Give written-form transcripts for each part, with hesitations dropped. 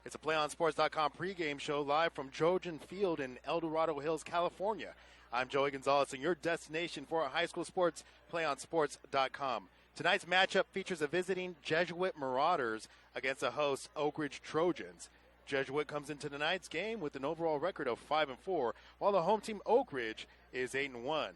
It's a PlayOnSports.com pregame show live from Trojan Field in El Dorado Hills, California. I'm Joey Gonzalez, and your destination for high school sports, PlayOnSports.com. Tonight's matchup features a visiting Jesuit Marauders against the host Oak Ridge Trojans. Jesuit comes into tonight's game with an overall record of 5-4, while the home team Oak Ridge is 8-1.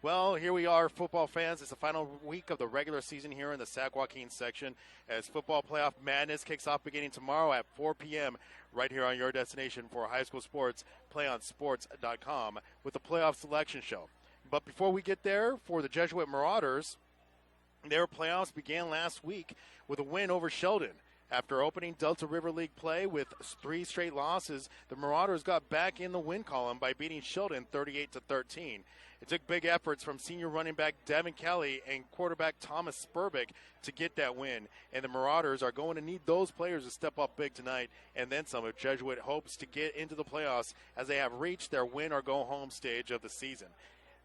Well, here we are, football fans. It's the final week of the regular season here in the Sac-Joaquin section as football playoff madness kicks off beginning tomorrow at 4 p.m. right here on your destination for high school sports, PlayOnSports.com, with the playoff selection show. But before we get there, for the Jesuit Marauders, their playoffs began last week with a win over Sheldon. After opening Delta River League play with 3 straight losses, the Marauders got back in the win column by beating Sheldon 38-13. It took big efforts from senior running back Devin Kelly and quarterback Thomas Spurbick to get that win, and the Marauders are going to need those players to step up big tonight, and then some of Jesuit hopes to get into the playoffs as they have reached their win-or-go-home stage of the season.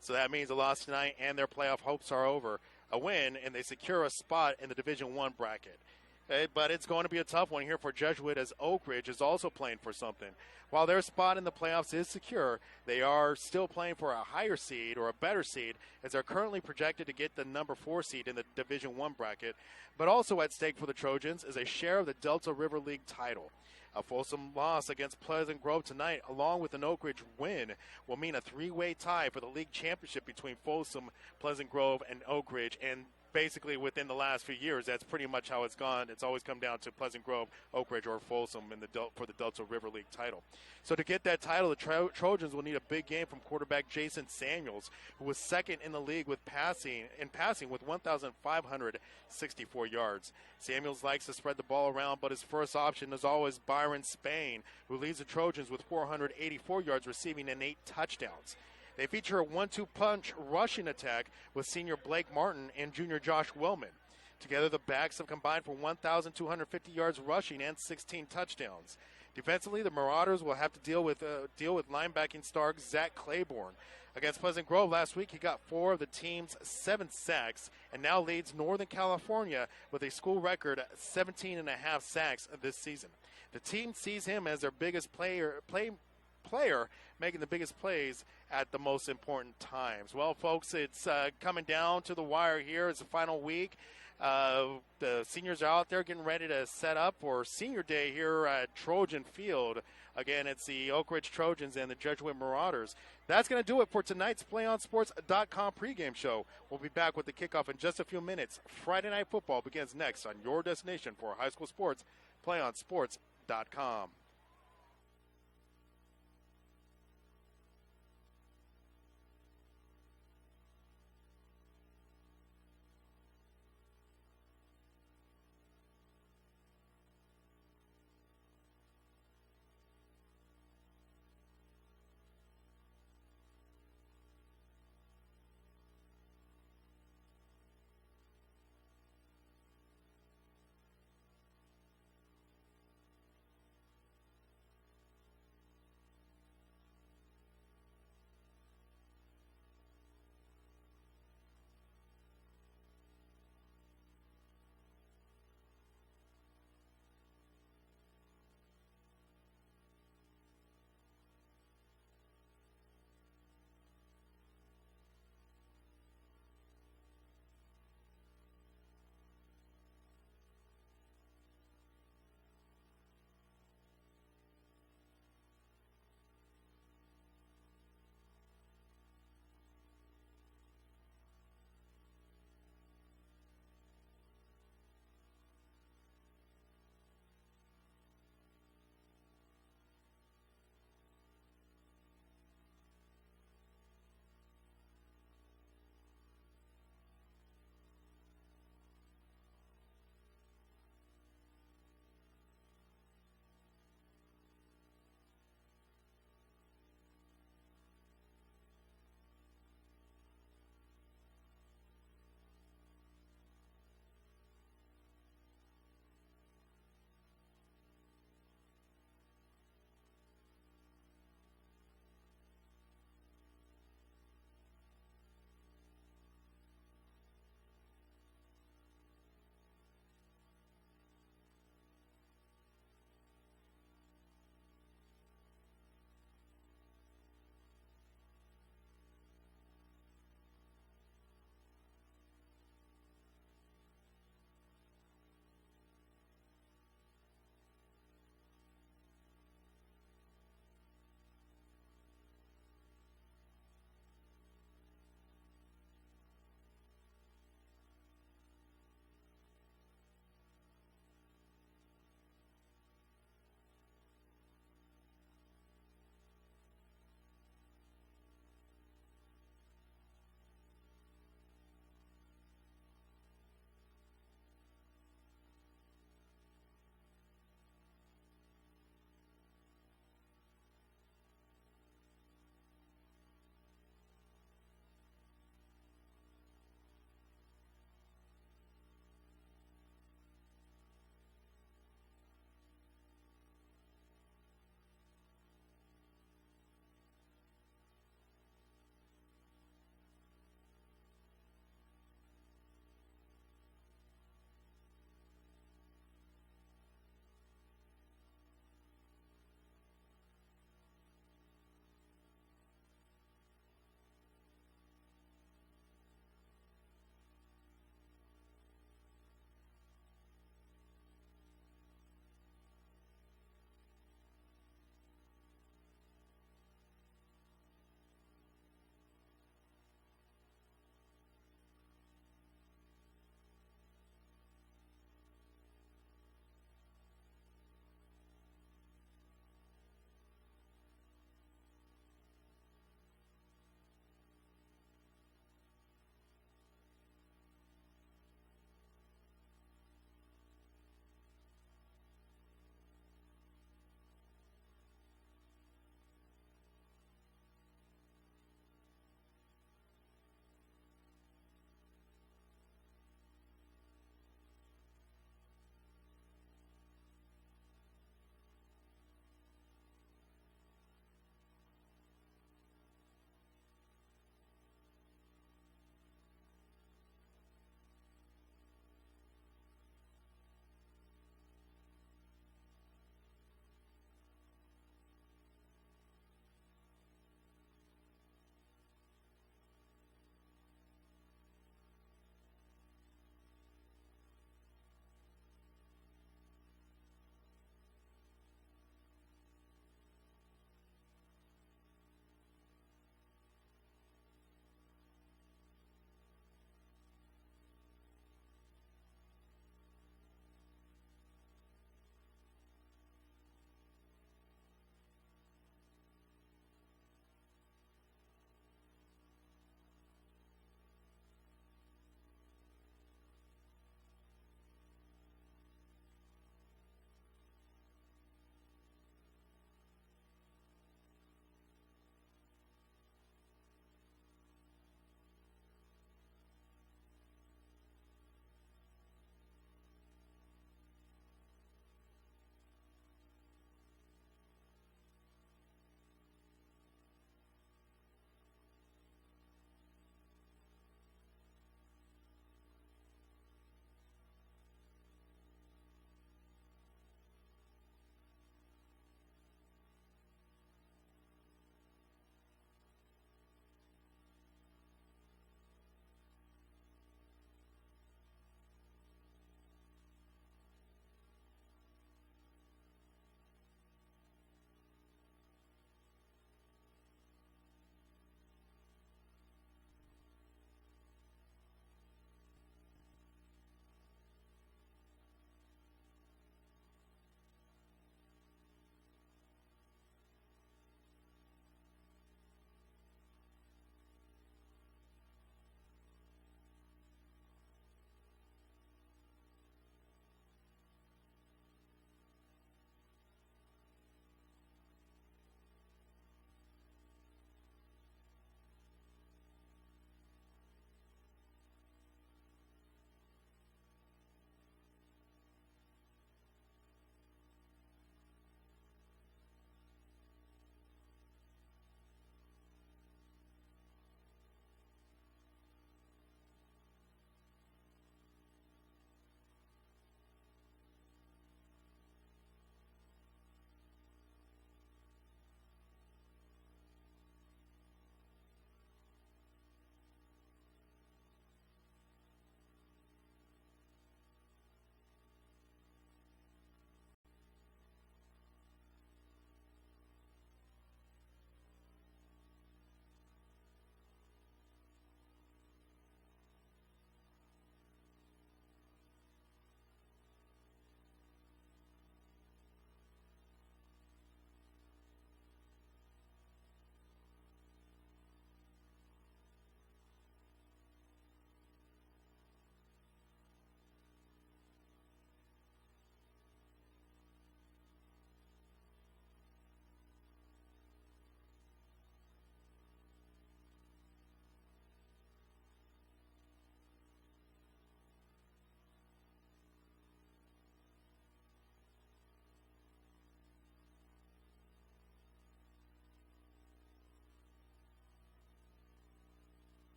So that means a loss tonight and their playoff hopes are over. A win, and they secure a spot in the Division I bracket. But it's going to be a tough one here for Jesuit as Oak Ridge is also playing for something. While their spot in the playoffs is secure, they are still playing for a higher seed or a better seed as they're currently projected to get the number 4 seed in the Division I bracket. But also at stake for the Trojans is a share of the Delta River League title. A Folsom loss against Pleasant Grove tonight, along with an Oak Ridge win, will mean a 3-way tie for the league championship between Folsom, Pleasant Grove, and Oak Ridge. And basically within the last few years, that's pretty much how it's gone. It's always come down to Pleasant Grove, Oak Ridge, or Folsom for the Delta River League title. So to get that title, the Trojans will need a big game from quarterback Jason Samuels, who was second in the league with passing with 1,564 yards. Samuels likes to spread the ball around, but his first option is always Byron Spain, who leads the Trojans with 484 yards receiving and 8 touchdowns. They feature a 1-2 punch rushing attack with senior Blake Martin and junior Josh Wellman. Together, the backs have combined for 1,250 yards rushing and 16 touchdowns. Defensively, the Marauders will have to deal with linebacking star Zach Claiborne. Against Pleasant Grove last week, he got 4 of the team's 7 sacks and now leads Northern California with a school record 17.5 sacks this season. The team sees him as their biggest player making the biggest plays at the most important times. Well, folks, it's coming down to the wire here. It's the final week. The seniors are out there getting ready to set up for senior day here at Trojan Field. Again, it's the Oak Ridge Trojans and the Jesuit Marauders. That's going to do it for tonight's PlayOnSports.com pregame show. We'll be back with the kickoff in just a few minutes. Friday Night Football begins next on your destination for high school sports, PlayOnSports.com.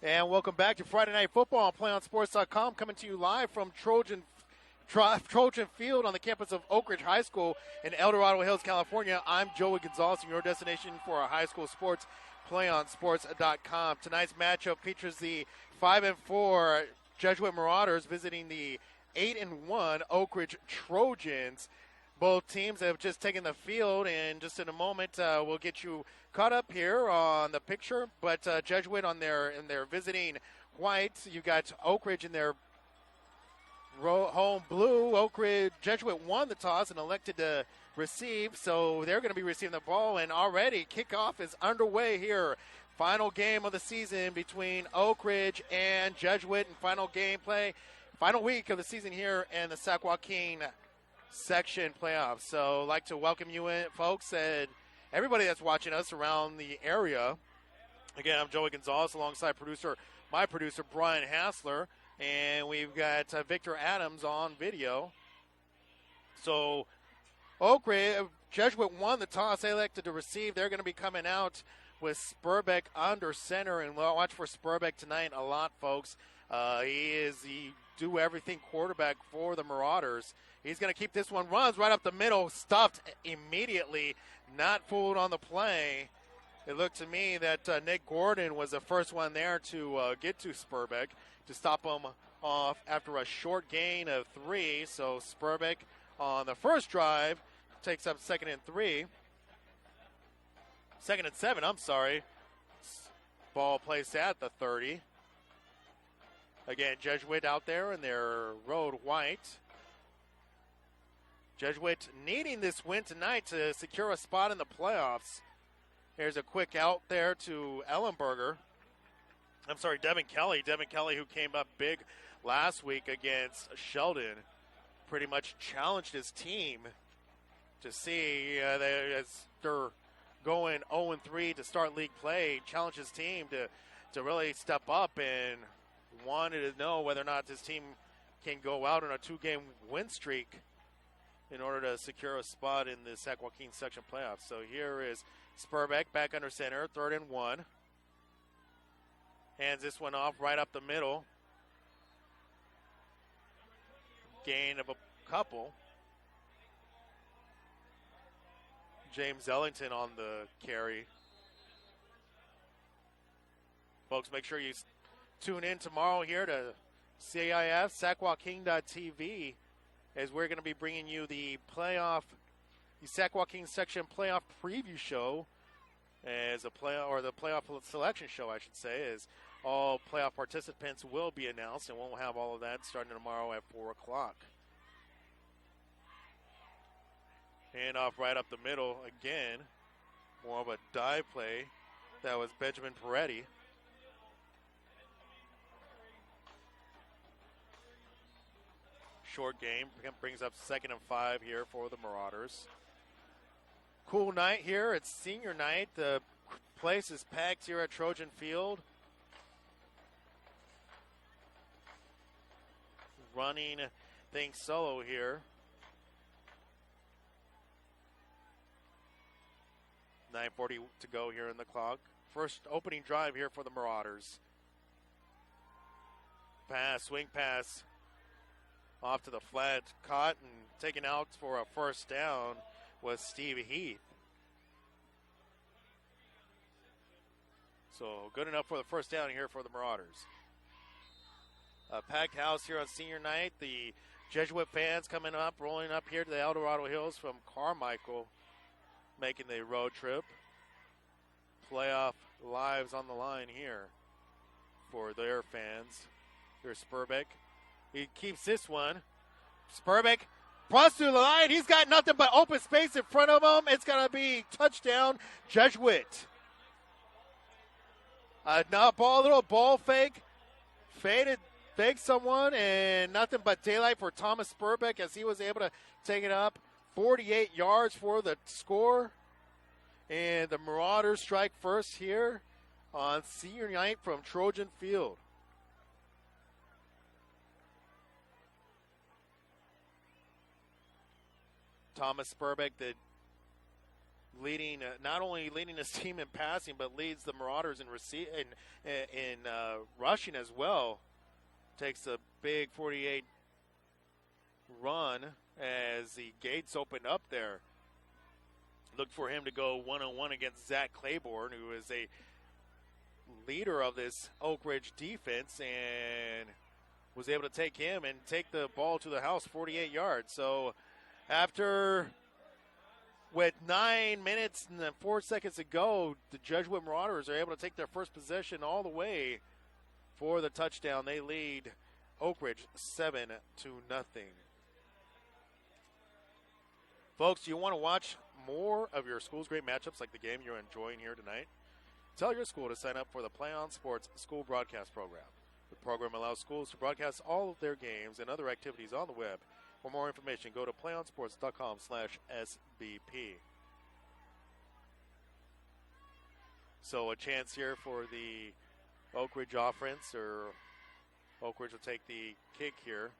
And welcome back to Friday Night Football on PlayOnSports.com, coming to you live from Trojan Field on the campus of Oak Ridge High School in El Dorado Hills, California. I'm Joey Gonzalez, and your destination for our high school sports, PlayOnSports.com. Tonight's matchup features the 5-4 Jesuit Marauders visiting the 8-1 Oak Ridge Trojans. Both teams have just taken the field, and just in a moment, we'll get you caught up here on the picture. But Jesuit in their visiting white. You got Oak Ridge in their home blue. Oak Ridge Jesuit won the toss and elected to receive, so they're going to be receiving the ball. And already kickoff is underway here. Final game of the season between Oak Ridge and Jesuit, and final week of the season here in the Sac-Joaquin section playoffs. So I'd like to welcome you in, folks, and everybody that's watching us around the area. Again, I'm Joey Gonzalez alongside my producer Brian Hassler, and we've got Victor Adams on video. So Oak Ridge Jesuit won the toss. They elected to receive. They're going to be coming out with Spurbeck under center, and we'll watch for Spurbeck tonight a lot, folks. He is the do-everything quarterback for the Marauders. He's going to keep this one, runs right up the middle, stuffed immediately, not fooled on the play. It looked to me that Nick Gordon was the first one there to get to Spurbeck to stop him off after a short gain of 3. So Spurbeck on the first drive takes up 2nd and 7, I'm sorry. Ball placed at the 30. Again, Jesuit out there in their road white. Jesuit needing this win tonight to secure a spot in the playoffs. Here's a quick out there to Devin Kelly. Devin Kelly, who came up big last week against Sheldon, pretty much challenged his team to see as they're going 0-3 to start league play, challenged his team to really step up and wanted to know whether or not this team can go out on a 2-game win streak in order to secure a spot in the Sac-Joaquin section playoffs. So here is Spurbeck back under center, 3rd and 1. Hands this one off right up the middle. Gain of a couple. James Ellington on the carry. Folks, make sure you tune in tomorrow here to CIF Sac-Joaquin.tv, as we're going to be bringing you the Sac-Joaquin section playoff preview show, as the playoff selection show, I should say, as all playoff participants will be announced, and we'll have all of that starting tomorrow at 4 o'clock. Hand off right up the middle again. More of a dive play. That was Benjamin Peretti. Short game brings up 2nd and 5 here for the Marauders. Cool night here. It's senior night. The place is packed here at Trojan Field. Running things solo here. 9:40 to go here in the clock. First opening drive here for the Marauders. Swing pass off to the flat, caught and taken out for a first down was Steve Heath. So good enough for the first down here for the Marauders. A packed house here on senior night. The Jesuit fans rolling up here to the El Dorado Hills from Carmichael, making the road trip. Playoff lives on the line here for their fans. Here's Spurbeck. He keeps this one. Spurbeck crosses through the line. He's got nothing but open space in front of him. It's going to be touchdown Jesuit. Little ball fake. Fake someone, and nothing but daylight for Thomas Spurbeck as he was able to take it up. 48 yards for the score. And the Marauders strike first here on senior night from Trojan Field. Thomas Spurbeck, not only leading his team in passing, but leads the Marauders in rushing as well. Takes a big 48 run as the gates open up there. Look for him to go one-on-one against Zach Claiborne, who is a leader of this Oak Ridge defense, and was able to take him and take the ball to the house 48 yards. So with 9 minutes and 4 seconds to go, the Jesuit Marauders are able to take their first possession all the way for the touchdown. They lead Oak Ridge 7-0. Folks, do you want to watch more of your school's great matchups like the game you're enjoying here tonight? Tell your school to sign up for the PlayOn Sports School Broadcast Program. The program allows schools to broadcast all of their games and other activities on the web. For more information, go to playonsports.com/SBP. So a chance here for the Oak Ridge offense, or Oak Ridge will take the kick here.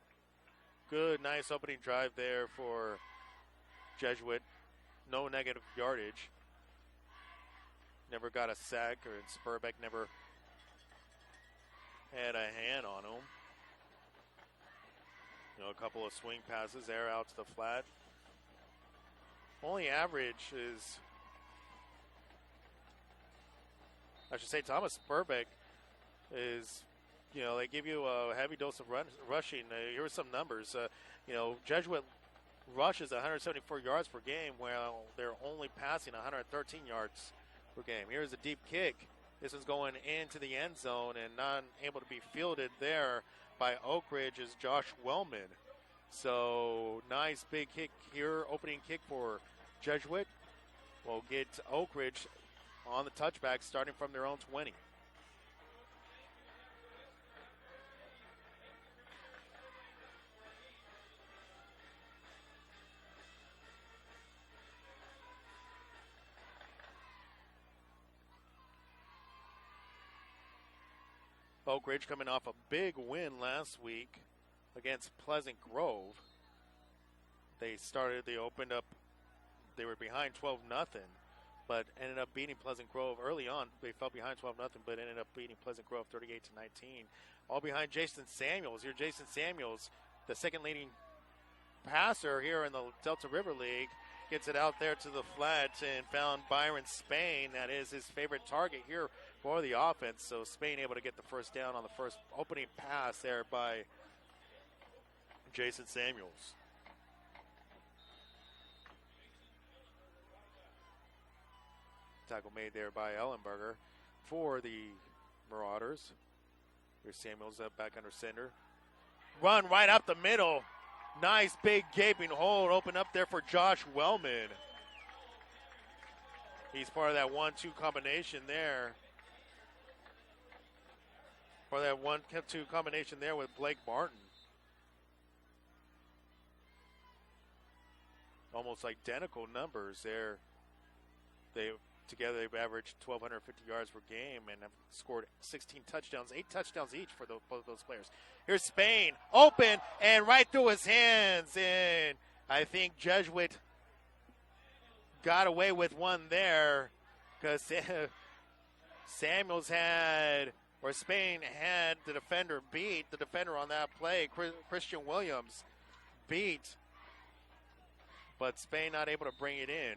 Good, nice opening drive there for Jesuit. No negative yardage. Never got a sack, or Spurbeck never had a hand on him. A couple of swing passes there out to the flat. Only average is, I should say, Thomas Spurbeck is, they give you a heavy dose of rushing. Here are some numbers. Jesuit rushes 174 yards per game, while they're only passing 113 yards per game. Here's a deep kick. This is going into the end zone and not able to be fielded there by Oak Ridge is Josh Wellman. So nice big kick here, opening kick for Jesuit. Will get Oak Ridge on the touchback starting from their own 20. Oak Ridge coming off a big win last week against Pleasant Grove. They were behind 12-0, but ended up beating Pleasant Grove early on. They fell behind 12-0, but ended up beating Pleasant Grove 38-19. All behind Jason Samuels. Here, Jason Samuels, the second leading passer here in the Delta River League, gets it out there to the flat and found Byron Spain. That is his favorite target here for the offense. So Spain able to get the first down on the first opening pass there by Jason Samuels. Tackle made there by Ellenberger for the Marauders. Here's Samuels up back under center. Run right up the middle. Nice big gaping hole open up there for Josh Wellman. He's part of that 1-2 combination there. Or that 1-2 combination there with Blake Martin. Almost identical numbers there. Together they've averaged 1,250 yards per game and have scored 16 touchdowns, 8 touchdowns each for both those players. Here's Spain, open and right through his hands. And I think Jesuit got away with one there because Spain had the defender beat. The defender on that play, Christian Williams, beat. But Spain not able to bring it in.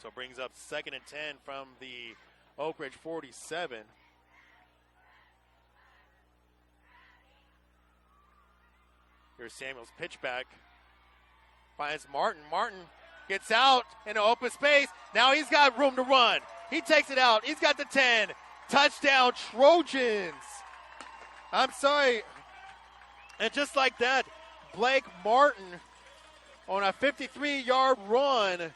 So brings up 2nd and 10 from the Oak Ridge 47. Here's Samuels, pitch back. Finds Martin. Martin gets out in an open space. Now he's got room to run. He takes it out. He's got the 10. Touchdown, Trojans. I'm sorry. And just like that, Blake Martin on a 53-yard run.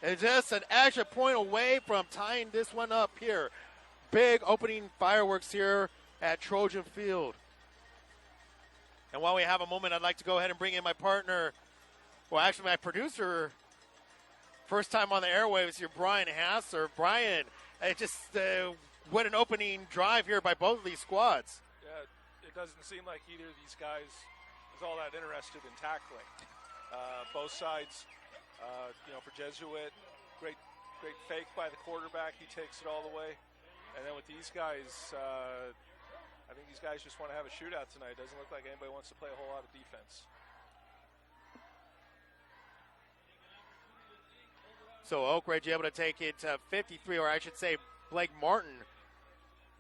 And just an extra point away from tying this one up here. Big opening fireworks here at Trojan Field. And while we have a moment, I'd like to go ahead and bring in my partner, well, actually my producer, first time on the airwaves here, Brian Hassler. Brian, what an opening drive here by both of these squads. Yeah, it doesn't seem like either of these guys is all that interested in tackling. Both sides. For Jesuit, great fake by the quarterback. He takes it all the way. And then with these guys, I think these guys just want to have a shootout tonight. Doesn't look like anybody wants to play a whole lot of defense. So Oak Ridge able to take it 53, or I should say Blake Martin,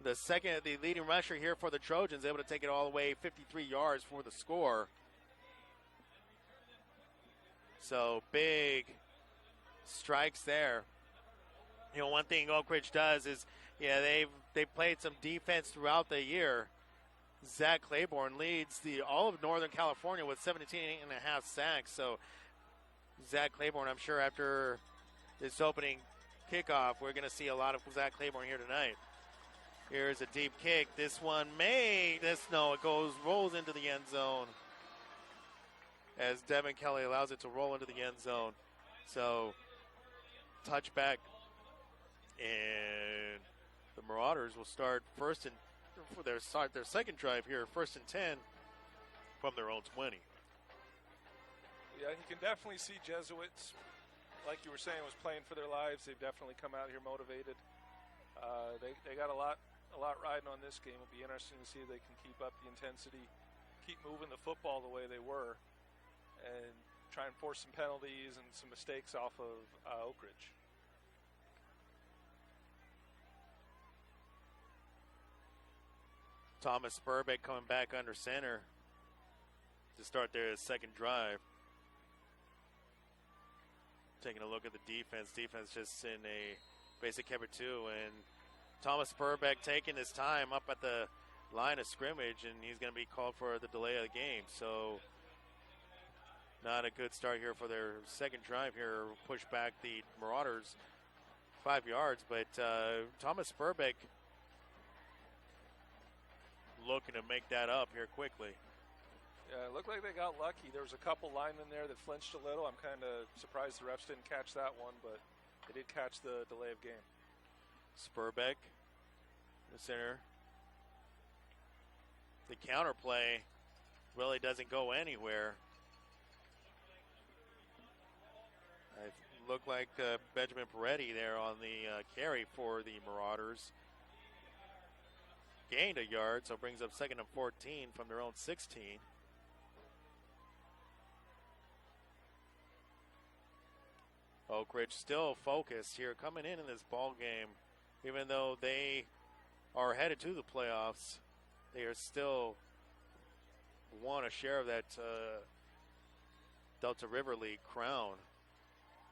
the leading rusher here for the Trojans, able to take it all the way 53 yards for the score. So big strikes there. You know, one thing Oak Ridge does is, they've played some defense throughout the year. Zach Claiborne leads all of Northern California with 17.5 sacks. So Zach Claiborne, I'm sure after this opening kickoff, we're going to see a lot of Zach Claiborne here tonight. Here's a deep kick. This one rolls into the end zone as Devin Kelly allows it to roll into the end zone. So touchback, and the Marauders will start for their second drive here, 1st and 10 from their own 20. Yeah, you can definitely see Jesuits, like you were saying, was playing for their lives. They've definitely come out here motivated. They got a lot riding on this game. It'll be interesting to see if they can keep up the intensity, keep moving the football the way they were, and try and force some penalties and some mistakes off of Oak Ridge. Thomas Spurbeck coming back under center to start their second drive. Taking a look at the defense. Defense just in a basic cover 2, and Thomas Spurbeck taking his time up at the line of scrimmage, and he's going to be called for the delay of the game. So not a good start here for their second drive here. Push back the Marauders 5 yards, but Thomas Spurbeck looking to make that up here quickly. Yeah, it looked like they got lucky. There was a couple linemen there that flinched a little. I'm kind of surprised the refs didn't catch that one, but they did catch the delay of game. Spurbeck, the center. The counter play really doesn't go anywhere. It looked like Benjamin Peretti there on the carry for the Marauders. Gained a yard, so brings up 2nd and 14 from their own 16. Oak Ridge still focused here, coming in this ball game. Even though they are headed to the playoffs, they are still want a share of that Delta River League crown.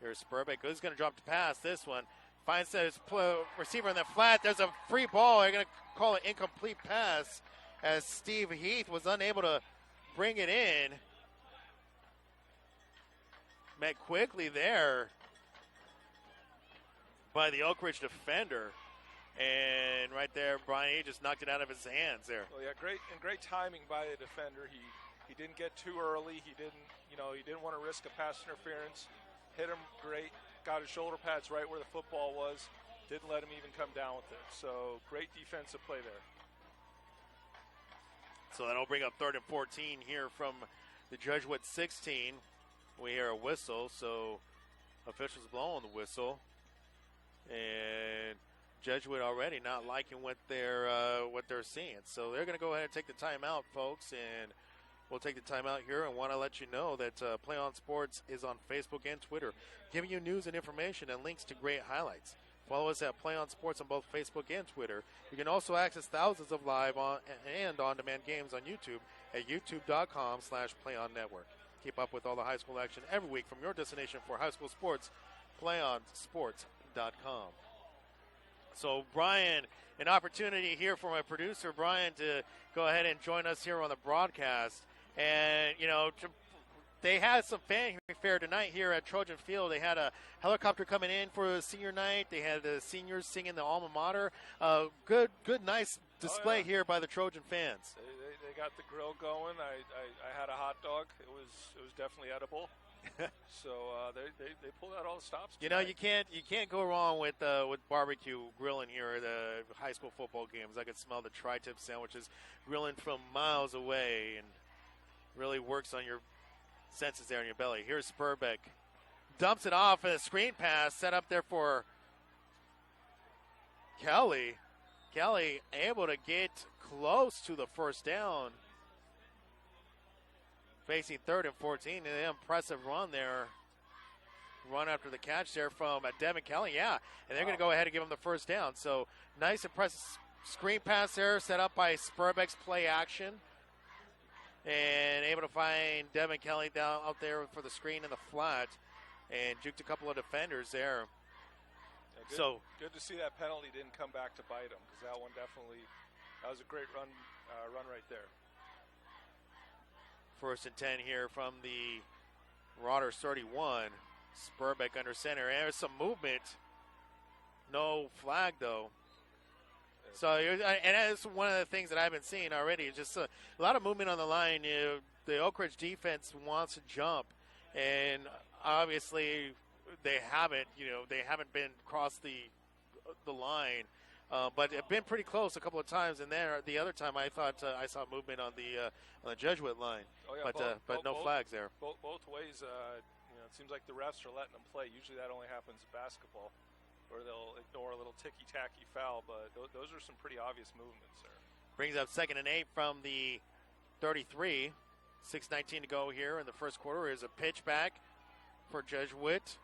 Here's Spurbeck, who's going to drop the pass. This one finds his receiver in the flat. There's a free ball. They're going to call it incomplete pass as Steve Heath was unable to bring it in. Met quickly there by the Oak Ridge defender. And right there, Brian, he just knocked it out of his hands there. Well, yeah, great timing by the defender. He didn't get too early. He didn't want to risk a pass interference. Hit him great. Got his shoulder pads right where the football was. Didn't let him even come down with it. So great defensive play there. So that'll bring up 3rd and 14 here from the Jesuit 16. We hear a whistle, so officials blowing the whistle. And Jesuit already not liking what they're seeing. So they're going to go ahead and take the timeout, folks, and we'll take the timeout here and want to let you know that PlayOn Sports is on Facebook and Twitter, giving you news and information and links to great highlights. Follow us at PlayOn Sports on both Facebook and Twitter. You can also access thousands of live and on-demand games on YouTube at youtube.com/PlayOnNetwork. Keep up with all the high school action every week from your destination for high school sports, PlayOnSports.com. So, Brian, an opportunity here for my producer, Brian, to go ahead and join us here on the broadcast. And, they had some fanfare tonight here at Trojan Field. They had a helicopter coming in for the senior night. They had the seniors singing the alma mater. Good, nice display here by the Trojan fans. They got the grill going. I had a hot dog. It was definitely edible. So they pulled out all the stops tonight. You can't go wrong with barbecue grilling here at the high school football games. I could smell the tri-tip sandwiches grilling from miles away, and really works on your senses there in your belly. Here's Spurbeck, dumps it off, and a screen pass set up there for Kelly, Kelly able to get close to the first down. Facing 3rd and 14. An impressive run there. Run after the catch there from Devin Kelly. Yeah, and they're going to go ahead and give him the first down. So nice, impressive screen pass there set up by Spurbeck's play action. And able to find Devin Kelly down out there for the screen in the flat. And juked a couple of defenders there. Yeah, good to see that penalty didn't come back to bite him, because that one definitely, that was a great run right there. 1st and 10 here from the Marauders 31. Spurbeck under center. And there's some movement. No flag, though. So, and that's one of the things that I've been seeing already. It's just a lot of movement on the line. The Oak Ridge defense wants to jump, and obviously they haven't. They haven't been across the line, but have been pretty close a couple of times. And there, the other time, I thought I saw movement on the Jesuit line, but no flags there. Both ways. It seems like the refs are letting them play. Usually that only happens in basketball, or they'll ignore a little ticky-tacky foul, but those are some pretty obvious movements there. Brings up 2nd and 8 from the 33. 6:19 to go here in the first quarter. Is a pitch back for Jesuit.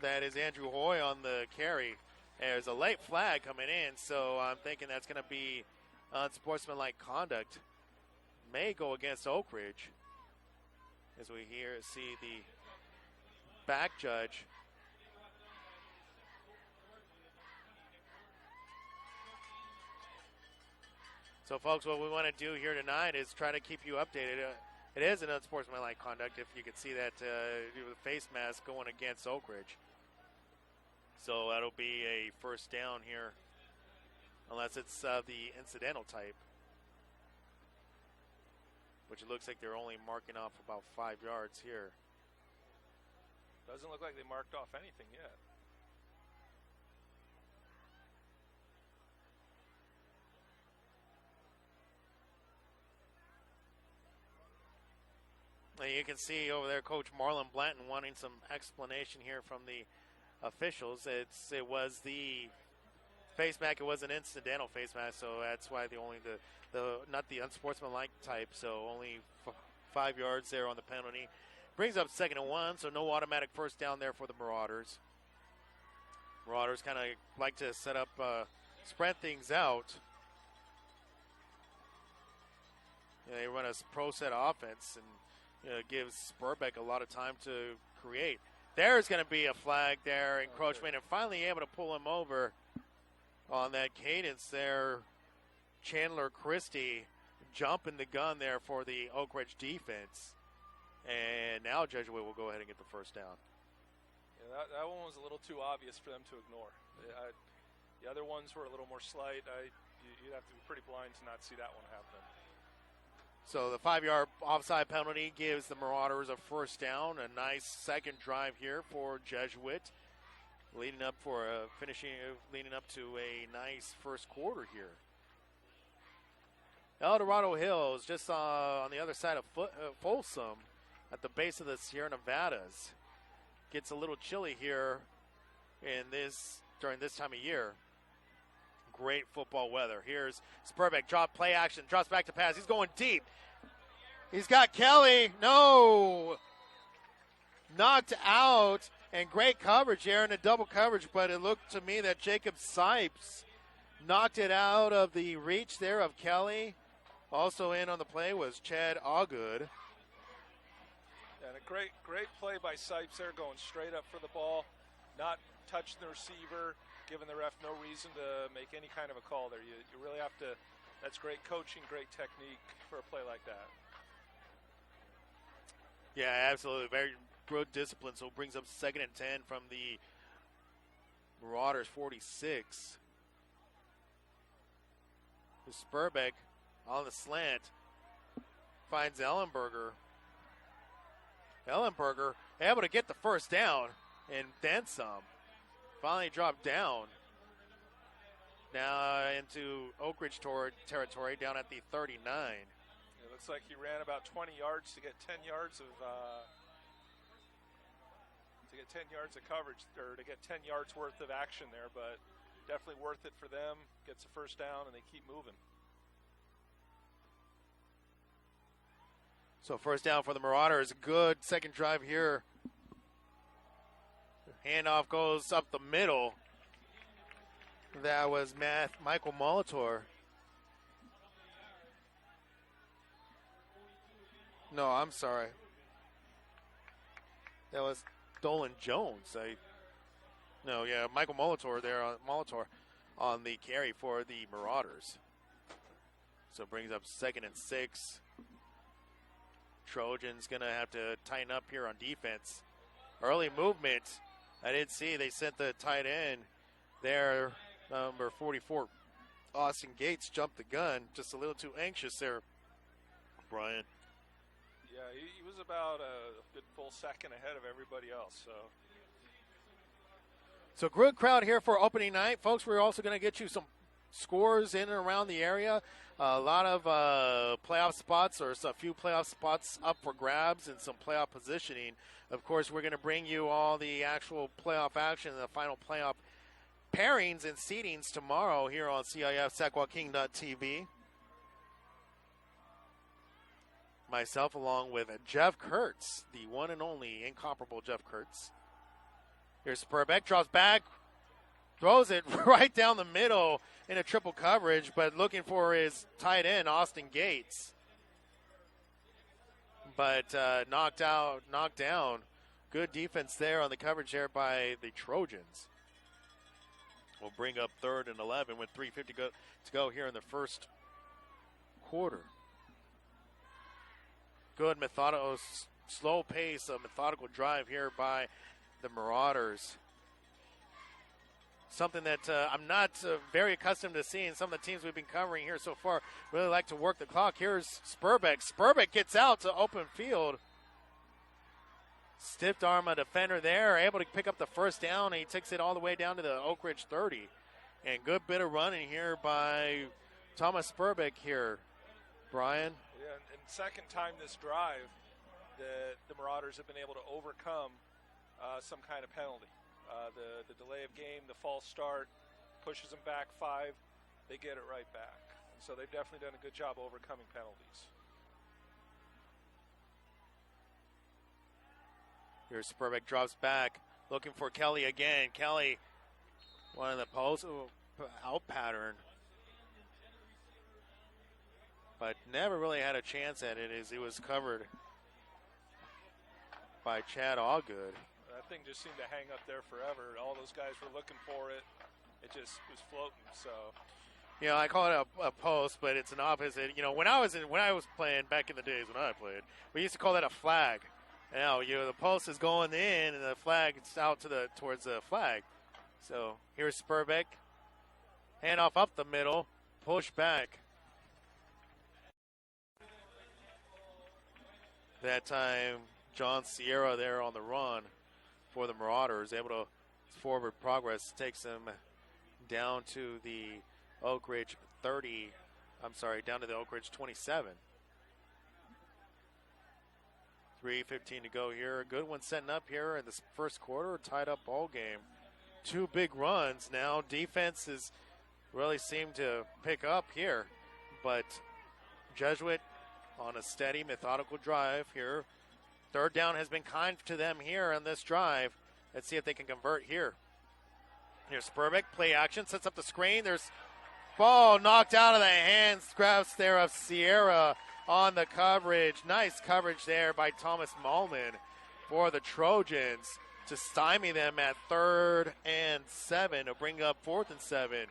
That is Andrew Hoy on the carry. There's a late flag coming in, so I'm thinking that's going to be unsportsmanlike conduct. May go against Oak Ridge. As we see the back judge. So, folks, what we want to do here tonight is try to keep you updated. It is an unsportsmanlike conduct, if you can see that the face mask going against Oak Ridge. So that'll be a first down here, unless it's the incidental type, which it looks like they're only marking off about 5 yards here. Doesn't look like they marked off anything yet. And you can see over there Coach Marlon Blanton wanting some explanation here from the officials. It was the face mask. It was an incidental face mask, so that's why the not the unsportsmanlike type. So only 5 yards there on the penalty. Brings up 2nd and 1, so no automatic first down there for the Marauders. Marauders kind of like to set up, spread things out. They run a pro set offense and gives Spurbeck a lot of time to create. There's going to be a flag there, encroachment, and finally able to pull him over on that cadence there. Chandler Christie jumping the gun there for the Oak Ridge defense. And now Jesuit will go ahead and get the first down. Yeah, that one was a little too obvious for them to ignore. The other ones were a little more slight. You'd have to be pretty blind to not see that one happen. So the 5-yard offside penalty gives the Marauders a first down. A nice second drive here for Jesuit, leading up to a nice first quarter here. El Dorado Hills just on the other side of Folsom at the base of the Sierra Nevadas. Gets a little chilly here during this time of year. Great football weather. Here's Spurbeck, play action, drops back to pass. He's going deep. He's got Kelly. No. Knocked out, and great coverage here in a double coverage, but it looked to me that Jacob Sipes knocked it out of the reach there of Kelly. Also in on the play was Chad Allgood. And a great play by Sipes there, going straight up for the ball, not touching the receiver, giving the ref no reason to make any kind of a call there. You really have to, that's great coaching, great technique for a play like that. Yeah, absolutely. Very good discipline. So it brings up 2nd and 10 from the Marauders 46. Spurbeck on the slant finds Ellenberger. Ellenberger able to get the first down and then some. Finally dropped down. Now into Oak Ridge territory down at the 39. It looks like he ran about 20 yards to get 10 yards of coverage, or to get 10 yards worth of action there, but definitely worth it for them. Gets a first down, and they keep moving. So first down for the Marauders. Good second drive here. Handoff goes up the middle. That was Michael Molitor. No, I'm sorry. That was Dolan Jones. Michael Molitor there on the carry for the Marauders. So it brings up 2nd and 6. Trojans going to have to tighten up here on defense. Early movement. I did see they sent the tight end there, number 44. Austin Gates jumped the gun. Just a little too anxious there, Brian. Yeah, he was about a good full second ahead of everybody else. So good crowd here for opening night. Folks, we're also going to get you some scores in and around the area. A lot of playoff spots, or a few playoff spots up for grabs, and some playoff positioning. Of course, we're going to bring you all the actual playoff action and the final playoff pairings and seedings tomorrow here on CIF Sac-Joaquin.tv. Myself, along with Jeff Kurtz, the one and only incomparable Jeff Kurtz. Here's Spurbeck, draws back, throws it right down the middle in a triple coverage, but looking for his tight end, Austin Gates. But knocked down. Good defense there on the coverage there by the Trojans. We'll bring up 3rd and 11 with 3:50 to go here in the first quarter. Good slow pace of methodical drive here by the Marauders. Something that I'm not very accustomed to seeing. Some of the teams we've been covering here so far really like to work the clock. Here's Spurbeck. Spurbeck gets out to open field. Stiffed arm a defender there, able to pick up the first down, and he takes it all the way down to the Oak Ridge 30. And good bit of running here by Thomas Spurbeck here, Brian. Yeah, and second time this drive that the Marauders have been able to overcome some kind of penalty. The delay of game, the false start, pushes them back 5. They get it right back. And so they've definitely done a good job overcoming penalties. Here's Spurbeck, drops back, looking for Kelly again. Kelly, one of the post out pattern, but never really had a chance at it as he was covered by Chad Allgood. That thing just seemed to hang up there forever. All those guys were looking for it. It just was floating. So, I call it a post, but it's an opposite. When I was playing back in the days when I played, we used to call that a flag. Now, the post is going in, and the flag is out towards the flag. So here's Spurbeck, handoff up the middle, push back. That time, John Sierra there on the run for the Marauders, able to forward progress, takes them down to the Oak Ridge 30. Down to the Oak Ridge 27. 3:15 to go here. A good one setting up here in this first quarter. Tied up ball game. 2 big runs now. Defenses really seem to pick up here, but Jesuit on a steady, methodical drive here. Third down has been kind to them here on this drive. Let's see if they can convert here. Here's Spurbeck, play action, sets up the screen. There's ball knocked out of the hands, grabs there of Sierra on the coverage. Nice coverage there by Thomas Malman for the Trojans to stymie them at 3rd and 7 to bring up 4th and 7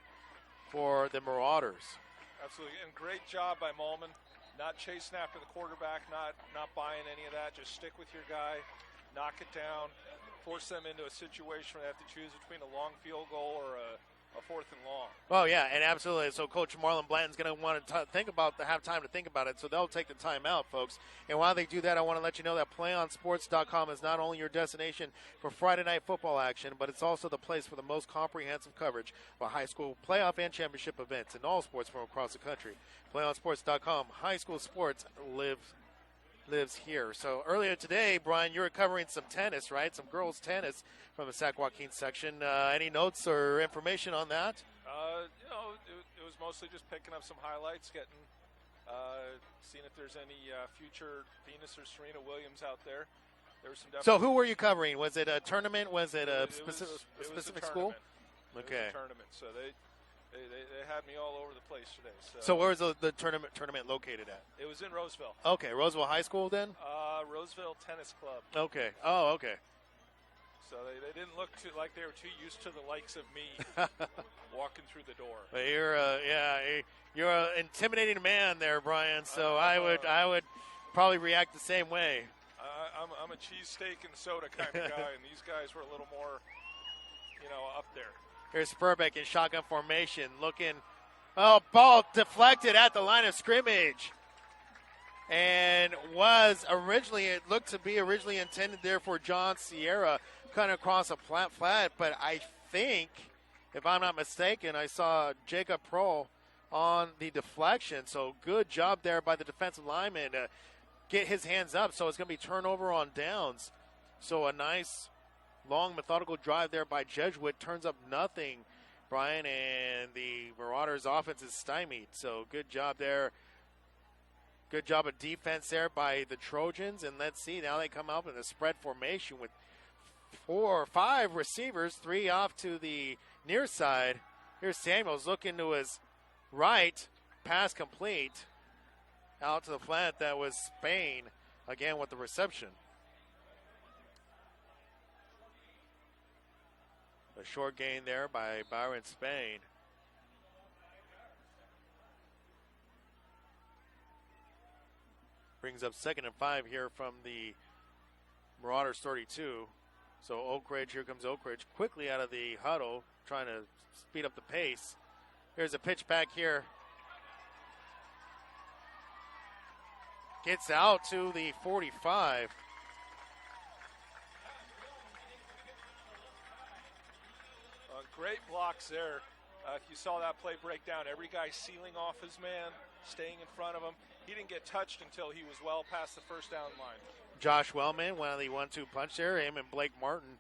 for the Marauders. Absolutely, and great job by Malman. Not chasing after the quarterback, not buying any of that. Just stick with your guy, knock it down, force them into a situation where they have to choose between a long field goal or a 4th and long. Oh, yeah, and absolutely. So Coach Marlon Blanton's going to want to have time to think about it, so they'll take the time out, folks. And while they do that, I want to let you know that PlayOnSports.com is not only your destination for Friday night football action, but it's also the place for the most comprehensive coverage for high school playoff and championship events in all sports from across the country. PlayOnSports.com, high school sports live lives here. So earlier today, Brian, you were covering some tennis, right? Some girls' tennis from the Sac-Joaquin section. Any notes or information on that? It was mostly just picking up some highlights, seeing if there's any future Venus or Serena Williams out there. There was some. So who were you covering? Was it a tournament? Was it a specific school? Okay. It was a tournament. So they had me all over the place today. So where was the tournament located at? It was in Roseville. Okay, Roseville High School then? Roseville Tennis Club. Okay. Oh, okay. So they didn't look like they were too used to the likes of me walking through the door. But you're an intimidating man there, Brian. So I would probably react the same way. I'm a cheesesteak and soda kind of guy, and these guys were a little more, up there. Here's Spurbeck in shotgun formation, looking. Oh, ball deflected at the line of scrimmage. And it looked to be originally intended there for John Sierra, cutting across a flat. But I think, if I'm not mistaken, I saw Jacob Prohl on the deflection. So good job there by the defensive lineman to get his hands up. So it's going to be turnover on downs. So a nice, long, methodical drive there by Jesuit turns up nothing, Brian, and the Marauders' offense is stymied. So good job there. Good job of defense there by the Trojans. And let's see, now they come up in a spread formation with 4 or 5 receivers, 3 off to the near side. Here's Samuels looking to his right, pass complete. Out to the flat, that was Spain again with the reception. A short gain there by Byron Spain. Brings up 2nd and 5 here from the Marauders 32. So Oak Ridge, here comes Oak Ridge quickly out of the huddle, trying to speed up the pace. Here's a pitch back here. Gets out to the 45. Great blocks there. You saw that play break down. Every guy sealing off his man, staying in front of him. He didn't get touched until he was well past the first down line. Josh Wellman, one of the 1-2 punch there. Him and Blake Martin,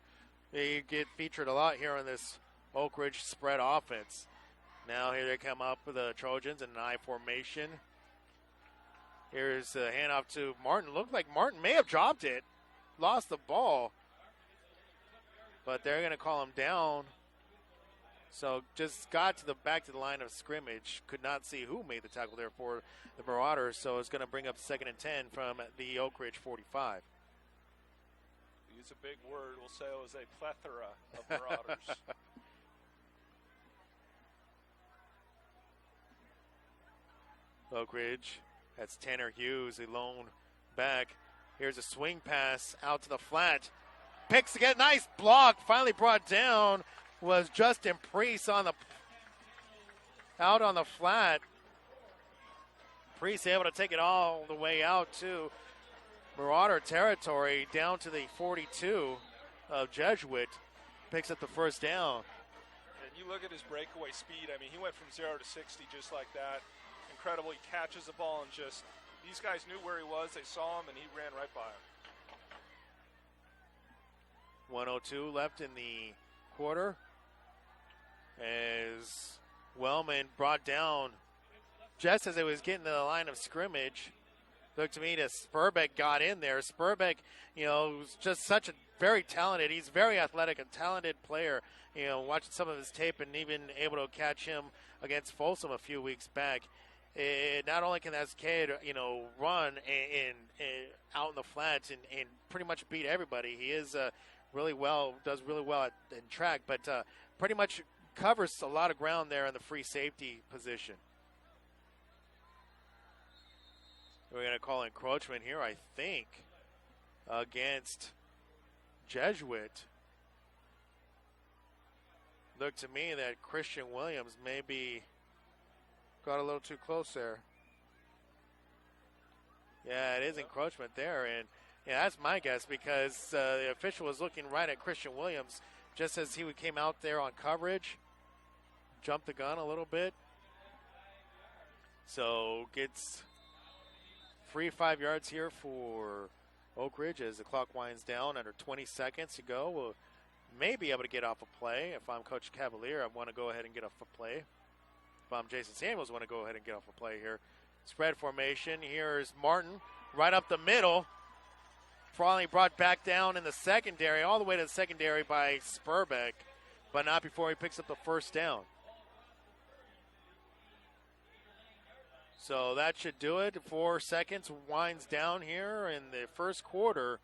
they get featured a lot here on this Oak Ridge spread offense. Now here they come up with the Trojans in an I formation. Here's a handoff to Martin. Looked like Martin may have dropped it. Lost the ball. But they're going to call him down. So just got to the back to the line of scrimmage. Could not see who made the tackle there for the Marauders. So it's going to bring up 2nd and 10 from the Oak Ridge 45. Use a big word. We'll say it was a plethora of Marauders. Oak Ridge. That's Tanner Hughes, a lone back. Here's a swing pass out to the flat. Picks again. Nice block. Finally brought down was Justin Priest out on the flat. Priest able to take it all the way out to Marauder territory down to the 42 of Jesuit. Picks up the first down. And you look at his breakaway speed. I mean, he went from 0 to 60 just like that. Incredible. He catches the ball and these guys knew where he was. They saw him, and he ran right by him. 1:02 left in the quarter. As Wellman brought down just as it was getting to the line of scrimmage. Looked to me that Spurbeck got in there. Spurbeck, was just such a very talented. He's very athletic, a talented player. Watching some of his tape and even able to catch him against Folsom a few weeks back. Not only can that kid, run and out in the flats and pretty much beat everybody. He is does really well in track, but pretty much covers a lot of ground there in the free safety position. We're going to call encroachment here, I think, against Jesuit. Looked to me that Christian Williams maybe got a little too close there. Yeah, it is encroachment there, and that's my guess because the official was looking right at Christian Williams just as he came out there on coverage, jumped the gun a little bit. So gets Free 5 yards here for Oak Ridge as the clock winds down. Under 20 seconds to go. We'll may be able to get off a play. If I'm Coach Cavalier, I want to go ahead and get off a play. If I'm Jason Samuels, I want to go ahead and get off a play here. Spread formation. Here's Martin right up the middle. Finally brought back down in the secondary, all the way to the secondary by Spurbeck, but not before he picks up the first down. So that should do it. 4 seconds winds down here in the first quarter.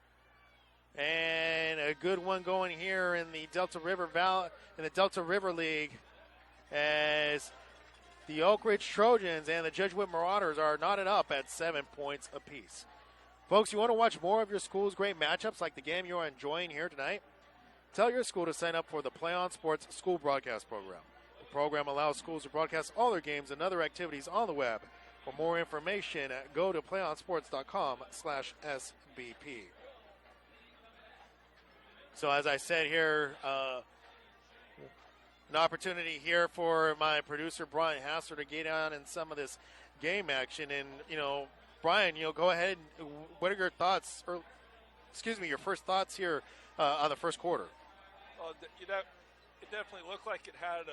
And a good one going here in the Delta River League as the Oak Ridge Trojans and the Jesuit Marauders are knotted up at 7 points apiece. Folks, you want to watch more of your school's great matchups like the game you're enjoying here tonight? Tell your school to sign up for the PlayOn Sports School Broadcast Program. The program allows schools to broadcast all their games and other activities on the web. For more information, go to playonsports.com/SBP. So as I said here, an opportunity here for my producer, Brian Hassler, to get on in some of this game action. And, Brian, go ahead. What are your thoughts, your first thoughts here on the first quarter? It definitely looked like it had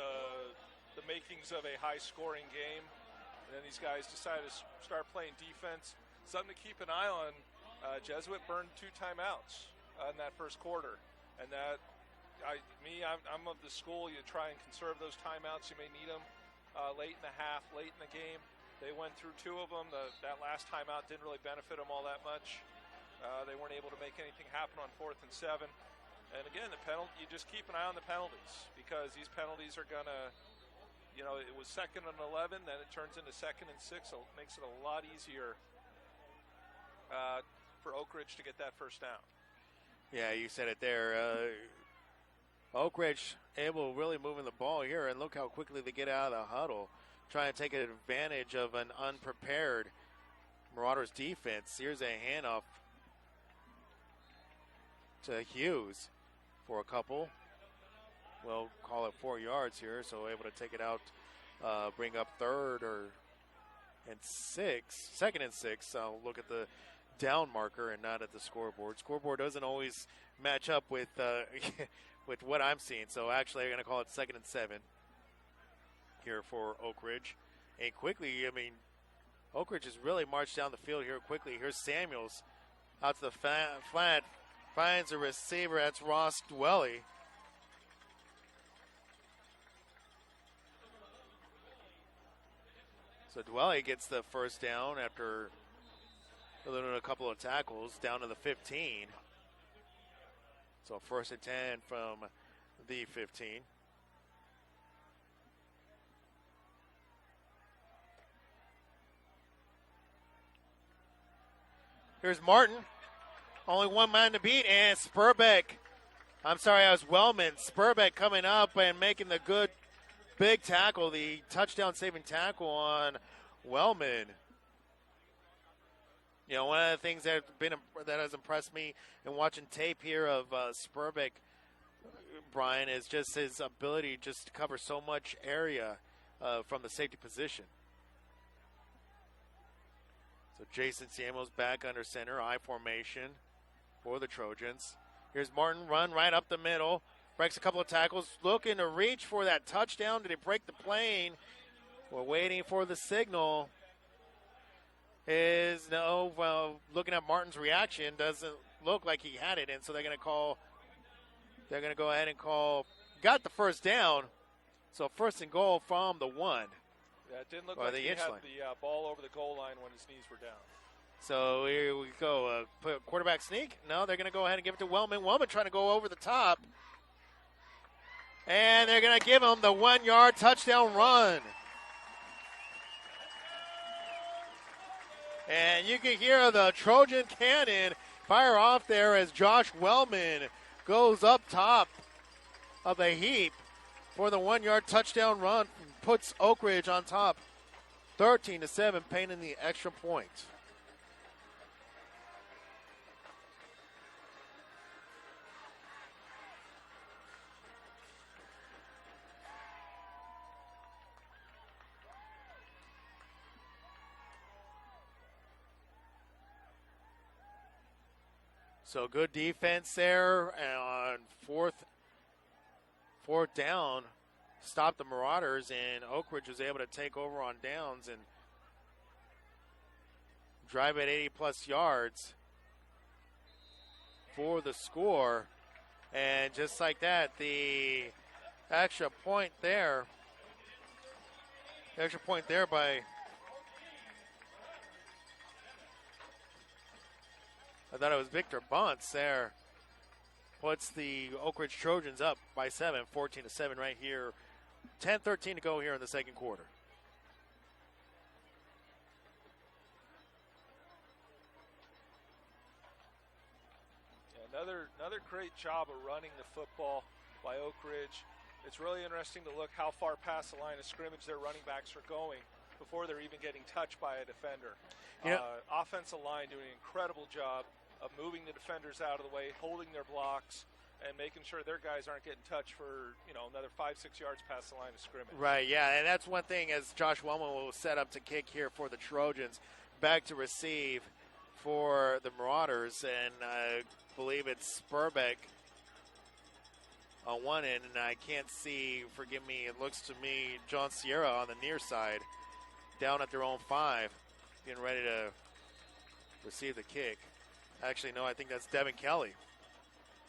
the makings of a high-scoring game. And then these guys decided to start playing defense. Something to keep an eye on. Jesuit burned 2 timeouts in that first quarter. And I'm of the school, you try and conserve those timeouts. You may need them late in the half, late in the game. They went through 2 of them. That last timeout didn't really benefit them all that much. They weren't able to make anything happen on 4th and 7. And again, you just keep an eye on the penalties because these penalties are going to, it was 2nd and 11, then it turns into 2nd and 6. So it makes it a lot easier for Oak Ridge to get that first down. Yeah, you said it there. Oak Ridge able really moving the ball here, and look how quickly they get out of the huddle, trying to take advantage of an unprepared Marauders defense. Here's a handoff to Hughes for a couple. We'll call it 4 yards here, so able to take it out, bring up 2nd and 6. I'll look at the down marker and not at the scoreboard. Scoreboard doesn't always match up with with what I'm seeing. So actually, I'm going to call it 2nd and 7 here for Oak Ridge. And quickly, Oak Ridge has really marched down the field here quickly. Here's Samuels out to the flat, finds a receiver. That's Ross Dwelly. So Dwelly gets the first down after a couple of tackles down to the 15. So 1st and 10 from the 15. Here's Martin. Only one man to beat, and Wellman. Spurbeck coming up and making the good big tackle, the touchdown saving tackle on Wellman. One of the things that has impressed me in watching tape here of Spurbeck, Brian, is just his ability just to cover so much area from the safety position. So Jason Samuels back under center, I formation for the Trojans. Here's Martin, run right up the middle, breaks a couple of tackles, looking to reach for that touchdown. Did he break the plane? We're waiting for the signal. Looking at Martin's reaction, doesn't look like he had it, and so they're going to go ahead and call, got the first down, so 1st and goal from the 1. Yeah, it didn't look like he had the ball over the goal line when his knees were down. So here we go, quarterback sneak. No, they're going to go ahead and give it to Wellman. Wellman trying to go over the top, and they're going to give him the 1-yard touchdown run. And you can hear the Trojan cannon fire off there as Josh Wellman goes up top of the heap for the 1-yard touchdown run. Puts Oak Ridge on top, 13-7, paying in the extra point. So good defense there, and on fourth down, stopped the Marauders, and Oak Ridge was able to take over on downs and drive at 80-plus yards for the score. And just like that, the extra point there by, I thought it was Victor Bunce there, puts the Oak Ridge Trojans up by 7, 14-7 right here. 10-13 to go here in the second quarter. Another great job of running the football by Oak Ridge. It's really interesting to look how far past the line of scrimmage their running backs are going before they're even getting touched by a defender. Offensive line doing an incredible job of moving the defenders out of the way, holding their blocks, and making sure their guys aren't getting touched for, another 5-6 yards past the line of scrimmage. Right, yeah, and that's one thing as Josh Wellman will set up to kick here for the Trojans. Back to receive for the Marauders, and I believe it's Spurbeck on one end, and I can't see, forgive me, it looks to me John Sierra on the near side, down at their own 5, getting ready to receive the kick. Actually, no, I think that's Devin Kelly.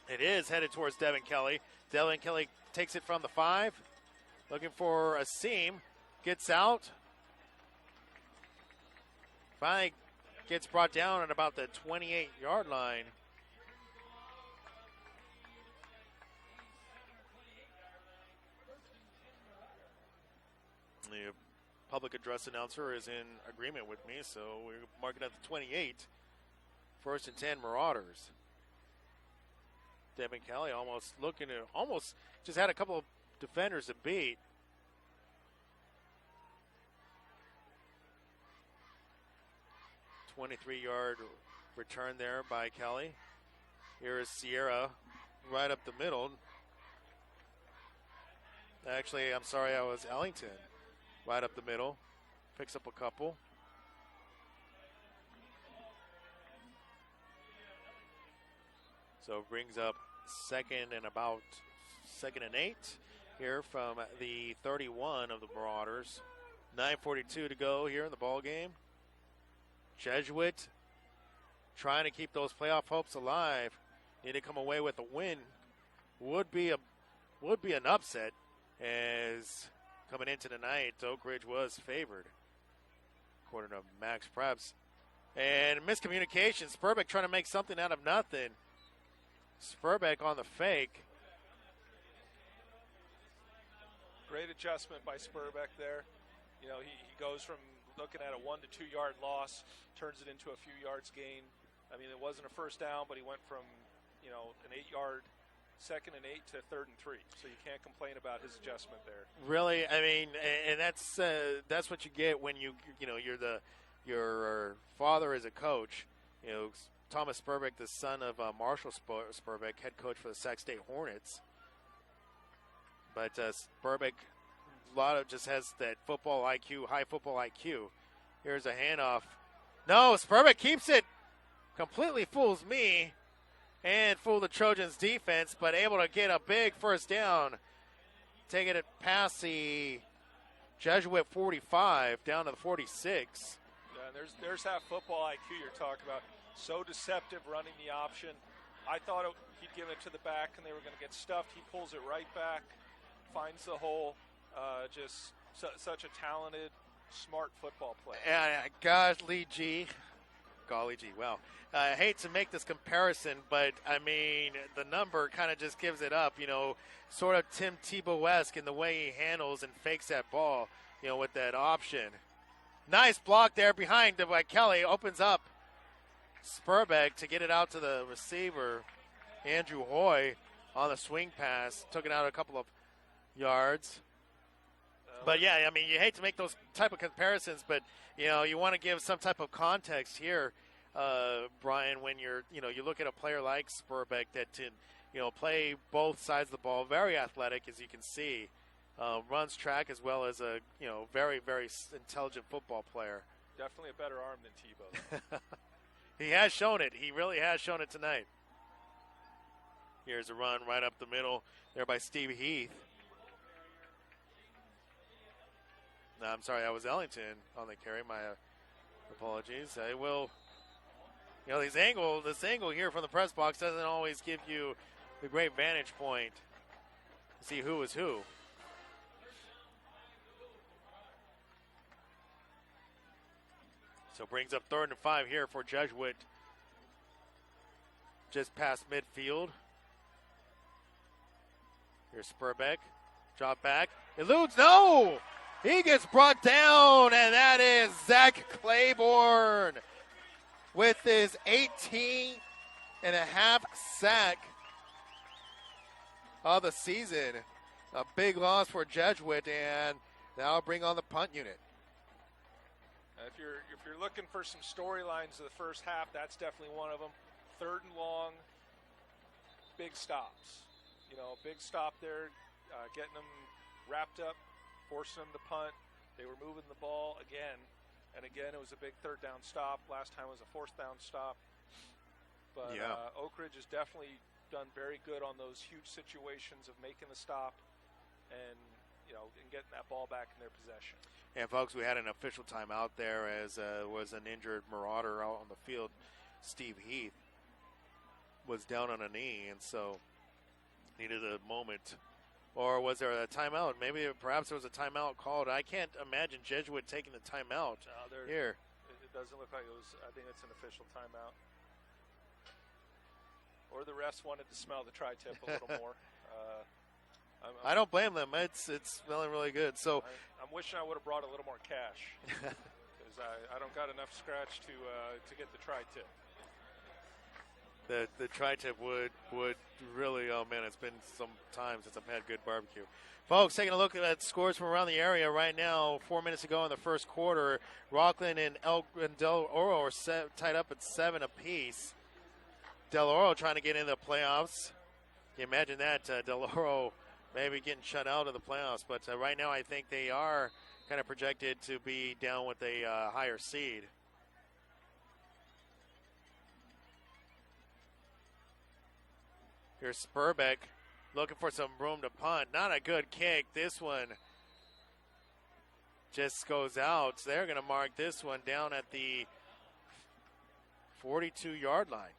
It is headed towards Devin Kelly. Devin Kelly takes it from the 5, looking for a seam, gets out, finally gets brought down at about the 28-yard line. The public address announcer is in agreement with me, so we're marking at the 28. 1st and 10 Marauders. Devin Kelly almost just had a couple of defenders to beat. A 23-yard return there by Kelly. Here is Sierra right up the middle. Actually, I'm sorry, I was Ellington. Right up the middle. Picks up a couple. So brings up second and 8 here from the 31 of the Marauders. 9:42 to go here in the ball game. Jesuit trying to keep those playoff hopes alive. Need to come away with a win. Would be an upset, as coming into tonight, Oak Ridge was favored, according to Max Preps. And miscommunication. Spurbeck trying to make something out of nothing. Spurbeck on the fake. Great adjustment by Spurbeck there. He goes from looking at a 1 to 2 yard loss, turns it into a few yards gain. I mean, it wasn't a first down, but he went from, an 8-yard 2nd and 8 to 3rd and 3. So you can't complain about his adjustment there. Really, I mean, and that's what you get when your father is a coach. Thomas Spurbeck, the son of Marshall Spurbeck, head coach for the Sac State Hornets. But Spurbeck, just has that football IQ, high football IQ. Here's a handoff. No, Spurbeck keeps it. Completely fools me and fool the Trojans defense, but able to get a big first down. Taking it past the Jesuit 45 down to the 46. Yeah, and there's that football IQ you're talking about. So deceptive running the option. I thought he'd give it to the back and they were going to get stuffed. He pulls it right back, finds the hole. Just such a talented, smart football player. Golly gee. Wow. I hate to make this comparison, but, I mean, the number kind of just gives it up, sort of Tim Tebow-esque in the way he handles and fakes that ball, with that option. Nice block there behind by Kelly. Opens up Spurbeck to get it out to the receiver, Andrew Hoy, on the swing pass. Took it out a couple of yards. But, yeah, I mean, you hate to make those type of comparisons, but, you want to give some type of context here, Brian, when you look at a player like Spurbeck that can, play both sides of the ball, very athletic, as you can see, runs track as well as a, very, very intelligent football player. Definitely a better arm than Tebow. He has shown it. He really has shown it tonight. Here's a run right up the middle there by Steve Heath. No, I'm sorry, that was Ellington on the carry. My apologies. I will, this angle here from the press box doesn't always give you the great vantage point to see who is who. So brings up 3rd and 5 here for Jesuit. Just past midfield. Here's Spurbeck. Drop back. Eludes. No! He gets brought down, and that is Zach Claiborne with his 18 and a half sack of the season. A big loss for Jesuit, and that'll bring on the punt unit. If you're looking for some storylines of the first half, that's definitely one of them. 3rd and long, big stops. Big stop there, getting them wrapped up, forcing them to punt. They were moving the ball again and again. It was a big 3rd down stop. Last time was a 4th down stop. But Oak Ridge has definitely done very good on those huge situations of making the stop and getting that ball back in their possession. And folks, we had an official timeout there as was an injured Marauder out on the field. Steve Heath was down on a knee, and so needed a moment. Or was there a timeout? Perhaps there was a timeout called. I can't imagine Jesuit taking the timeout here. It doesn't look like it was. I think it's an official timeout. Or the refs wanted to smell the tri-tip a little more. I don't blame them. It's smelling really good. So I'm wishing I would have brought a little more cash because I don't got enough scratch to get the tri-tip. The tri-tip would really, oh man, it's been some time since I've had good barbecue. Folks, taking a look at scores from around the area right now. 4 minutes ago in the first quarter, Rockland and Del Oro are tied up at 7 apiece. Del Oro trying to get into the playoffs. Can you imagine that? Del Oro maybe getting shut out of the playoffs, but right now I think they are kind of projected to be down with a higher seed. Here's Spurbeck looking for some room to punt. Not a good kick. This one just goes out. So they're going to mark this one down at the 42-yard line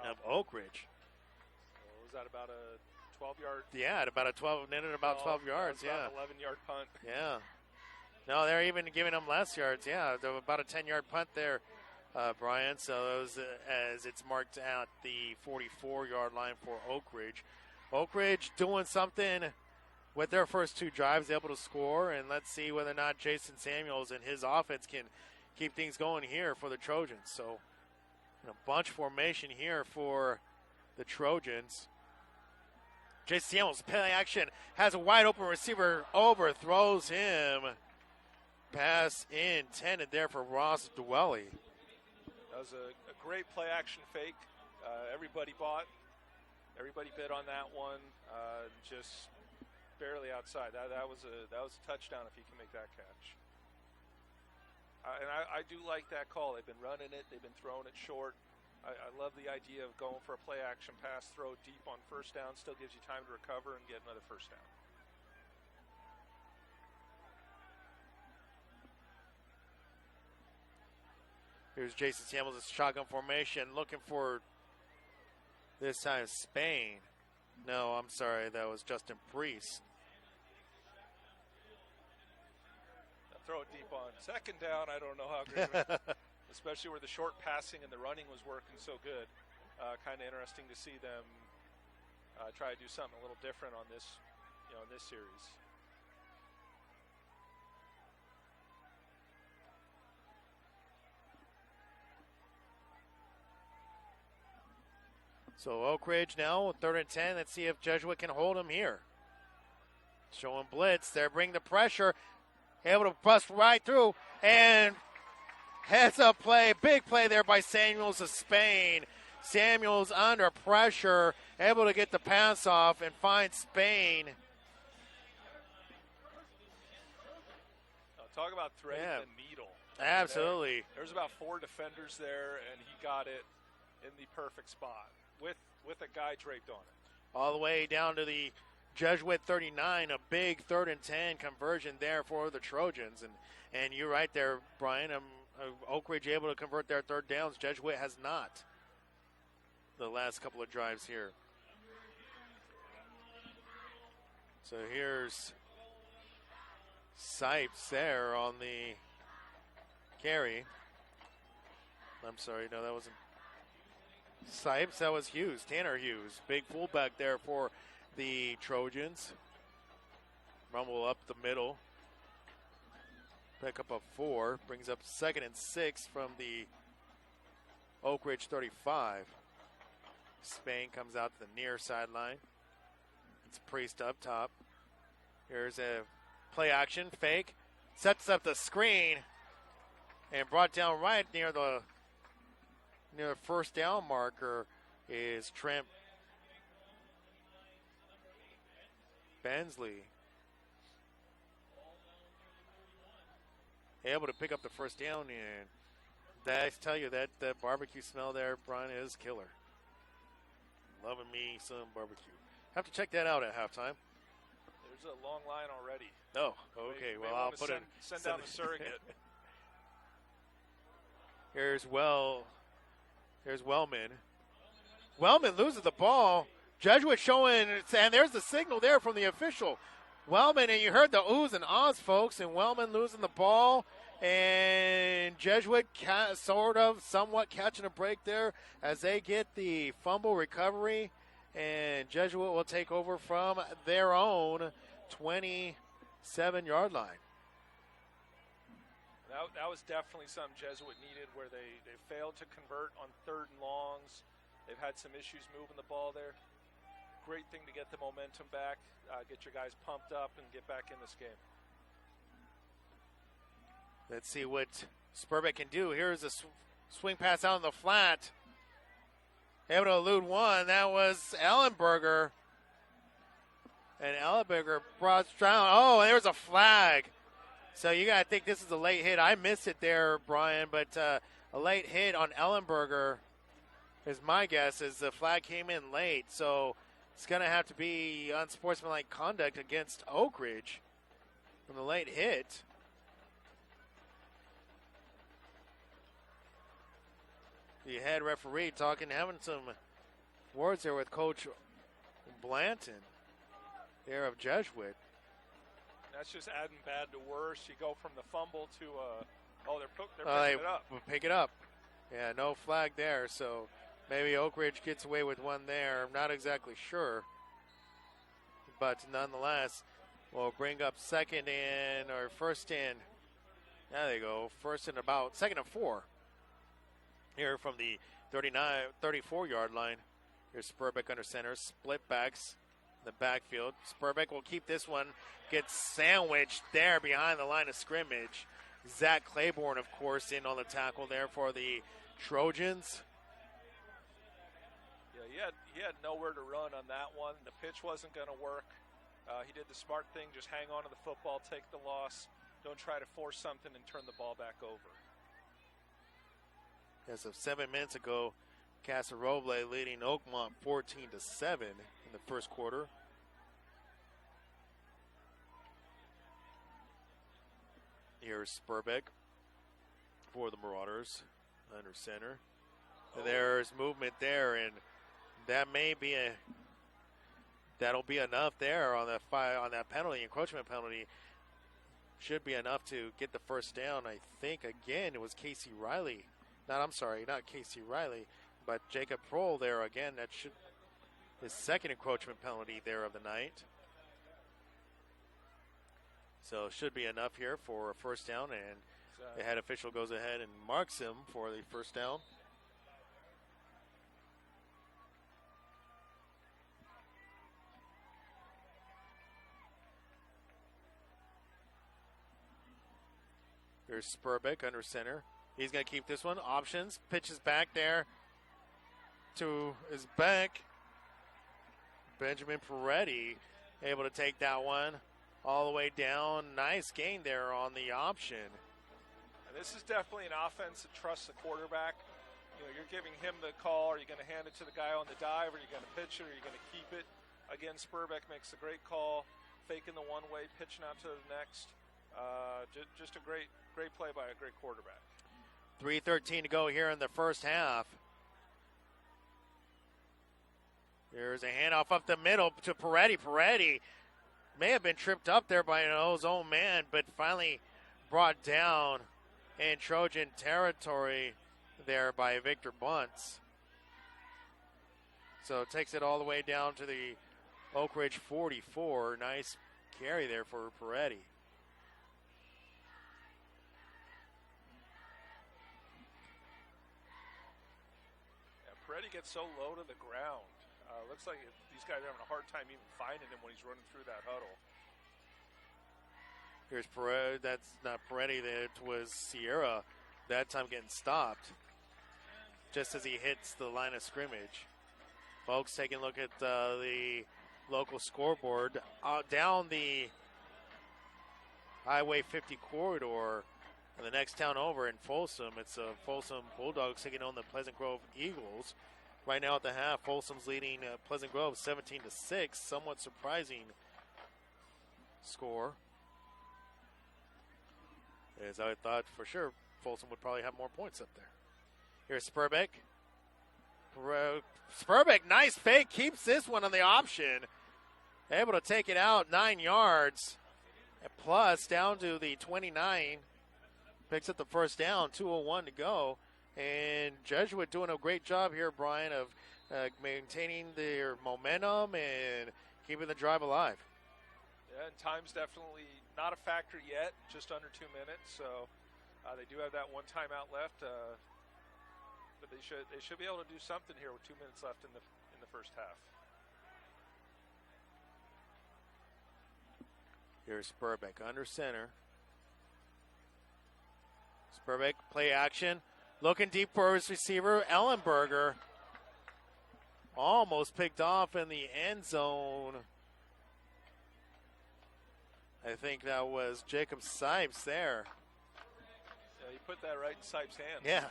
of Oak Ridge. Was that about a 12-yard? Yeah, at about 12 yards. Yeah, 11-yard punt. Yeah. No, they're even giving them less yards. Yeah, about a 10-yard punt there, Brian. So those as it's marked at the 44-yard line for Oak Ridge. Oak Ridge doing something with their first 2 drives, able to score, and let's see whether or not Jason Samuels and his offense can keep things going here for the Trojans. So a bunch formation here for the Trojans. Jason Samuels, play action, has a wide open receiver, overthrows him. Pass intended there for Ross Dwelly. That was a great play action fake. Everybody bid on that one. Just barely outside. That was a touchdown if he can make that catch. And I do like that call. They've been running it. They've been throwing it short. I love the idea of going for a play action pass, throw deep on first down. Still gives you time to recover and get another first down. Here's Jason Samuels' shotgun formation, looking for this time Spain. No, I'm sorry, that was Justin Priest. Throw it deep on second down. I don't know how great, especially where the short passing and the running was working so good. Kind of interesting to see them try to do something a little different on this, in this series. So Oak Ridge now, 3rd and 10. Let's see if Jesuit can hold him here. Showing blitz. They're bringing the pressure. Able to bust right through. And heads up play. Big play there by Samuels of Spain. Samuels under pressure. Able to get the pass off and find Spain. Talk about threading the needle. Absolutely. There's about 4 defenders there, and he got it in the perfect spot. With with a guy draped on it. All the way down to the Jesuit 39, a big 3rd and 10 conversion there for the Trojans. And you're right there, Brian. Oak Ridge able to convert their 3rd downs. Jesuit has not the last couple of drives here. So here's Sipes there on the carry. I'm sorry, no, that wasn't Sipes. That was Hughes, Tanner Hughes. Big fullback there for the Trojans. Rumble up the middle. Pick up a 4. Brings up 2nd and 6 from the Oak Ridge 35. Spain comes out to the near sideline. It's Priest up top. Here's a play action, fake. Sets up the screen. And brought down right near the first down marker is Trent Bensley. Able to pick up the first down, and that, I tell you, that barbecue smell there, Brian, is killer. Loving me some barbecue. Have to check that out at halftime. There's a long line already. Oh, okay. Well, I'll put it. Send down a surrogate. Here's Wellman. Wellman loses the ball. Jesuit showing, and there's the signal there from the official. Wellman, and you heard the oohs and ahs, folks, and Wellman losing the ball, and Jesuit somewhat catching a break there as they get the fumble recovery, and Jesuit will take over from their own 27-yard line. That was definitely something Jesuit needed, where they failed to convert on 3rd and longs. They've had some issues moving the ball there. Great thing to get the momentum back, get your guys pumped up, and get back in this game. Let's see what Spurbeck can do. Here's a swing pass out in the flat. Able to elude one. That was Ellenberger. And Ellenberger brought down. Oh, there's a flag. So you got to think this is a late hit. I missed it there, Brian, but a late hit on Ellenberger is my guess, as the flag came in late. So it's going to have to be unsportsmanlike conduct against Oak Ridge from the late hit. The head referee having some words there with Coach Blanton there of Jesuit. That's just adding bad to worse. You go from the fumble to, they're picking it up. Pick it up. Yeah, no flag there, so maybe Oak Ridge gets away with one there. I'm not exactly sure. But nonetheless, we'll bring up first and, there they go, 2nd and 4. Here from the 34-yard line. Here's Spurbeck under center, split backs in the backfield. Spurbeck will keep this one, gets sandwiched there behind the line of scrimmage. Zach Claiborne, of course, in on the tackle there for the Trojans. Yeah, he had nowhere to run on that one. The pitch wasn't going to work. He did the smart thing, just hang on to the football, take the loss. Don't try to force something and turn the ball back over. As of 7 minutes ago, Casa Roble leading Oakmont 14-7 in the first quarter. Here's Spurbeck for the Marauders under center. Oh. There's movement there, and that'll be enough there on that penalty, encroachment penalty. Should be enough to get the first down. I think again it was Casey Riley. Not Casey Riley, but Jacob Prohl there again. That should his second encroachment penalty there of the night. So should be enough here for a first down, and the head official goes ahead and marks him for the first down. Here's Spurbeck under center. He's going to keep this one. Options. Pitches back there to his back. Benjamin Peretti able to take that one all the way down. Nice gain there on the option. And this is definitely an offense that trusts the quarterback. you're giving him the call. Are you going to hand it to the guy on the dive? Are you going to pitch it? Are you going to keep it? Again, Spurbeck makes a great call, faking the one way, pitching out to the next. Just a great play by a great quarterback. 3:13 to go here in the first half. There's a handoff up the middle to Peretti. Peretti may have been tripped up there by his own man, but finally brought down in Trojan territory there by Victor Bunce. So it takes it all the way down to the Oak Ridge 44. Nice carry there for Peretti. Peretti gets so low to the ground. Looks like these guys are having a hard time even finding him when he's running through that huddle. Here's Peretti. That's not Peretti. That was Sierra. That time getting stopped just as he hits the line of scrimmage. Folks, taking a look at the local scoreboard. Down the Highway 50 corridor, and the next town over in Folsom, it's Folsom Bulldogs taking on the Pleasant Grove Eagles. Right now at the half, Folsom's leading Pleasant Grove 17-6. Somewhat surprising score, as I thought for sure Folsom would probably have more points up there. Here's Spurbeck. Spurbeck, nice fake, keeps this one on the option. Able to take it out 9 yards. Plus down to the 29. Picks up the first down, 2:01 to go. And Jesuit doing a great job here, Brian, of maintaining their momentum and keeping the drive alive. Yeah, and time's definitely not a factor yet, just under 2 minutes. So they do have that one timeout left, but they should be able to do something here with 2 minutes left in the first half. Here's Spurbeck under center. Spurbeck, play action. Looking deep for his receiver, Ellenberger. Almost picked off in the end zone. I think that was Jacob Sipes there. Yeah, you put that right in Sipes' hands. Yeah.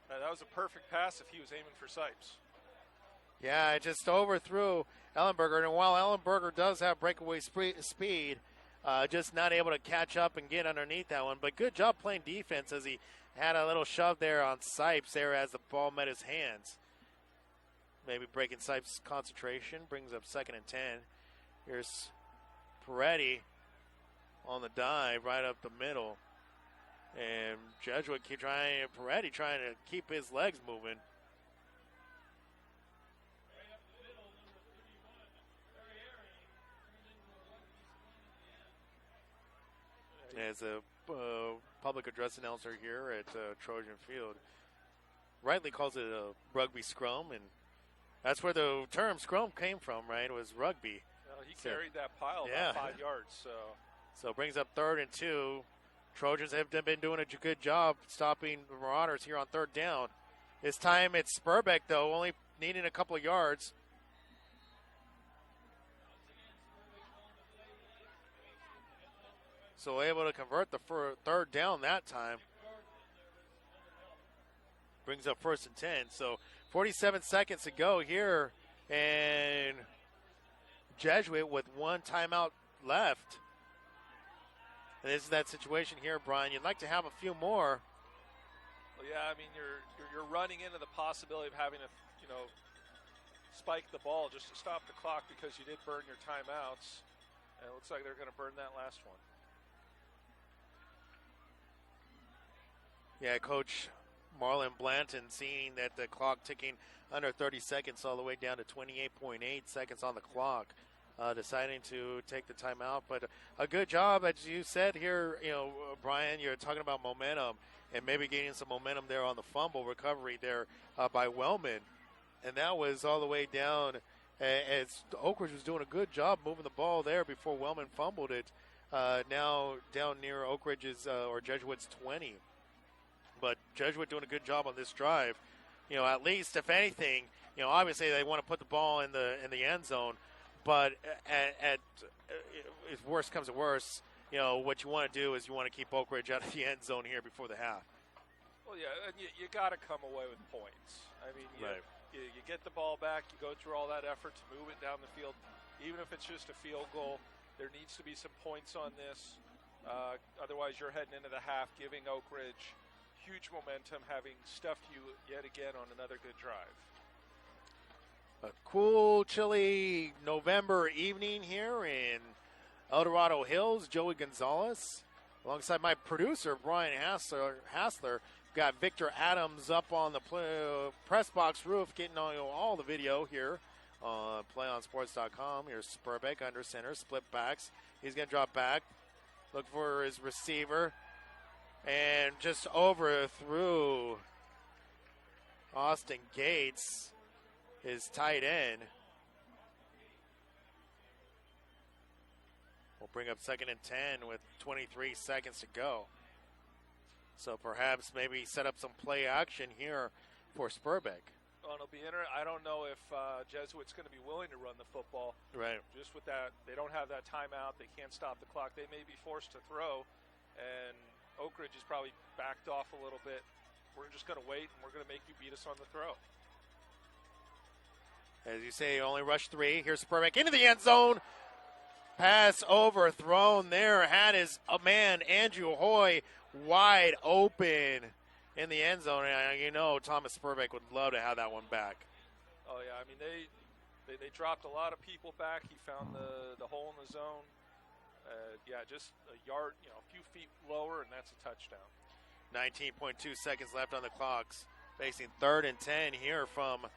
That was a perfect pass if he was aiming for Sipes. Yeah, it just overthrew Ellenberger. And while Ellenberger does have breakaway speed, just not able to catch up and get underneath that one. But good job playing defense as he had a little shove there on Sipes there as the ball met his hands. Maybe breaking Sipes' concentration. Brings up 2nd and 10. Here's Peretti on the dive right up the middle. And Jesuit Peretti trying to keep his legs moving. As a public address announcer here at Trojan Field rightly calls it a rugby scrum, and that's where the term scrum came from, right? It was rugby. Well, he carried that pile about 5 yards. So brings up 3rd and 2. Trojans have been doing a good job stopping the Marauders here on 3rd down. This time it's Spurbeck, though, only needing a couple of yards. So able to convert the 3rd down that time. Brings up 1st and 10. So 47 seconds to go here. And Jesuit with one timeout left. And this is that situation here, Brian. You'd like to have a few more. Well, yeah, I mean, you're running into the possibility of having to, spike the ball just to stop the clock because you did burn your timeouts. And it looks like they're going to burn that last one. Yeah, Coach Marlon Blanton seeing that the clock ticking under 30 seconds all the way down to 28.8 seconds on the clock, deciding to take the timeout. But a good job, as you said here, Brian, you're talking about momentum and maybe gaining some momentum there on the fumble recovery there by Wellman. And that was all the way down as Oak Ridge was doing a good job moving the ball there before Wellman fumbled it. Now down near Oak Ridge's or Jesuit's 20. But Jesuit doing a good job on this drive. At least, if anything, obviously they want to put the ball in the end zone. But if worse comes to worse, what you want to do is you want to keep Oak Ridge out of the end zone here before the half. Well, yeah, and you got to come away with points. I mean, you get the ball back, you go through all that effort to move it down the field, even if it's just a field goal. There needs to be some points on this. Otherwise, you're heading into the half, giving Oak Ridge huge momentum, having stuffed you yet again on another good drive. A cool, chilly November evening here in El Dorado Hills. Joey Gonzalez, alongside my producer, Brian Hassler. Got Victor Adams up on the press box roof, getting all the video here on PlayOnSports.com. Here's Spurbeck under center, split backs. He's going to drop back, look for his receiver, and just overthrew Austin Gates, his tight end. We'll bring up 2nd and 10 with 23 seconds to go. So perhaps maybe set up some play action here for Spurbeck. Well, it'll be interesting. I don't know if Jesuit's going to be willing to run the football. Right. Just with that, they don't have that timeout. They can't stop the clock. They may be forced to throw, and Oak Ridge is probably backed off a little bit. We're just going to wait, and we're going to make you beat us on the throw. As you say, only rush 3. Here's Spurbeck into the end zone. Pass overthrown there. Had his man, Andrew Hoy, wide open in the end zone. And you know Thomas Spurbeck would love to have that one back. Oh, yeah. I mean, they dropped a lot of people back. He found the hole in the zone. Just a yard, a few feet lower, and that's a touchdown. 19.2 seconds left on the clocks. Facing 3rd and 10 here from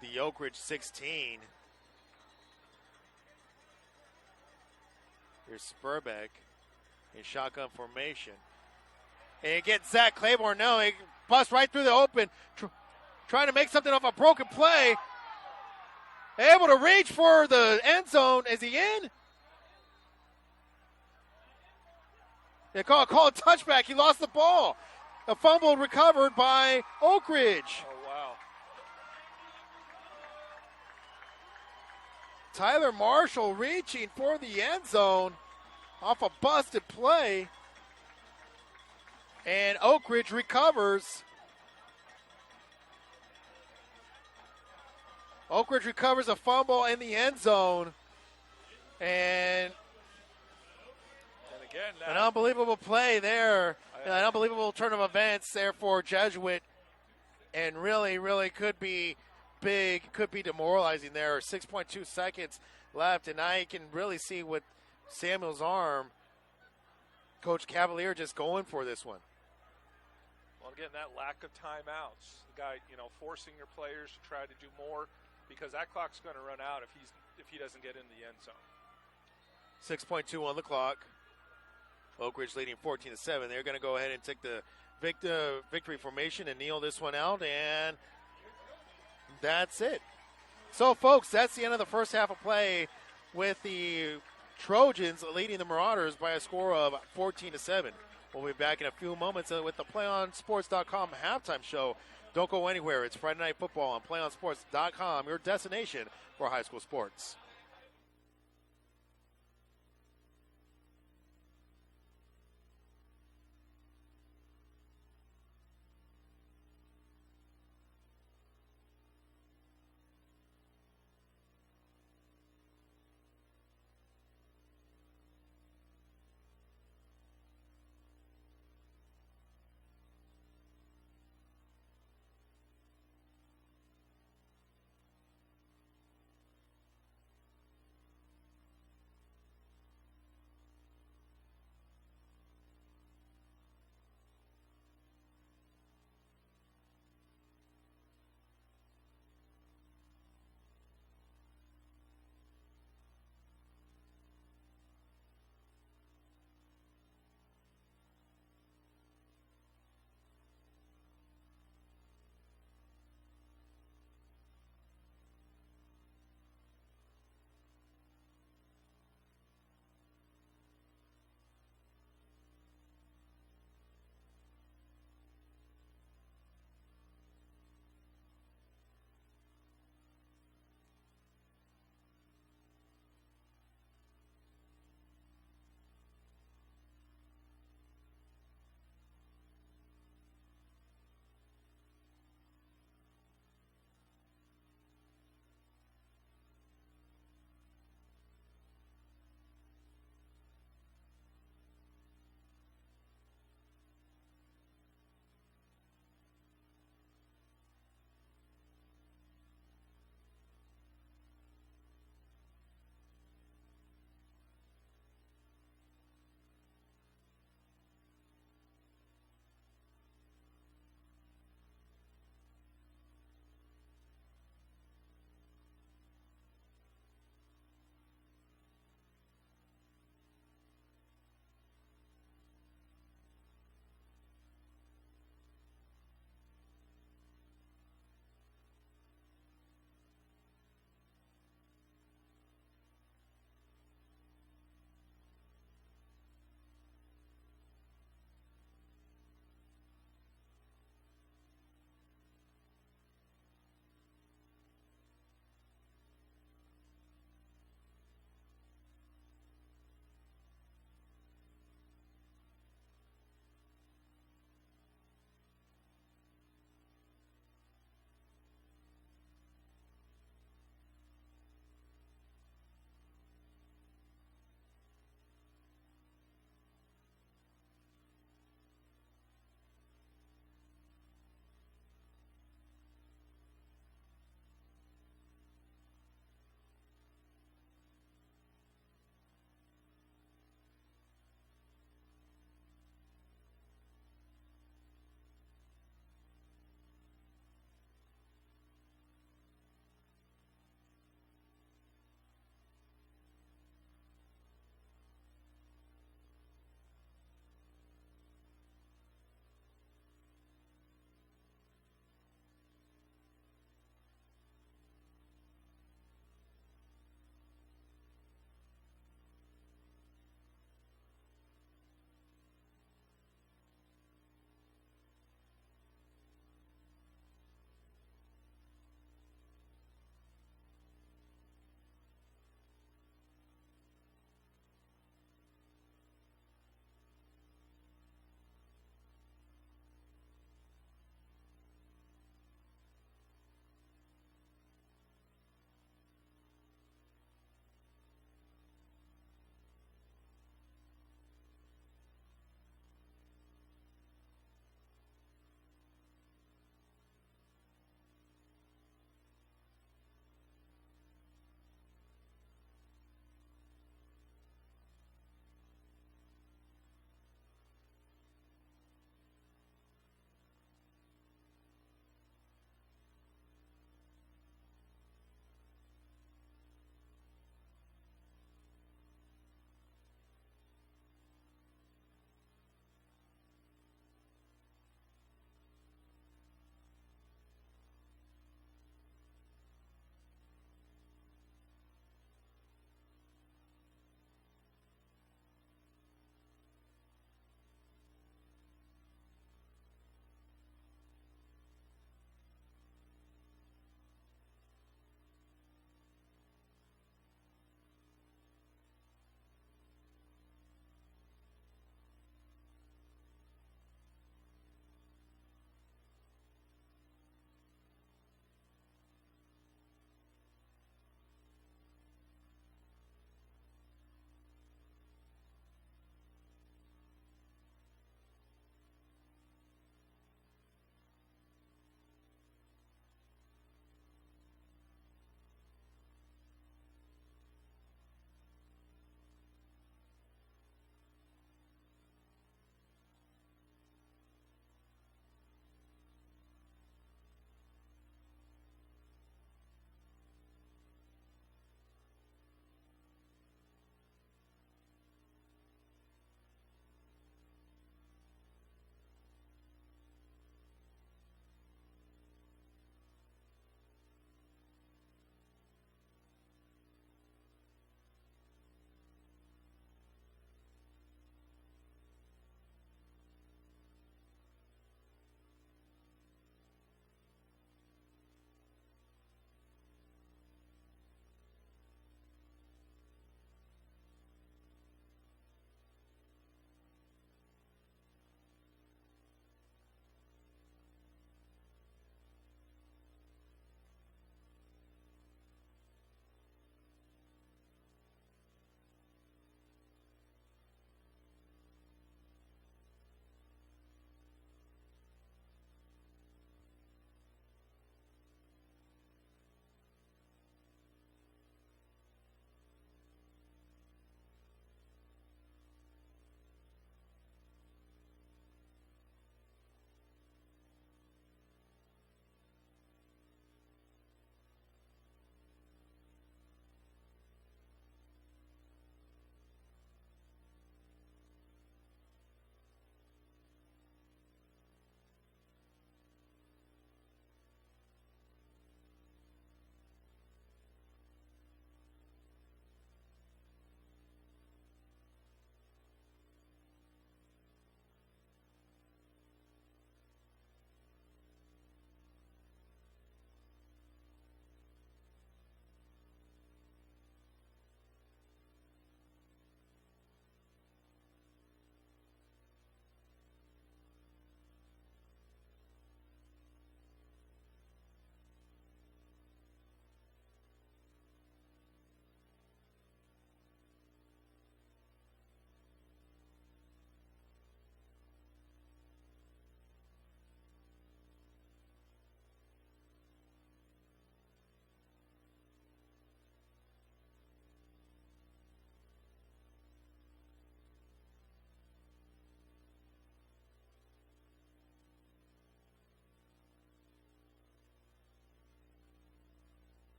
the Oak Ridge 16. Here's Spurbeck in shotgun formation. And he gets Zach Claiborne. No, he busts right through the open, trying to make something of a broken play. Able to reach for the end zone. Is he in? They call a touchback. He lost the ball. A fumble recovered by Oak Ridge. Oh, wow. Tyler Marshall reaching for the end zone off a busted play. And Oak Ridge recovers. Oak Ridge recovers a fumble in the end zone. And again, an unbelievable play there. An unbelievable turn of events there for Jesuit. And really, really could be big, could be demoralizing there. 6.2 seconds left, and now you can really see with Samuel's arm, Coach Cavalier just going for this one. Well, again, that lack of timeouts, the guy, forcing your players to try to do more, because that clock's going to run out if he doesn't get in the end zone. 6.2 on the clock. Oak Ridge leading 14-7. They're going to go ahead and take the victory formation and kneel this one out, and that's it. So, folks, that's the end of the first half of play with the Trojans leading the Marauders by a score of 14-7. We'll be back in a few moments with the PlayOnSports.com halftime show. Don't go anywhere. It's Friday Night Football on PlayOnSports.com, your destination for high school sports.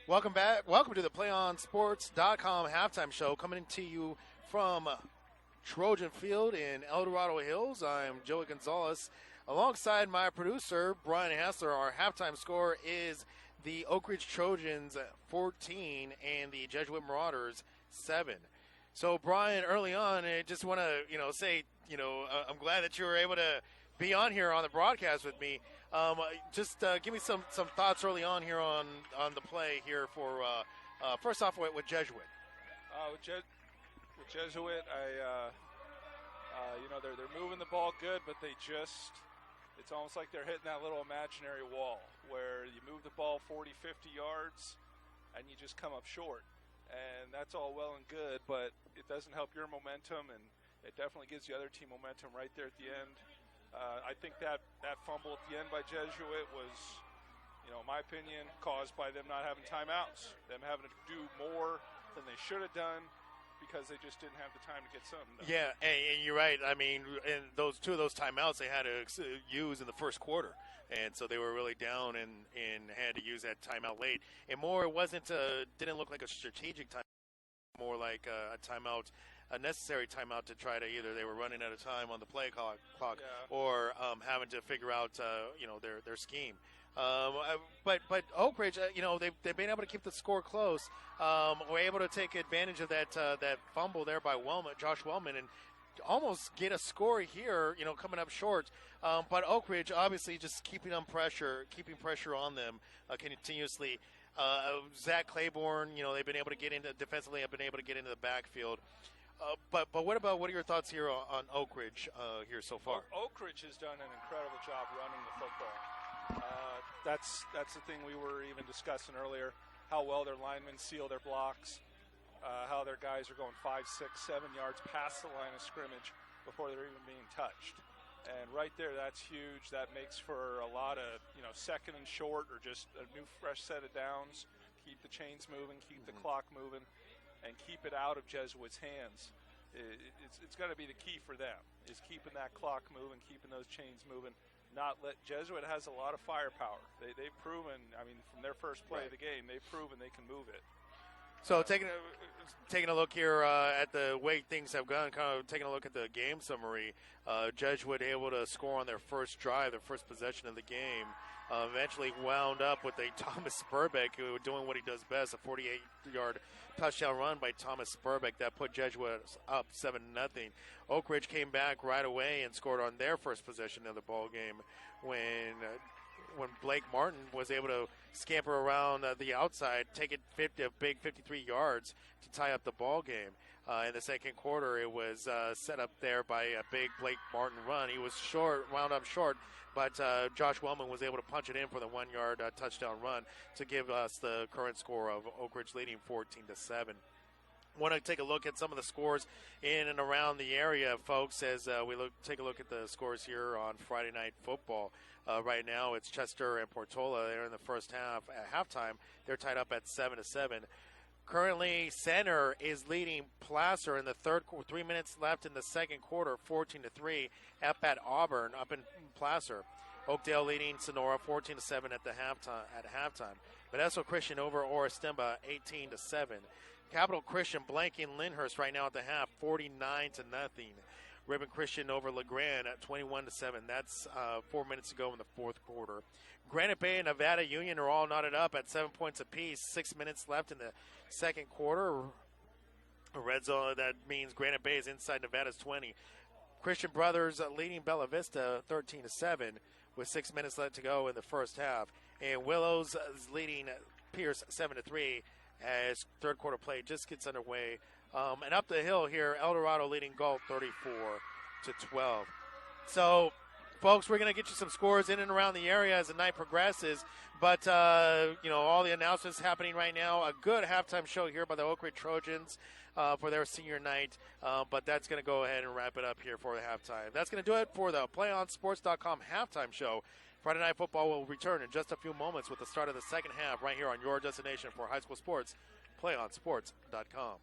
Welcome back. Welcome to the PlayOnSports.com halftime show, coming to you from Trojan Field in El Dorado Hills. I'm Joey Gonzalez, alongside my producer Brian Hassler. Our halftime score is the Oak Ridge Trojans 14 and the Jesuit Marauders 7. So, Brian, early on, I just want to say I'm glad that you were able to be on here on the broadcast with me. Just give me some thoughts early on here on the play here for first off with Jesuit. With Jesuit, they're moving the ball good, but it's almost like they're hitting that little imaginary wall where you move the ball 40, 50 yards and you just come up short. And that's all well and good, but it doesn't help your momentum, and it definitely gives the other team momentum right there at the end. I think that fumble at the end by Jesuit was, in my opinion, caused by them not having timeouts, them having to do more than they should have done because they just didn't have the time to get something done. Yeah, and you're right. I mean, and two of those timeouts they had to use in the first quarter. And so they were really down and had to use that timeout late. And more, it didn't look like a strategic time, more like a timeout, a necessary timeout to try to either they were running out of time on the play clock or having to figure out, their scheme. But Oak Ridge, they've been able to keep the score close. Were able to take advantage of that fumble there by Josh Wellman, and almost get a score here, coming up short. But Oak Ridge obviously just keeping pressure on them continuously. Zach Claiborne, they've been able to get into defensively, have been able to get into the backfield. But what are your thoughts here on Oak Ridge here so far? Oak Ridge has done an incredible job running the football. That's the thing we were even discussing earlier, how well their linemen seal their blocks, how their guys are going 5, 6, 7 yards past the line of scrimmage before they're even being touched. And right there, that's huge. That makes for a lot of, second and short or just a new fresh set of downs. Keep the chains moving, keep the clock moving, and keep it out of Jesuit's hands. It's got to be the key for them, is keeping that clock moving, keeping those chains moving. Jesuit has a lot of firepower. They've proven, from their first play of the game, they've proven they can move it. So taking a look here at the way things have gone, kind of taking a look at the game summary, Jesuit able to score on their first drive, their first possession of the game. Eventually wound up with a Thomas Spurbeck who doing what he does best, a 48-yard touchdown run by Thomas Spurbeck that put Jesuit up 7-0. Oak Ridge came back right away and scored on their first possession of the ball game when Blake Martin was able to scamper around the outside, take it a big 53 yards to tie up the ball game. In the second quarter, it was set up there by a big Blake Martin run. He was wound up short, but Josh Wellman was able to punch it in for the 1-yard touchdown run to give us the current score of Oak Ridge leading 14-7. Want to take a look at some of the scores in and around the area, folks, as we take a look at the scores here on Friday Night Football. Right now, it's Chester and Portola. They're in the first half. At halftime, they're tied up at 7-7. Currently, Center is leading Placer in the third quarter. 3 minutes left in the second quarter, 14-3 up at Auburn, up in Placer. Oakdale leading Sonora 14-7 at halftime. Modesto Christian over Oristemba 18-7. Capital Christian blanking Lyndhurst right now at the half, 49-0. Ribbon Christian over LeGrand at 21-7. That's 4 minutes to go in the fourth quarter. Granite Bay and Nevada Union are all knotted up at 7 points apiece. 6 minutes left in the second quarter. Red zone, that means Granite Bay is inside Nevada's 20. Christian Brothers leading Bella Vista 13-7 with 6 minutes left to go in the first half. And Willows is leading Pierce 7-3 as third quarter play just gets underway. And up the hill here, El Dorado leading Galt 34-12. So, folks, we're going to get you some scores in and around the area as the night progresses. But, all the announcements happening right now. A good halftime show here by the Oak Ridge Trojans for their senior night. But that's going to go ahead and wrap it up here for the halftime. That's going to do it for the PlayOnSports.com halftime show. Friday Night Football will return in just a few moments with the start of the second half right here on your destination for high school sports, PlayOnSports.com.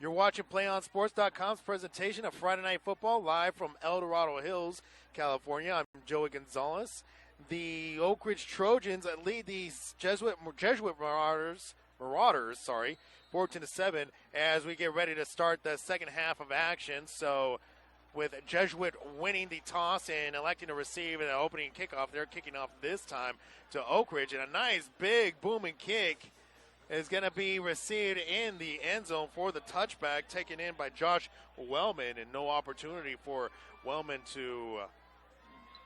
You're watching PlayOnSports.com's presentation of Friday Night Football live from El Dorado Hills, California. I'm Joey Gonzalez. The Oak Ridge Trojans lead the Jesuit Marauders, 14-7, as we get ready to start the second half of action. So, with Jesuit winning the toss and electing to receive an opening kickoff, they're kicking off this time to Oak Ridge, and a nice big booming kick is going to be received in the end zone for the touchback, taken in by Josh Wellman, and no opportunity for Wellman to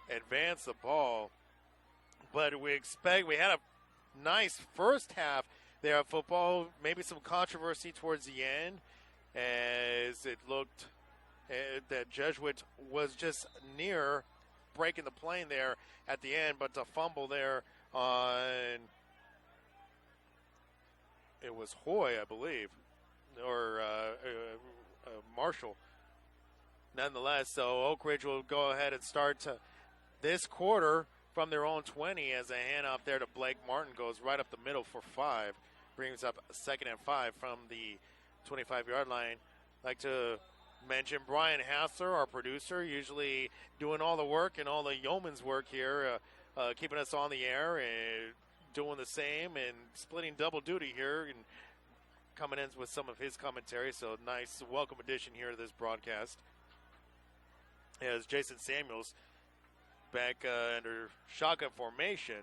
advance the ball. But we had a nice first half there of football, maybe some controversy towards the end, as it looked that Jesuit was just near breaking the plane there at the end, but the fumble there on... It was Hoy, I believe, or Marshall. Nonetheless, so Oak Ridge will go ahead and start this quarter from their own 20 as a handoff there to Blake Martin goes right up the middle for 5. Brings up 2nd and 5 from the 25-yard line. I'd like to mention Brian Hassler, our producer, usually doing all the work and all the yeoman's work here, keeping us on the air and doing the same and splitting double duty here and coming in with some of his commentary. So nice welcome addition here to this broadcast. As Jason Samuels back under shotgun formation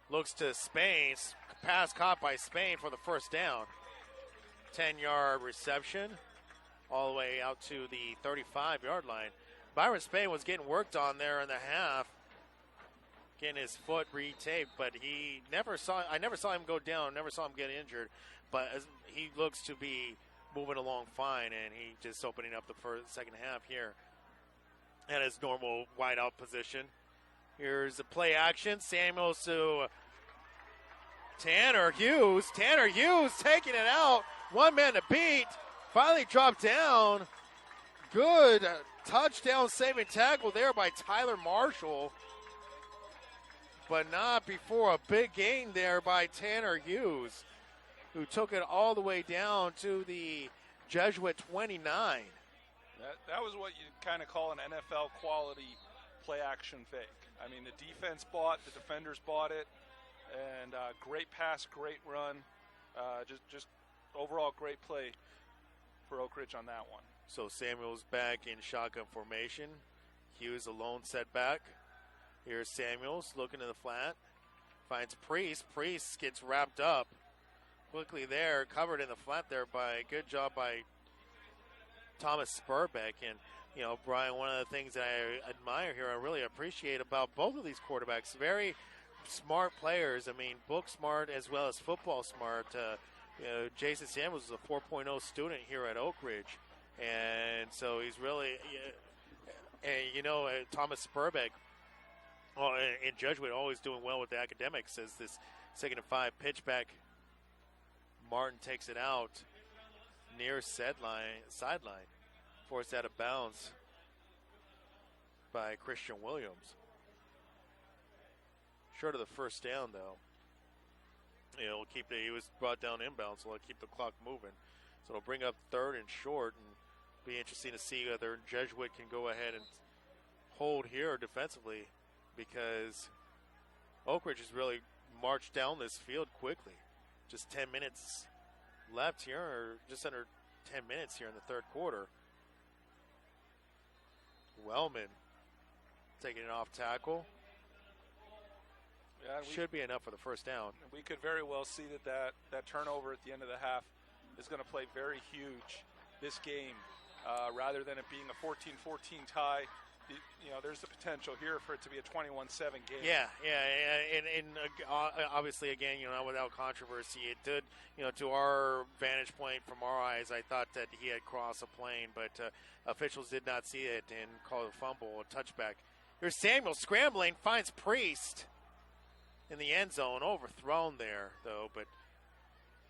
looks to Spain, pass caught by Spain for the first down. 10-yard reception all the way out to the 35-yard line. Byron Spain was getting worked on there in the half, getting his foot retaped, but I never saw him go down, never saw him get injured, but he looks to be moving along fine, and he just opening up the second half here at his normal wideout position. Here's the play action. Samuels to Tanner Hughes. Tanner Hughes taking it out. One man to beat. Finally dropped down. Good touchdown saving tackle there by Tyler Marshall, but not before a big gain there by Tanner Hughes, who took it all the way down to the Jesuit 29. That was what you kind of call an NFL quality play action fake. I mean, the defense the defenders bought it, and great pass, great run, just overall great play for Oak Ridge on that one. So Samuels back in shotgun formation. Hughes alone setback. Here's Samuels looking to the flat. Finds Priest. Priest gets wrapped up quickly there, covered in the flat there by good job by Thomas Spurbeck. And, you know, Brian, one of the things that I admire here, I really appreciate about both of these quarterbacks, very smart players. I mean, book smart as well as football smart. Jason Samuels is a 4.0 student here at Oak Ridge. And so he's really, Thomas Spurbeck, in Jesuit, always doing well with the academics, as this 2nd and 5 pitch back. Martin takes it out near sideline, forced out of bounds by Christian Williams. Short of the first down, though. He was brought down inbound, so it'll keep the clock moving. So it'll bring up 3rd and short, and be interesting to see whether Jesuit can go ahead and hold here defensively, because Oak Ridge has really marched down this field quickly. Just 10 minutes left here, or just under 10 minutes here in the third quarter. Wellman taking it off tackle. Yeah, should be enough for the first down. We could very well see that turnover at the end of the half is going to play very huge this game. Rather than it being a 14-14 tie, there's the potential here for it to be a 21-7 game. Yeah, and obviously, again, without controversy, it did, to our vantage point from our eyes, I thought that he had crossed a plane, but officials did not see it and called a fumble, a touchback. Here's Samuel scrambling, finds Priest in the end zone, overthrown there, though, but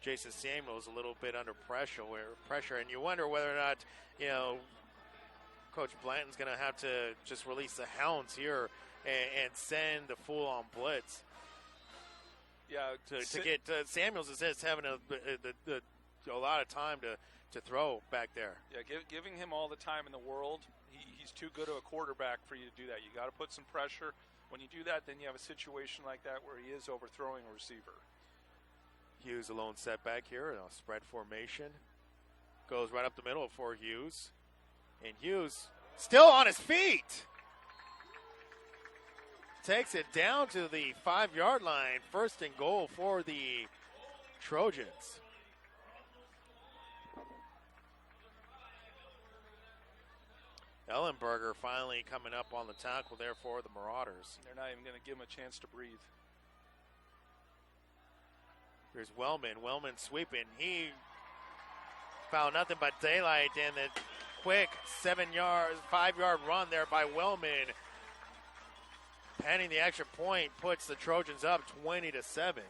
Jason Samuels a little bit under pressure, and you wonder whether or not, Coach Blanton's going to have to just release the hounds here and send the full-on blitz. Yeah, to get Samuels is having a lot of time to throw back there. Yeah, giving him all the time in the world. He's too good of a quarterback for you to do that. You got to put some pressure. When you do that, then you have a situation like that where he is overthrowing a receiver. Hughes alone setback here in a spread formation. Goes right up the middle for Hughes. And Hughes still on his feet. Takes it down to the 5-yard line. 1st and goal for the Trojans. Ellenberger finally coming up on the tackle there for the Marauders. They're not even going to give him a chance to breathe. Here's Wellman. Wellman sweeping. He found nothing but daylight, and the quick 5-yard run there by Wellman. Penning the extra point puts the Trojans up 20-7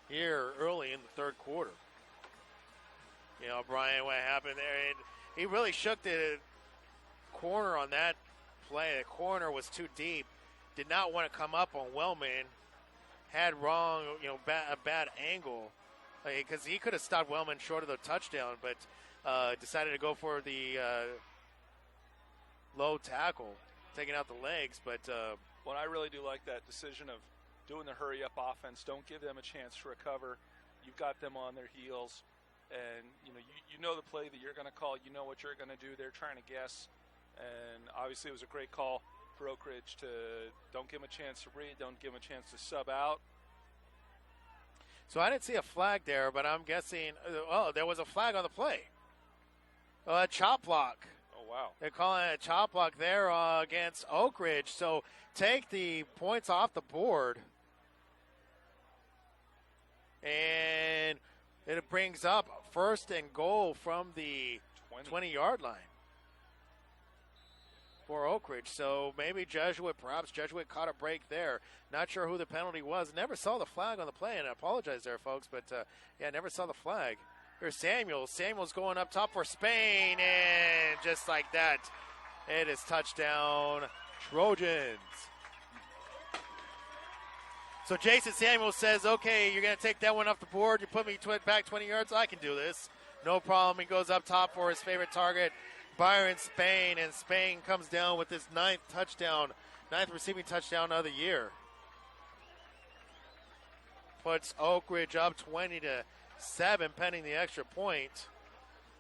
here early in the 3rd quarter. You know, Brian, what happened there? And he really shook the corner on that play. The corner was too deep. Did not want to come up on Wellman. Had wrong, a bad angle. Because he could have stopped Wellman short of the touchdown, but decided to go for the low tackle, taking out the legs. But well, I really do like that decision of doing the hurry-up offense. Don't give them a chance to recover. You've got them on their heels, and you know the play that you're going to call. You know what you're going to do. They're trying to guess, and obviously it was a great call for Oak Ridge to don't give him a chance to read, don't give him a chance to sub out. So I didn't see a flag there, but I'm guessing, there was a flag on the play. A chop block. Oh, wow. They're calling it a chop block there against Oak Ridge. So take the points off the board. And it brings up 1st and goal from the 20-yard line for Oak Ridge. So maybe perhaps Jesuit caught a break there. Not sure who the penalty was. Never saw the flag on the play, and I apologize there, folks, but never saw the flag. Here's Samuels. Samuels going up top for Spain, and just like that, it is touchdown Trojans. So Jason Samuels says, okay, you're going to take that one off the board. You put me back 20 yards. I can do this. No problem. He goes up top for his favorite target, Byron Spain, and Spain comes down with his 9th receiving touchdown of the year. Puts Oak Ridge up 20-7, pending the extra point.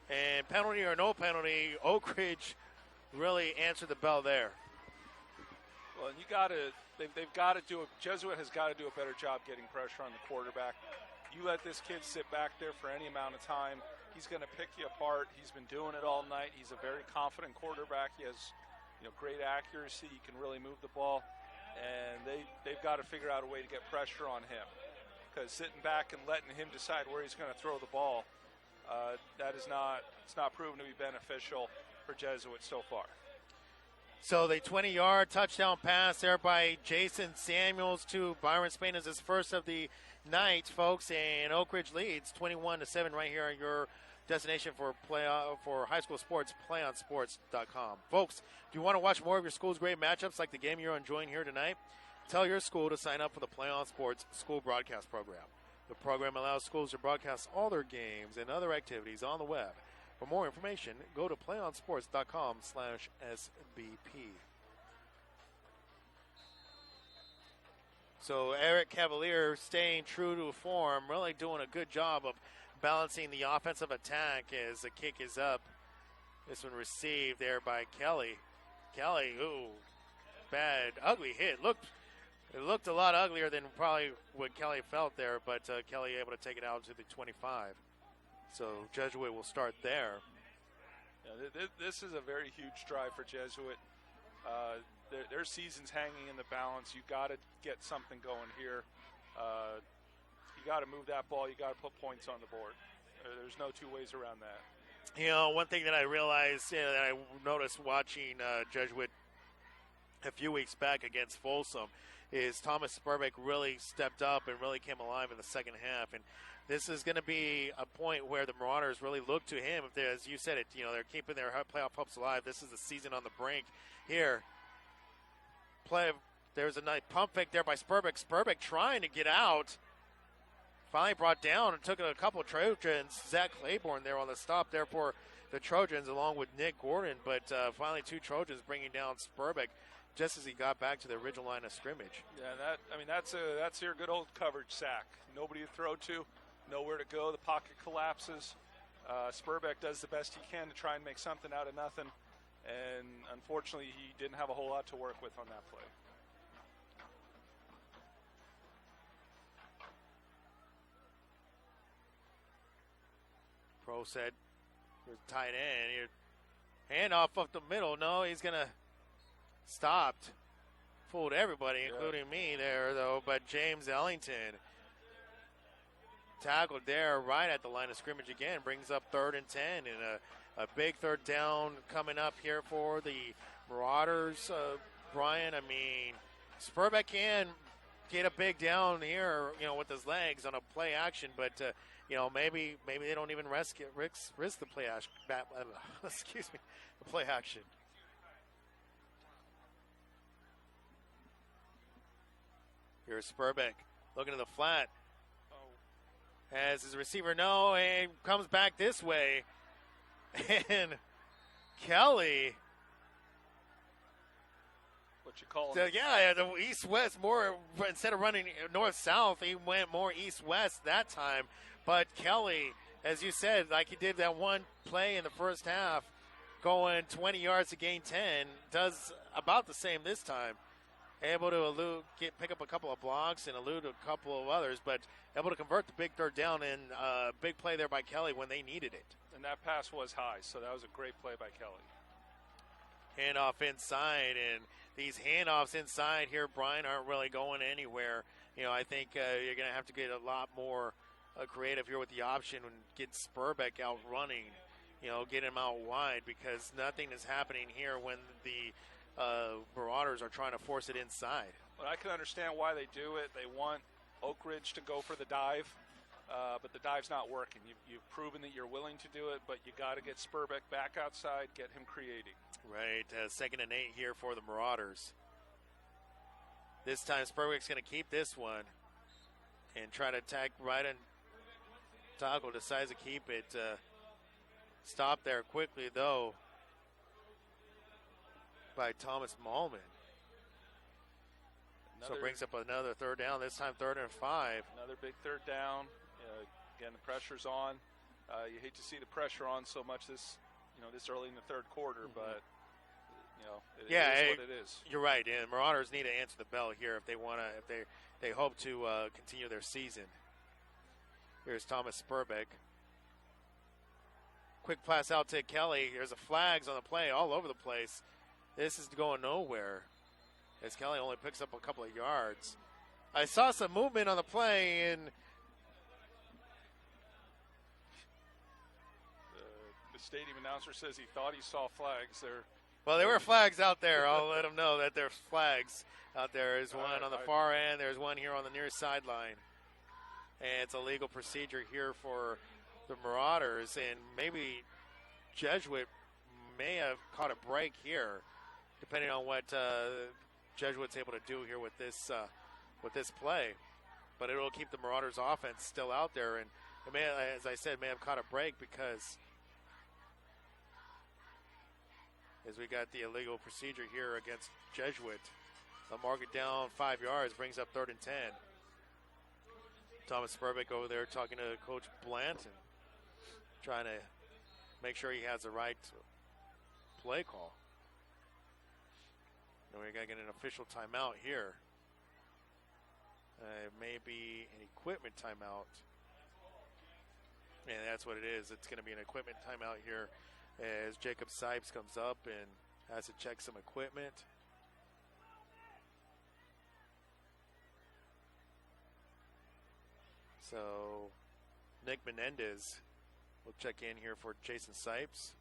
And penalty or no penalty, Oak Ridge really answered the bell there. Well, they've got to do Jesuit has got to do a better job getting pressure on the quarterback. You let this kid sit back there for any amount of time, he's going to pick you apart. He's been doing it all night. He's a very confident quarterback. He has, great accuracy. He can really move the ball, and they've got to figure out a way to get pressure on him. Because sitting back and letting him decide where he's going to throw the ball, it's not proven to be beneficial for Jesuit so far. So the 20-yard touchdown pass there by Jason Samuels to Byron Spain is his first of the night, folks, and Oak Ridge leads 21-7 right here on your destination for high school sports, PlayOnSports.com. Folks, if you want to watch more of your school's great matchups like the game you're enjoying here tonight, tell your school to sign up for the Play On Sports school broadcast program. The program allows schools to broadcast all their games and other activities on the web. For more information, go to PlayOnSports.com/SBP. So Eric Cavalier staying true to form, really doing a good job of balancing the offensive attack as the kick is up. This one received there by Kelly. Kelly, bad, ugly hit. It looked a lot uglier than probably what Kelly felt there, but Kelly able to take it out to the 25. So Jesuit will start there. Yeah, this is a very huge drive for Jesuit. Their season's hanging in the balance. You got to get something going here. You got to move that ball. You got to put points on the board. There's no two ways around that. One thing that I realized, that I noticed watching Jesuit a few weeks back against Folsom is Thomas Spurbeck really stepped up and really came alive in the second half. And this is going to be a point where the Marauders really look to him. If as you said it, they're keeping their playoff hopes alive. This is the season on the brink here. There's a nice pump fake there by Spurbeck. Spurbeck trying to get out finally brought down and took a couple of Trojans. Zach Claiborne there on the stop there for the Trojans along with Nick Gordon, but finally 2 Trojans bringing down Sperbeck just as he got back to the original line of scrimmage. Yeah, that's your good old coverage sack. Nobody to throw to, nowhere to go. The pocket collapses. Sperbeck does the best he can to try and make something out of nothing, and unfortunately he didn't have a whole lot to work with on that play. Pro said, tight end. Hand off up the middle. No, he's going to stopped. Fooled everybody, including me there, though. But James Ellington tackled there right at the line of scrimmage again. Brings up 3rd and 10. And a big 3rd down coming up here for the Marauders. Brian, I mean, Sperbeck can get a big down here, with his legs on a play action. But, maybe they don't even risk the play action. Excuse me, the play action. Here's Sperbeck looking to the flat. Has his receiver and comes back this way. And Kelly. What you call it? The east-west more. Instead of running north-south, he went more east-west that time. But Kelly, as you said, like he did that one play in the first half, going 20 yards to gain 10, does about the same this time. Able to pick up a couple of blocks and elude a couple of others, but able to convert the big 3rd down and big play there by Kelly when they needed it. And that pass was high, so that was a great play by Kelly. Handoff inside, and these handoffs inside here, Brian, aren't really going anywhere. I think you're going to have to get a lot more creative here with the option and get Sperbeck out running, get him out wide, because nothing is happening here when the Marauders are trying to force it inside. Well, I can understand why they do it. They want Oak Ridge to go for the dive, but the dive's not working. You've proven that you're willing to do it, but you got to get Sperbeck back outside, get him creating. Right, 2nd and 8 here for the Marauders. This time Sperbeck's going to keep this one and try to attack right in toggle. Decides to keep it. Stop there quickly, though, by Thomas Malman. So it brings up another 3rd down, this time 3rd and 5. Another big 3rd down. Again, the pressure's on. You hate to see the pressure on so much this early in the 3rd quarter, but it is what it is. You're right, and Marauders need to answer the bell here if they hope to continue their season. Here's Thomas Sperbeck. Quick pass out to Kelly. There's a flags on the play all over the place. This is going nowhere as Kelly only picks up a couple of yards. I saw some movement on the play, and the stadium announcer says he thought he saw flags there. Well, there were flags out there. I'll let him know that there's flags out there. There's one on the far end. There's one here on the near sideline. And it's a legal procedure here for the Marauders, and maybe Jesuit may have caught a break here, depending on what Jesuit's able to do here with this play. But it will keep the Marauders' offense still out there, and it may, as I said, may have caught a break because as we got the illegal procedure here against Jesuit. They'll mark it down 5 yards, brings up 3rd and 10. Thomas Sperbeck over there talking to Coach Blanton, trying to make sure he has the right play call. And we're going to get an official timeout here. It may be an equipment timeout. And that's what it is. It's going to be an equipment timeout here as Jacob Sipes comes up and has to check some equipment. So Nick Menendez will check in here for Jason Sipes.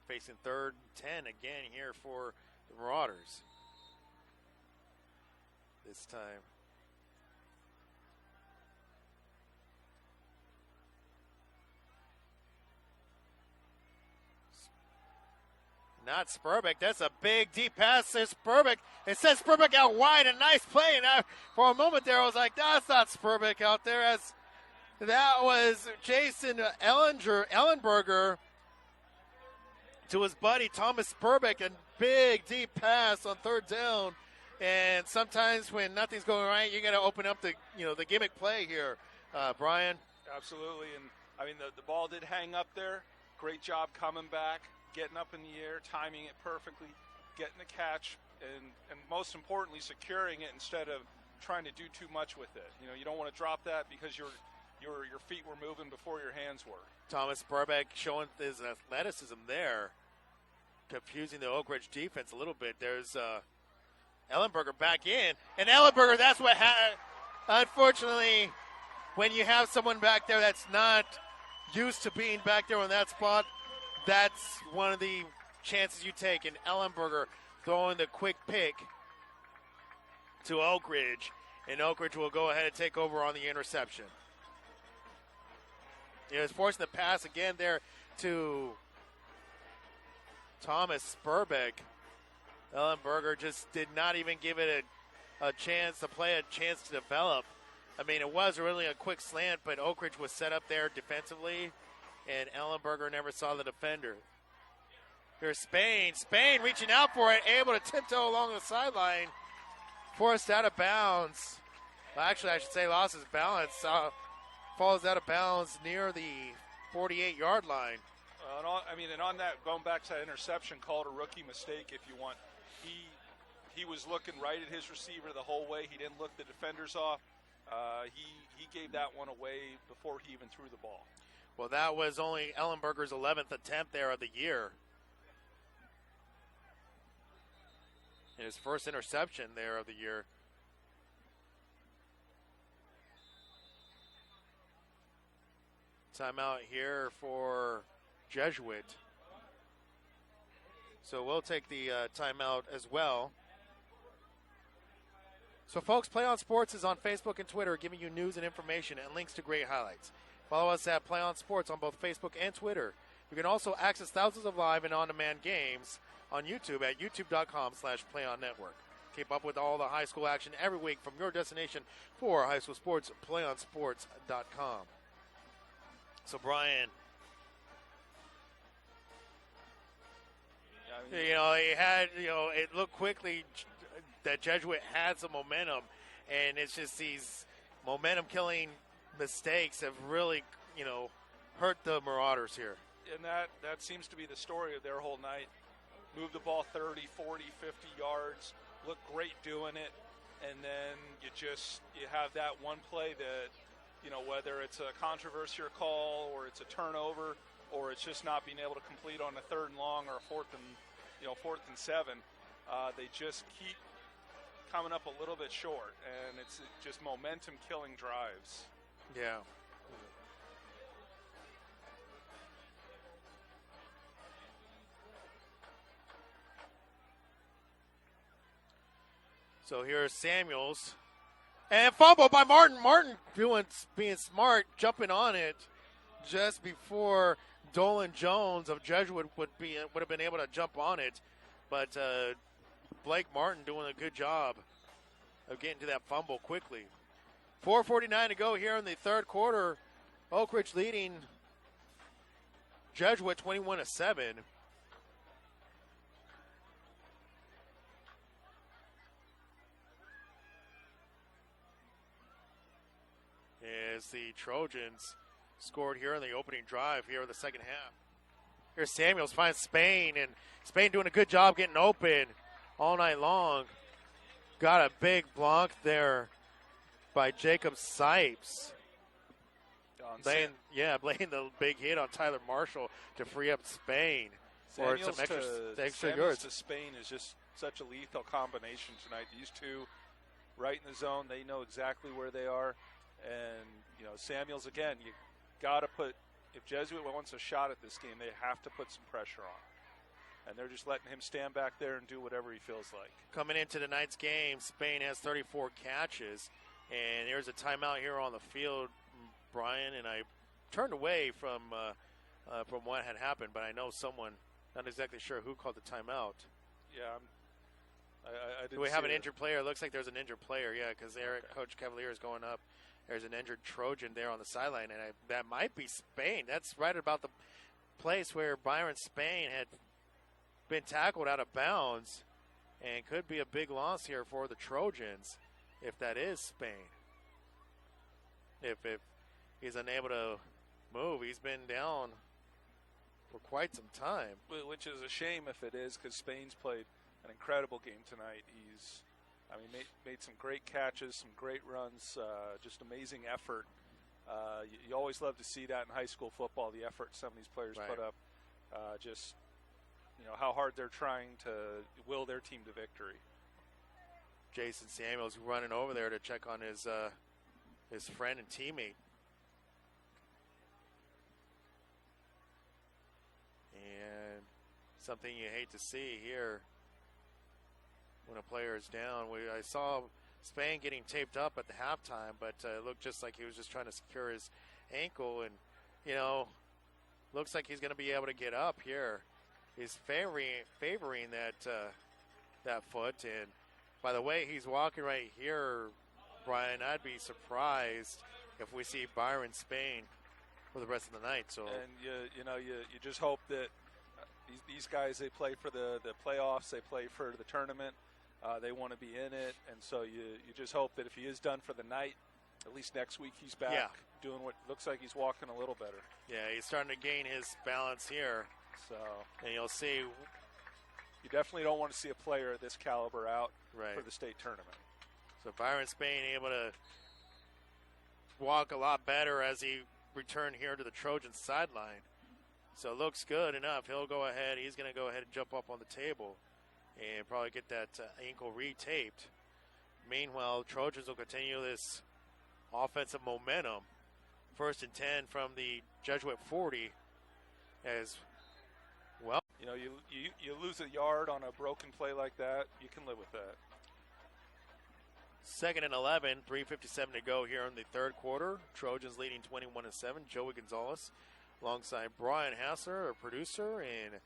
Facing 3rd and 10 again here for the Marauders. This time. Not Spurbeck. That's a big, deep pass to Spurbeck. It says Spurbeck out wide. A nice play. And for a moment there, I was like, that's not Spurbeck out there. As that was Jason Ellenberger to his buddy Thomas Spurbeck. A big, deep pass on third down. And sometimes when nothing's going right, you got to open up the gimmick play here, Brian. Absolutely. And, I mean, the ball did hang up there. Great job coming back. Getting up in the air, timing it perfectly, getting the catch, and most importantly, securing it instead of trying to do too much with it. You don't want to drop that because your feet were moving before your hands were. Thomas Spurbeck showing his athleticism there, confusing the Oak Ridge defense a little bit. There's Ellenberger back in, and Ellenberger, that's what unfortunately, when you have someone back there that's not used to being back there in that spot, that's one of the chances you take. And Ellenberger throwing the quick pick to Oak Ridge. And Oak Ridge will go ahead and take over on the interception. He was forcing the pass again there to Thomas Spurbeck. Ellenberger just did not even give it a chance to play, a chance to develop. I mean, it was really a quick slant, but Oak Ridge was set up there defensively. And Ellenberger never saw the defender. Here's Spain. Spain reaching out for it, able to tiptoe along the sideline. Forced out of bounds. Well, actually, I should say lost his balance. Falls out of bounds near the 48-yard line. And on that, going back to that interception, called a rookie mistake if you want. He was looking right at his receiver the whole way. He didn't look the defenders off. He gave that one away before he even threw the ball. Well, that was only Ellenberger's 11th attempt there of the year. His first interception there of the year. Timeout here for Jesuit. So we'll take the timeout as well. So, folks, PlayOn Sports is on Facebook and Twitter, giving you news and information and links to great highlights. Follow us at PlayOn Sports on both Facebook and Twitter. You can also access thousands of live and on-demand games on YouTube at youtube.com/PlayOnNetwork. Keep up with all the high school action every week from your destination for high school sports, PlayOnSports.com. So, Brian, it looked quickly that Jesuit had some momentum, and it's just these momentum-killing mistakes have really, hurt the Marauders here. And that seems to be the story of their whole night. Move the ball 30, 40, 50 yards, look great doing it, and then you have that one play that, whether it's a controversial call or it's a turnover or it's just not being able to complete on a 3rd and long or a 4th and 7, they just keep coming up a little bit short, and it's just momentum-killing drives. Yeah. So here's Samuels. And fumble by Martin. Martin being smart, jumping on it just before Dolan Jones of Jesuit would have been able to jump on it. But Blake Martin doing a good job of getting to that fumble quickly. 4:49 to go here in the 3rd quarter. Oak Ridge leading Jesuit 21-7. As the Trojans scored here in the opening drive here in the second half. Here's Samuels finds Spain, and Spain doing a good job getting open all night long. Got a big block there by Jacob Sipes. Laying the big hit on Tyler Marshall to free up Spain for some extra yards. To Spain is just such a lethal combination tonight. These two right in the zone, they know exactly where they are. And, Samuels, again, you got to if Jesuit wants a shot at this game, they have to put some pressure on. And they're just letting him stand back there and do whatever he feels like. Coming into tonight's game, Spain has 34 catches. And there's a timeout here on the field, Brian. And I turned away from what had happened, but I know someone Not exactly sure who called the timeout. Yeah, I didn't Do we have an see it. injured player? It looks like there's an injured player, yeah, because Coach Cavalier is going up. There's an injured Trojan there on the sideline, and that might be Spain. That's right about the place where Byron Spain had been tackled out of bounds, and could be a big loss here for the Trojans if that is Spain. If he's unable to move, he's been down for quite some time. Which is a shame if it is, because Spain's played an incredible game tonight. He's, made some great catches, some great runs, just amazing effort. You always love to see that in high school football, the effort some of these players put up. Just, how hard they're trying to will their team to victory. Jason Samuels running over there to check on his friend and teammate. And something you hate to see here when a player is down. I saw Spain getting taped up at the halftime, but it looked just like he was just trying to secure his ankle, and looks like he's going to be able to get up here. He's favoring that foot, and by the way he's walking right here, Brian, I'd be surprised if we see Byron Spain for the rest of the night. So, and you just hope that these guys, they play for the playoffs, they play for the tournament. They want to be in it, and so you just hope that if he is done for the night, at least next week he's back doing what looks like he's walking a little better. Yeah, he's starting to gain his balance here. So, and you'll see. You definitely don't want to see a player of this caliber out for the state tournament. So Byron Spain able to walk a lot better as he returned here to the Trojan sideline. So it looks good enough. He'll go ahead. He's going to go ahead and jump up on the table and probably get that ankle retaped. Meanwhile, Trojans will continue this offensive momentum. 1st and 10 from the Jesuit 40 as well. You lose a yard on a broken play like that, you can live with that. 2nd and 11, 3:57 to go here in the third quarter. Trojans leading 21-7. Joey Gonzalez alongside Brian Hassler, our producer, and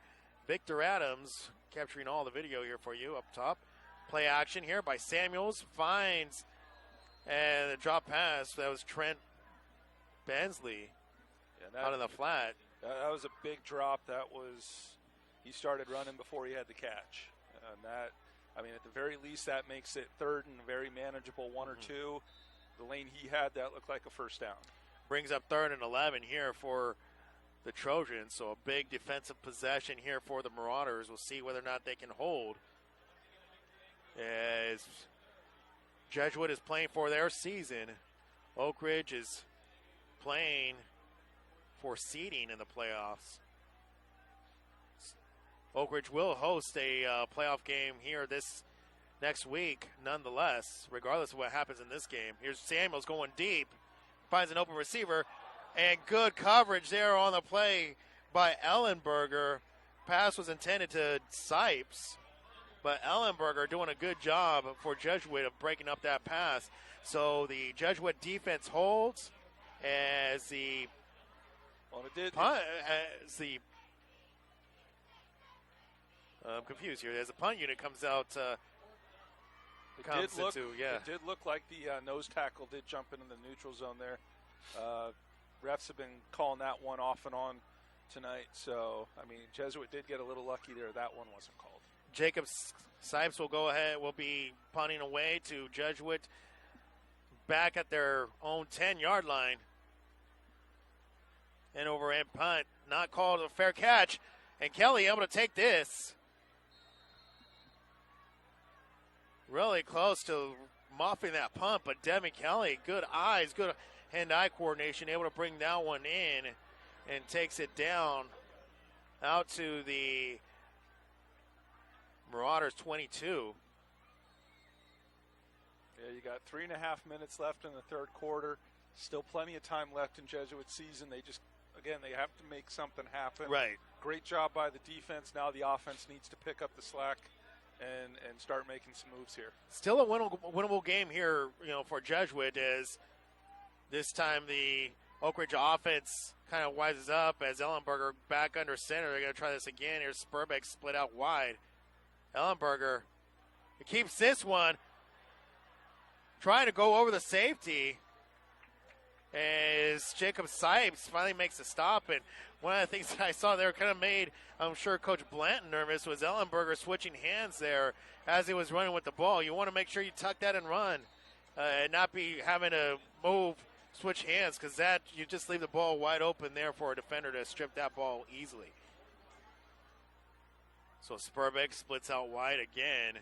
Victor Adams capturing all the video here for you up top. Play action here by Samuels, finds, and the drop pass. That was Trent Bensley out in the flat. That was a big drop. He started running before he had the catch. And that, at the very least, that makes it 3rd and very manageable 1 or 2. The lane he had, that looked like a first down. Brings up 3rd and 11 here for the Trojans. So a big defensive possession here for the Marauders. We'll see whether or not they can hold. As Jesuit is playing for their season, Oak Ridge is playing for seeding in the playoffs. Oak Ridge will host a playoff game here this next week, nonetheless, regardless of what happens in this game. Here's Samuels going deep, finds an open receiver, and good coverage there on the play by Ellenberger. Pass was intended to Sipes, but Ellenberger doing a good job for Jesuit of breaking up that pass. So the Jesuit defense holds as the I'm confused here. As the punt unit comes out, it did look like the nose tackle did jump into the neutral zone there. Refs have been calling that one off and on tonight. So, Jesuit did get a little lucky there. That one wasn't called. Jacob Sipes will be punting away to Jesuit back at their own 10-yard line. And over and punt, not called, a fair catch. And Kelly able to take this. Really close to muffing that punt, but Devin Kelly, good eyes, good hand-eye coordination, able to bring that one in and takes it down out to the Marauders 22. Yeah, you got 3.5 minutes left in the third quarter. Still plenty of time left in Jesuit season. They have to make something happen. Right. Great job by the defense. Now the offense needs to pick up the slack and start making some moves here. Still a winnable game here, for Jesuit, as this time the Oak Ridge offense kind of wises up as Ellenberger back under center. They're going to try this again. Here's Spurbeck split out wide. Ellenberger keeps this one. Trying to go over the safety as Jacob Sipes finally makes a stop. And one of the things that I saw there kind of made, I'm sure, Coach Blanton nervous was Ellenberger switching hands there as he was running with the ball. You want to make sure you tuck that and run and not be having to move, switch hands, because that you just leave the ball wide open there for a defender to strip that ball easily. So Spurbeck splits out wide again.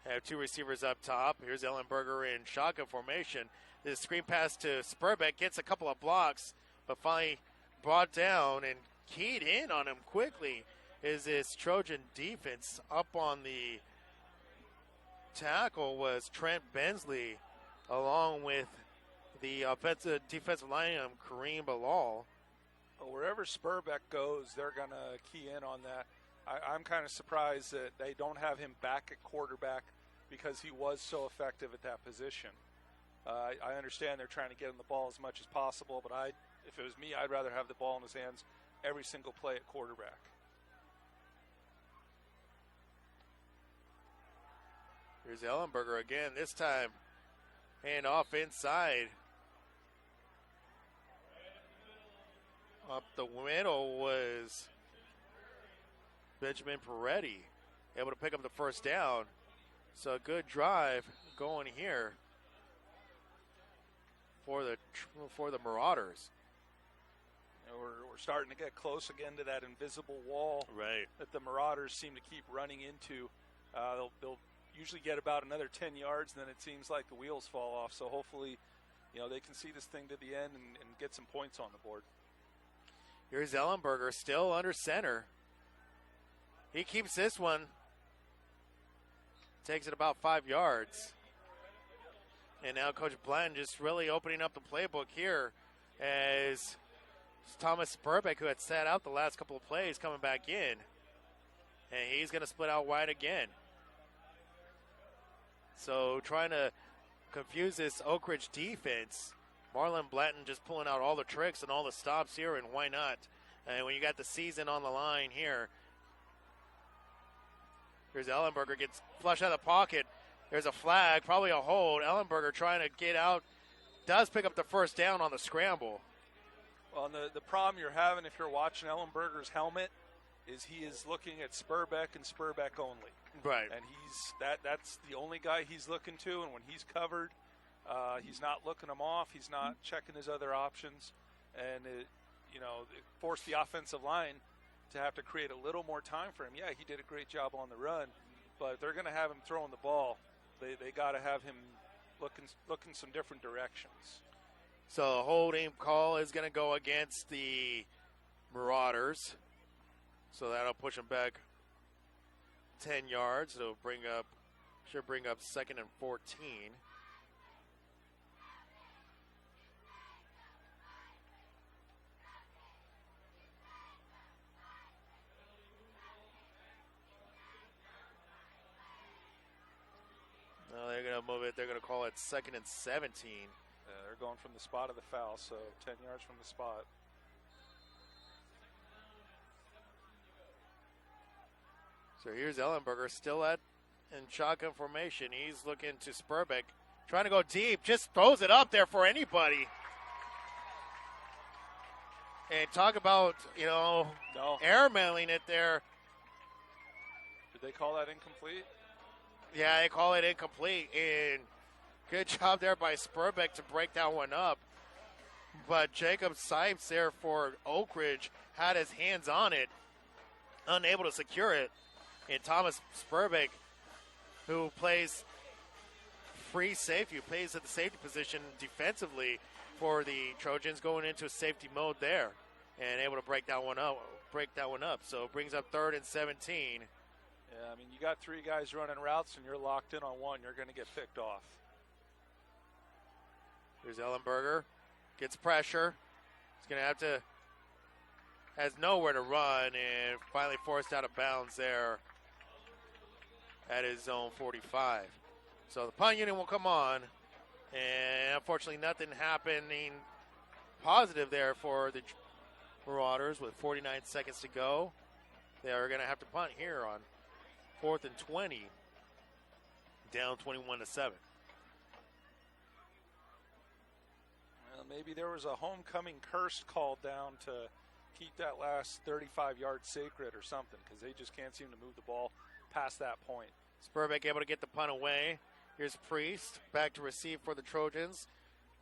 Have two receivers up top. Here's Ellenberger in shotgun formation. This screen pass to Spurbeck gets a couple of blocks, but finally brought down and keyed in on him quickly is this Trojan defense. Up on the tackle was Trent Bensley along with the defensive lineman Kareem Bilal. Well, wherever Spurbeck goes, they're going to key in on that. I'm kind of surprised that they don't have him back at quarterback because he was so effective at that position. I understand they're trying to get him the ball as much as possible, but if it was me, I'd rather have the ball in his hands every single play at quarterback. Here's Ellenberger again, this time hand off inside. Up the middle was Benjamin Peretti, able to pick up the first down. So a good drive going here for the Marauders. We're starting to get close again to that invisible wall that the Marauders seem to keep running into. They'll usually get about another 10 yards, and then it seems like the wheels fall off. So hopefully, they can see this thing to the end and get some points on the board. Here's Ellenberger still under center. He keeps this one. Takes it about 5 yards. And now Coach Blanton just really opening up the playbook here as Thomas Spurbeck, who had sat out the last couple of plays, coming back in. And he's going to split out wide again. So trying to confuse this Oak Ridge defense. Marlon Blanton just pulling out all the tricks and all the stops here, and why not? And when you got the season on the line here. Here's Ellenberger, gets flushed out of the pocket. There's a flag, probably a hold. Ellenberger trying to get out, does pick up the first down on the scramble. Well, the problem you're having if you're watching Ellenberger's helmet is he is looking at Spurbeck and Spurbeck only. Right. And that's the only guy he's looking to, and when he's covered, he's not looking him off. He's not checking his other options, and it forced the offensive line to have to create a little more time for him. Yeah, he did a great job on the run, but if they're going to have him throwing the ball, they got to have him looking some different directions. So a holding call is going to go against the Marauders. So that'll push him back 10 yards. It'll should bring up 2nd and 14. No, they're going to move it. They're going to call it 2nd and 17. They're going from the spot of the foul, so 10 yards from the spot. So here's Ellenberger still in shotgun formation. He's looking to Spurbeck, trying to go deep, just throws it up there for anybody. And talk about, airmailing it there. Did they call that incomplete? Yeah, they call it incomplete. And good job there by Spurbeck to break that one up. But Jacob Sipes there for Oak Ridge had his hands on it, unable to secure it. And Thomas Spurbeck, who plays free safety, who plays at the safety position defensively for the Trojans, going into safety mode there and able to break that one up. So it brings up 3rd and 17. Yeah, I mean, you got 3 guys running routes and you're locked in on one, you're going to get picked off. Here's Ellenberger, gets pressure. He's going to has nowhere to run and finally forced out of bounds there at his zone 45. So the punt unit will come on, and unfortunately nothing happening positive there for the Marauders with 49 seconds to go. They are going to have to punt here on 4th and 20, down 21-7. Well, maybe there was a homecoming curse called down to keep that last 35 yards sacred or something, because they just can't seem to move the ball past that point. Spurbeck able to get the punt away. Here's Priest back to receive for the Trojans.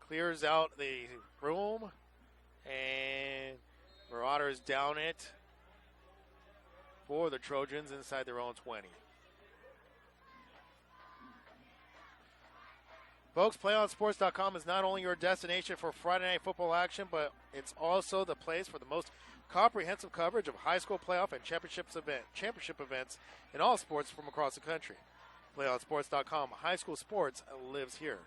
Clears out the room, and Marauders down it for the Trojans inside their own 20. Folks, PlayOnSports.com is not only your destination for Friday night football action, but it's also the place for the most comprehensive coverage of high school playoff and championship events in all sports from across the country. PlayOnSports.com, high school sports lives here.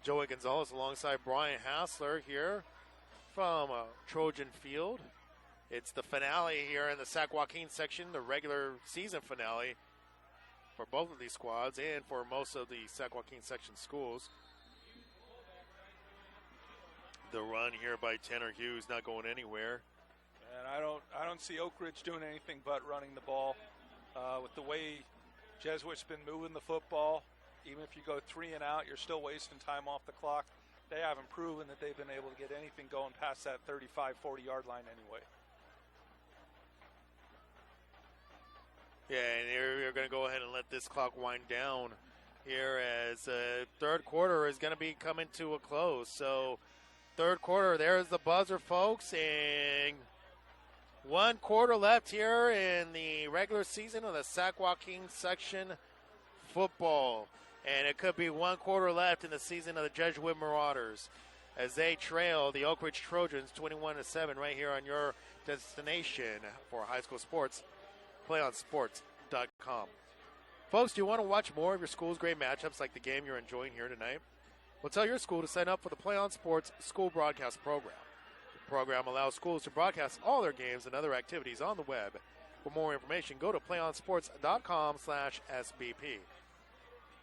Joey Gonzalez alongside Brian Hassler here from Trojan Field. It's the finale here in the Sac-Joaquin section, the regular season finale for both of these squads and for most of the Sac-Joaquin section schools. The run here by Tanner Hughes not going anywhere. And I don't see Oak Ridge doing anything but running the ball. With the way Jesuit's been moving the football, even if you go 3 and out, you're still wasting time off the clock. They haven't proven that they've been able to get anything going past that 35, 40-yard line anyway. Yeah, and you're going to go ahead and let this clock wind down here as third quarter is going to be coming to a close. So third quarter, there's the buzzer, folks, and 1 quarter left here in the regular season of the Sac-Joaquin section football. And it could be 1 quarter left in the season of the Jesuit Marauders as they trail the Oak Ridge Trojans 21-7 right here on your destination for high school sports, PlayOnSports.com. Folks, do you want to watch more of your school's great matchups like the game you're enjoying here tonight? Well, tell your school to sign up for the Play On Sports school broadcast program. The program allows schools to broadcast all their games and other activities on the web. For more information, go to PlayOnSports.com/SBP.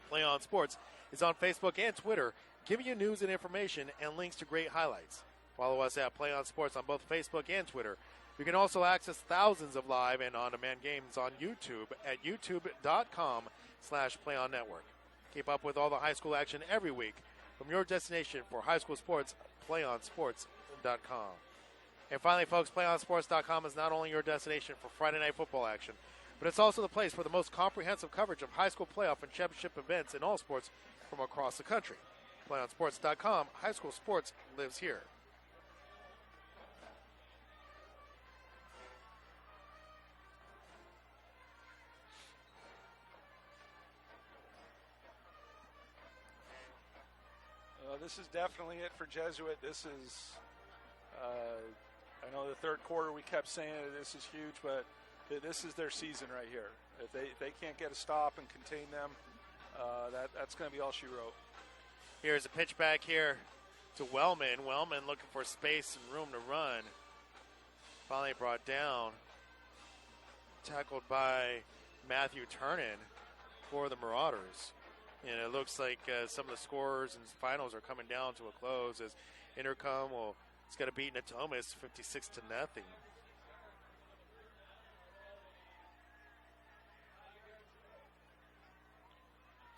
Play On Sports is on Facebook and Twitter, giving you news and information and links to great highlights. Follow us at Play On Sports on both Facebook and Twitter. You can also access thousands of live and on-demand games on YouTube at youtube.com/PlayOnNetwork. Keep up with all the high school action every week from your destination for high school sports, PlayOnSports.com. And finally, folks, PlayOnSports.com is not only your destination for Friday night football action, but it's also the place for the most comprehensive coverage of high school playoff and championship events in all sports from across the country. PlayOnSports.com, high school sports lives here. This is definitely it for Jesuit. This is, I know the third quarter we kept saying this is huge, but this is their season right here. If they can't get a stop and contain them, that's going to be all she wrote. Here's a pitch back here to Wellman. Wellman looking for space and room to run. Finally brought down. Tackled by Matthew Turnin for the Marauders. And it looks like some of the scores and finals are coming down to a close as Intercom it's got to beat Natomas 56-0.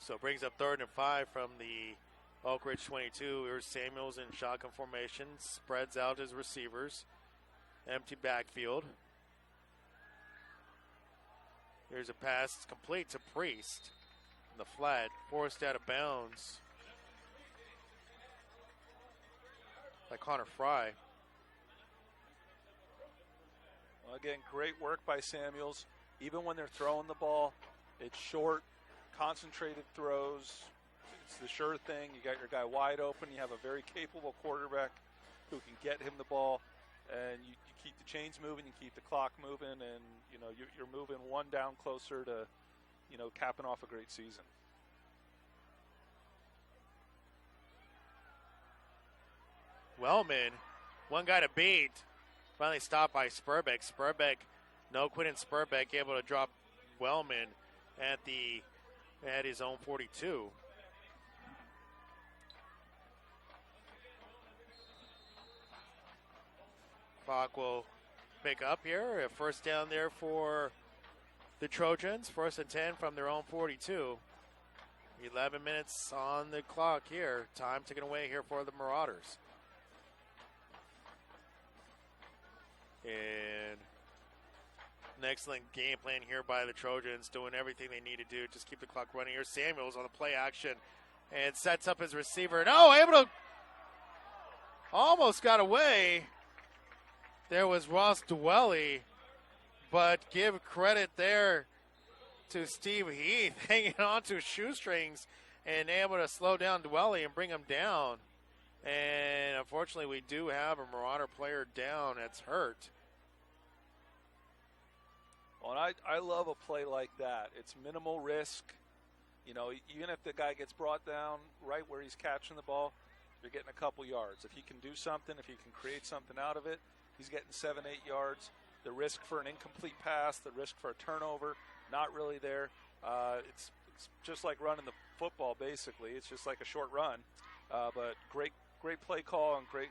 So it brings up 3rd and 5 from the Oak Ridge 22. Here's Samuels in shotgun formation. Spreads out his receivers. Empty backfield. Here's a pass complete to Priest. In the flat, forced out of bounds by Connor Fry. Well, again, great work by Samuels. Even when they're throwing the ball, it's short, concentrated throws. It's the sure thing. You got your guy wide open. You have a very capable quarterback who can get him the ball, and you keep the chains moving, you keep the clock moving, and you're moving one down closer to capping off a great season. Wellman, one guy to beat. Finally stopped by Spurbeck. Quentin Spurbeck able to drop Wellman at his own 42. Clock will pick up here. A first down there for the Trojans. 1st and 10 from their own 42. 11 minutes on the clock here. Time ticking away here for the Marauders. And an excellent game plan here by the Trojans, doing everything they need to do. Just keep the clock running here. Samuels on the play action and sets up his receiver. No, able to, almost got away. There was Ross Dwelly, but give credit there to Steve Heath, hanging on to shoestrings and able to slow down Dwelly and bring him down. And unfortunately, we do have a Marauder player down that's hurt. Well, I love a play like that. It's minimal risk. You know, even if the guy gets brought down right where he's catching the ball, you're getting a couple yards. If he can do something, if he can create something out of it, he's getting 7-8 yards. The risk for an incomplete pass, the risk for a turnover, not really there. It's just like running the football, basically. It's just like a short run. But great play call and great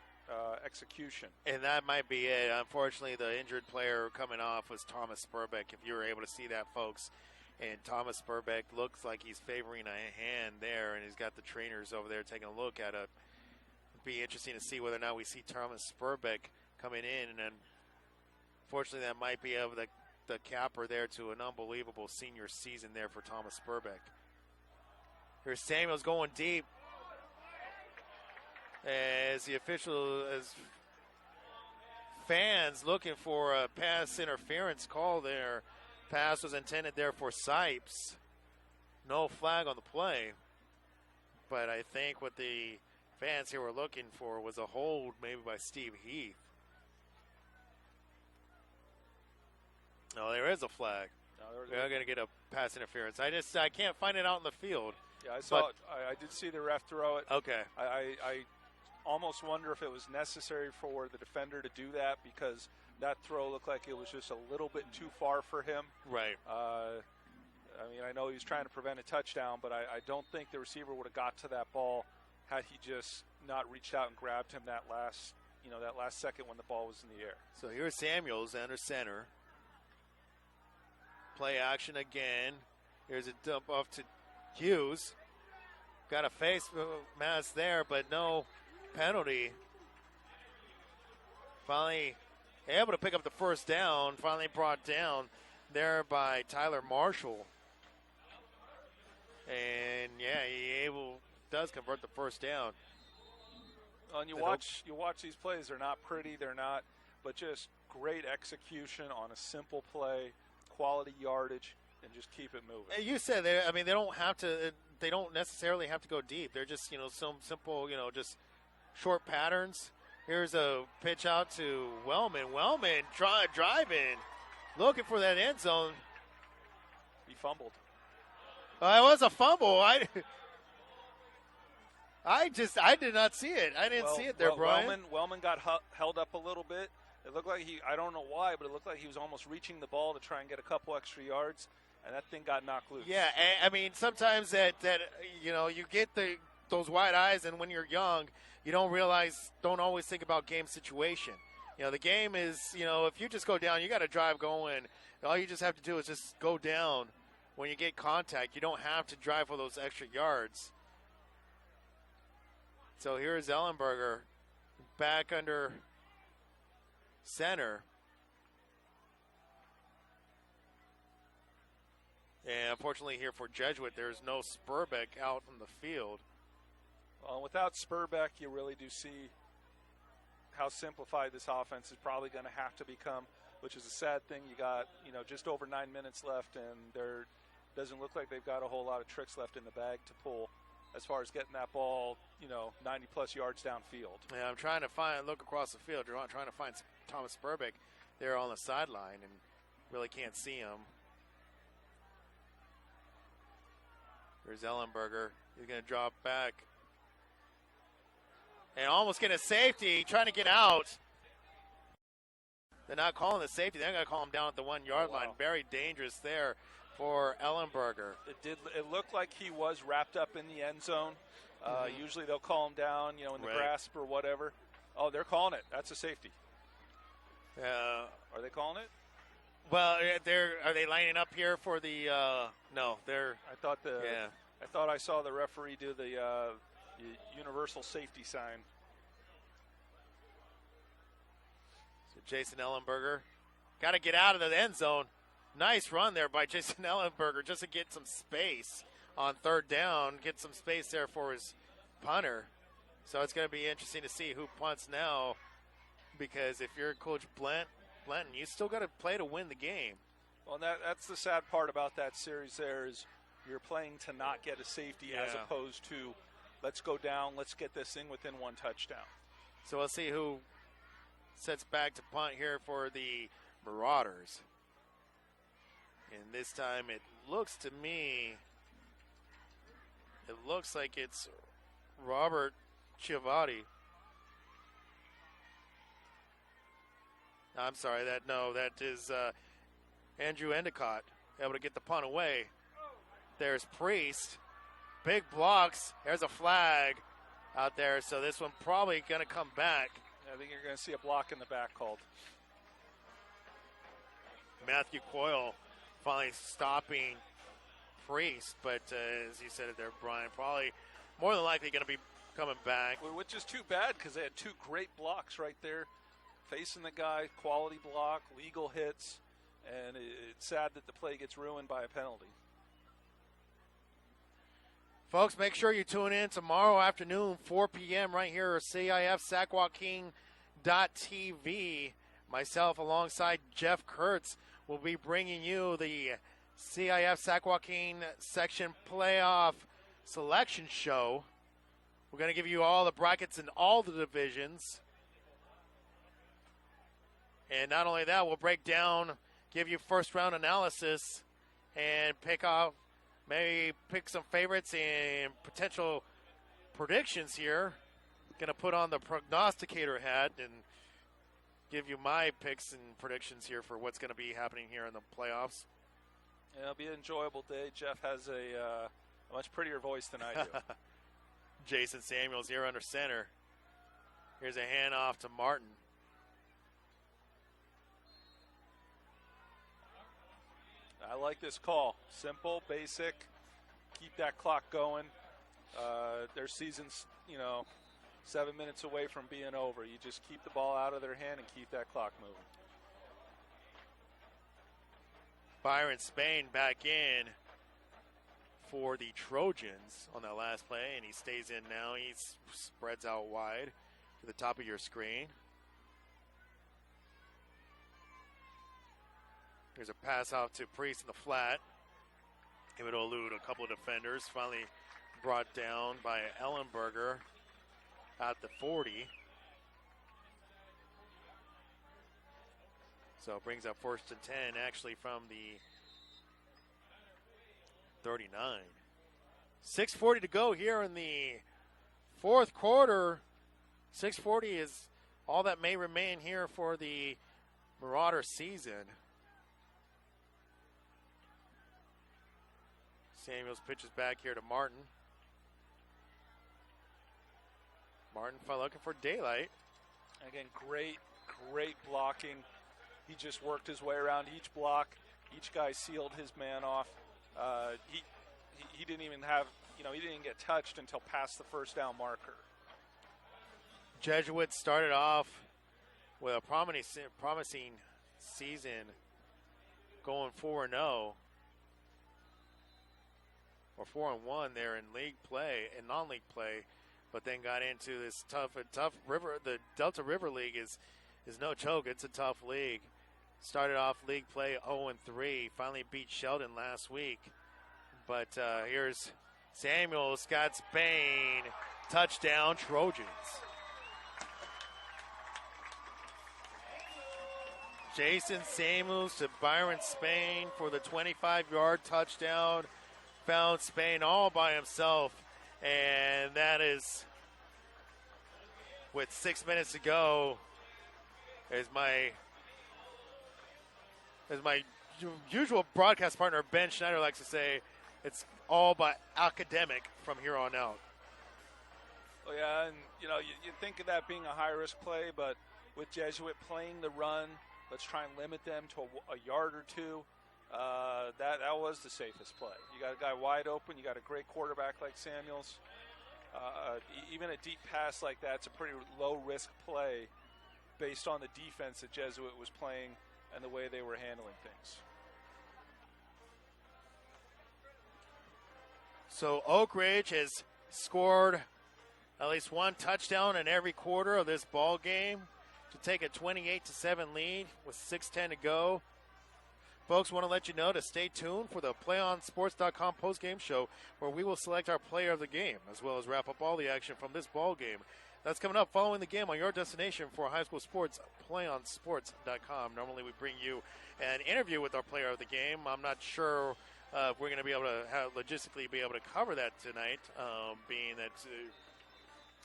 execution. And that might be it. Unfortunately, the injured player coming off was Thomas Spurbeck, if you were able to see that, folks. And Thomas Spurbeck looks like he's favoring a hand there, and he's got the trainers over there taking a look at it. It'd be interesting to see whether or not we see Thomas Spurbeck coming in, and then unfortunately that might be of the capper there to an unbelievable senior season there for Thomas Spurbeck. Here's Samuels going deep. As the official, as fans looking for a pass interference call there. Pass was intended there for Sipes. No flag on the play. But I think what the fans here were looking for was a hold maybe by Steve Heath. No, there is a flag. We are going to get a pass interference. I can't find it out in the field. Yeah, I saw it. I did see the ref throw it. Okay. I almost wonder if it was necessary for the defender to do that, because that throw looked like it was just a little bit too far for him. Right. I mean, I know he was trying to prevent a touchdown, but I don't think the receiver would have got to that ball had he just not reached out and grabbed him that last second when the ball was in the air. So here's Samuels under center. Play action again. Here's a dump off to Hughes. Got a face mask there, but no penalty. Finally able to pick up the first down. Finally brought down there by Tyler Marshall. And yeah, he does convert the first down. And you watch these plays. They're not pretty. They're not, but just great execution on a simple play, quality yardage, and just keep it moving. You said they don't have to. They don't necessarily have to go deep. They're just some simple just short patterns. Here's a pitch out to Wellman. Wellman driving, looking for that end zone. He fumbled. It was a fumble. I did not see it. I didn't see it there, Brian. Wellman got held up a little bit. It looked like I don't know why, but it looked like he was almost reaching the ball to try and get a couple extra yards, and that thing got knocked loose. Yeah, I mean, sometimes that you get those wide eyes, and when you're young, you don't always think about game situation. The game is, if you just go down, you got to drive going. All you just have to do is just go down when you get contact. You don't have to drive for those extra yards. So here's Ellenberger back under center. And unfortunately here for Jesuit, there's no Spurbeck out in the field. Well, without Spurbeck, you really do see how simplified this offense is probably going to have to become, which is a sad thing. You got, just over 9 minutes left, and there doesn't look like they've got a whole lot of tricks left in the bag to pull as far as getting that ball, 90-plus yards downfield. Yeah, I'm trying to look across the field. Trying to find Thomas Spurbeck there on the sideline, and really can't see him. There's Ellenberger. He's going to drop back. And almost get a safety, trying to get out. They're not calling the safety. They're going to call him down at the 1-yard line. Very dangerous there for Ellenberger. It looked like he was wrapped up in the end zone. Usually they'll call him down, in the grasp or whatever. Oh, they're calling it. That's a safety. Are they calling it? Well, are they lining up here for the? No, they're. I thought I saw the referee do the universal safety sign. So Jason Ellenberger got to get out of the end zone. Nice run there by Jason Ellenberger just to get some space on third down, get some space there for his punter. So it's going to be interesting to see who punts now, because if you're Coach Blanton, you still got to play to win the game. Well, that's the sad part about that series there is you're playing to not get a safety as opposed to let's go down, let's get this thing within one touchdown. So we'll see who sets back to punt here for the Marauders. And this time it looks like it's Robert Chiavatti. I'm sorry, that is Andrew Endicott able to get the punt away. There's Priest. Big blocks. There's a flag out there, so this one probably going to come back. I think you're going to see a block in the back called. Matthew Coyle finally stopping Priest, but as you said it there, Brian, probably more than likely going to be coming back. Which is too bad because they had two great blocks right there. Facing the guy, quality block, legal hits, and it's sad that the play gets ruined by a penalty. Folks, make sure you tune in tomorrow afternoon, 4 p.m. right here at CIF Sac-Joaquin TV. Myself alongside Jeff Kurtz will be bringing you the CIF Sac-Joaquin section playoff selection show. We're going to give you all the brackets in all the divisions. And not only that, we'll break down, give you first round analysis, and pick some favorites and potential predictions here. Going to put on the prognosticator hat and give you my picks and predictions here for what's going to be happening here in the playoffs. Yeah, it'll be an enjoyable day. Jeff has a much prettier voice than I do. Jason Samuels here under center. Here's a handoff to Martin. I like this call. Simple, basic. Keep that clock going. Their season's, 7 minutes away from being over. You just keep the ball out of their hand and keep that clock moving. Byron Spain back in for the Trojans on that last play, and he stays in now. He spreads out wide to the top of your screen. There's a pass off to Priest in the flat. Able to elude a couple of defenders. Finally brought down by Ellenberger at the 40. So it brings up 1st and 10 actually from the 39. 6:40 to go here in the fourth quarter. 6:40 is all that may remain here for the Marauder season. Samuels pitches back here to Martin. Martin looking for daylight. Again, great blocking. He just worked his way around each block. Each guy sealed his man off. He didn't even have, he didn't get touched until past the first down marker. Jesuit started off with a promising season, going 4-0. Or 4-1 there in league play and non-league play, but then got into this tough river. The Delta River League is no joke. It's a tough league. Started off league play 0-3. Finally beat Sheldon last week. But here's Samuel, Scott Spain, touchdown Trojans. Jason Samuels to Byron Spain for the 25-yard touchdown. Found Spain all by himself, and that is, with 6 minutes to go, as my usual broadcast partner Ben Schneider likes to say, it's all but academic from here on out. Well, yeah, and you think of that being a high-risk play, but with Jesuit playing the run. Let's try and limit them to a yard or two. That was the safest play. You got a guy wide open. You got a great quarterback like Samuels. Even a deep pass like that's a pretty low-risk play based on the defense that Jesuit was playing and the way they were handling things. So Oak Ridge has scored at least one touchdown in every quarter of this ball game to take a 28-7 lead with 6:10 to go. Folks, want to let you know to stay tuned for the PlayOnSports.com postgame show, where we will select our player of the game, as well as wrap up all the action from this ball game. That's coming up following the game on your destination for high school sports, PlayOnSports.com. Normally we bring you an interview with our player of the game. I'm not sure if we're going to be able to logistically be able to cover that tonight, being that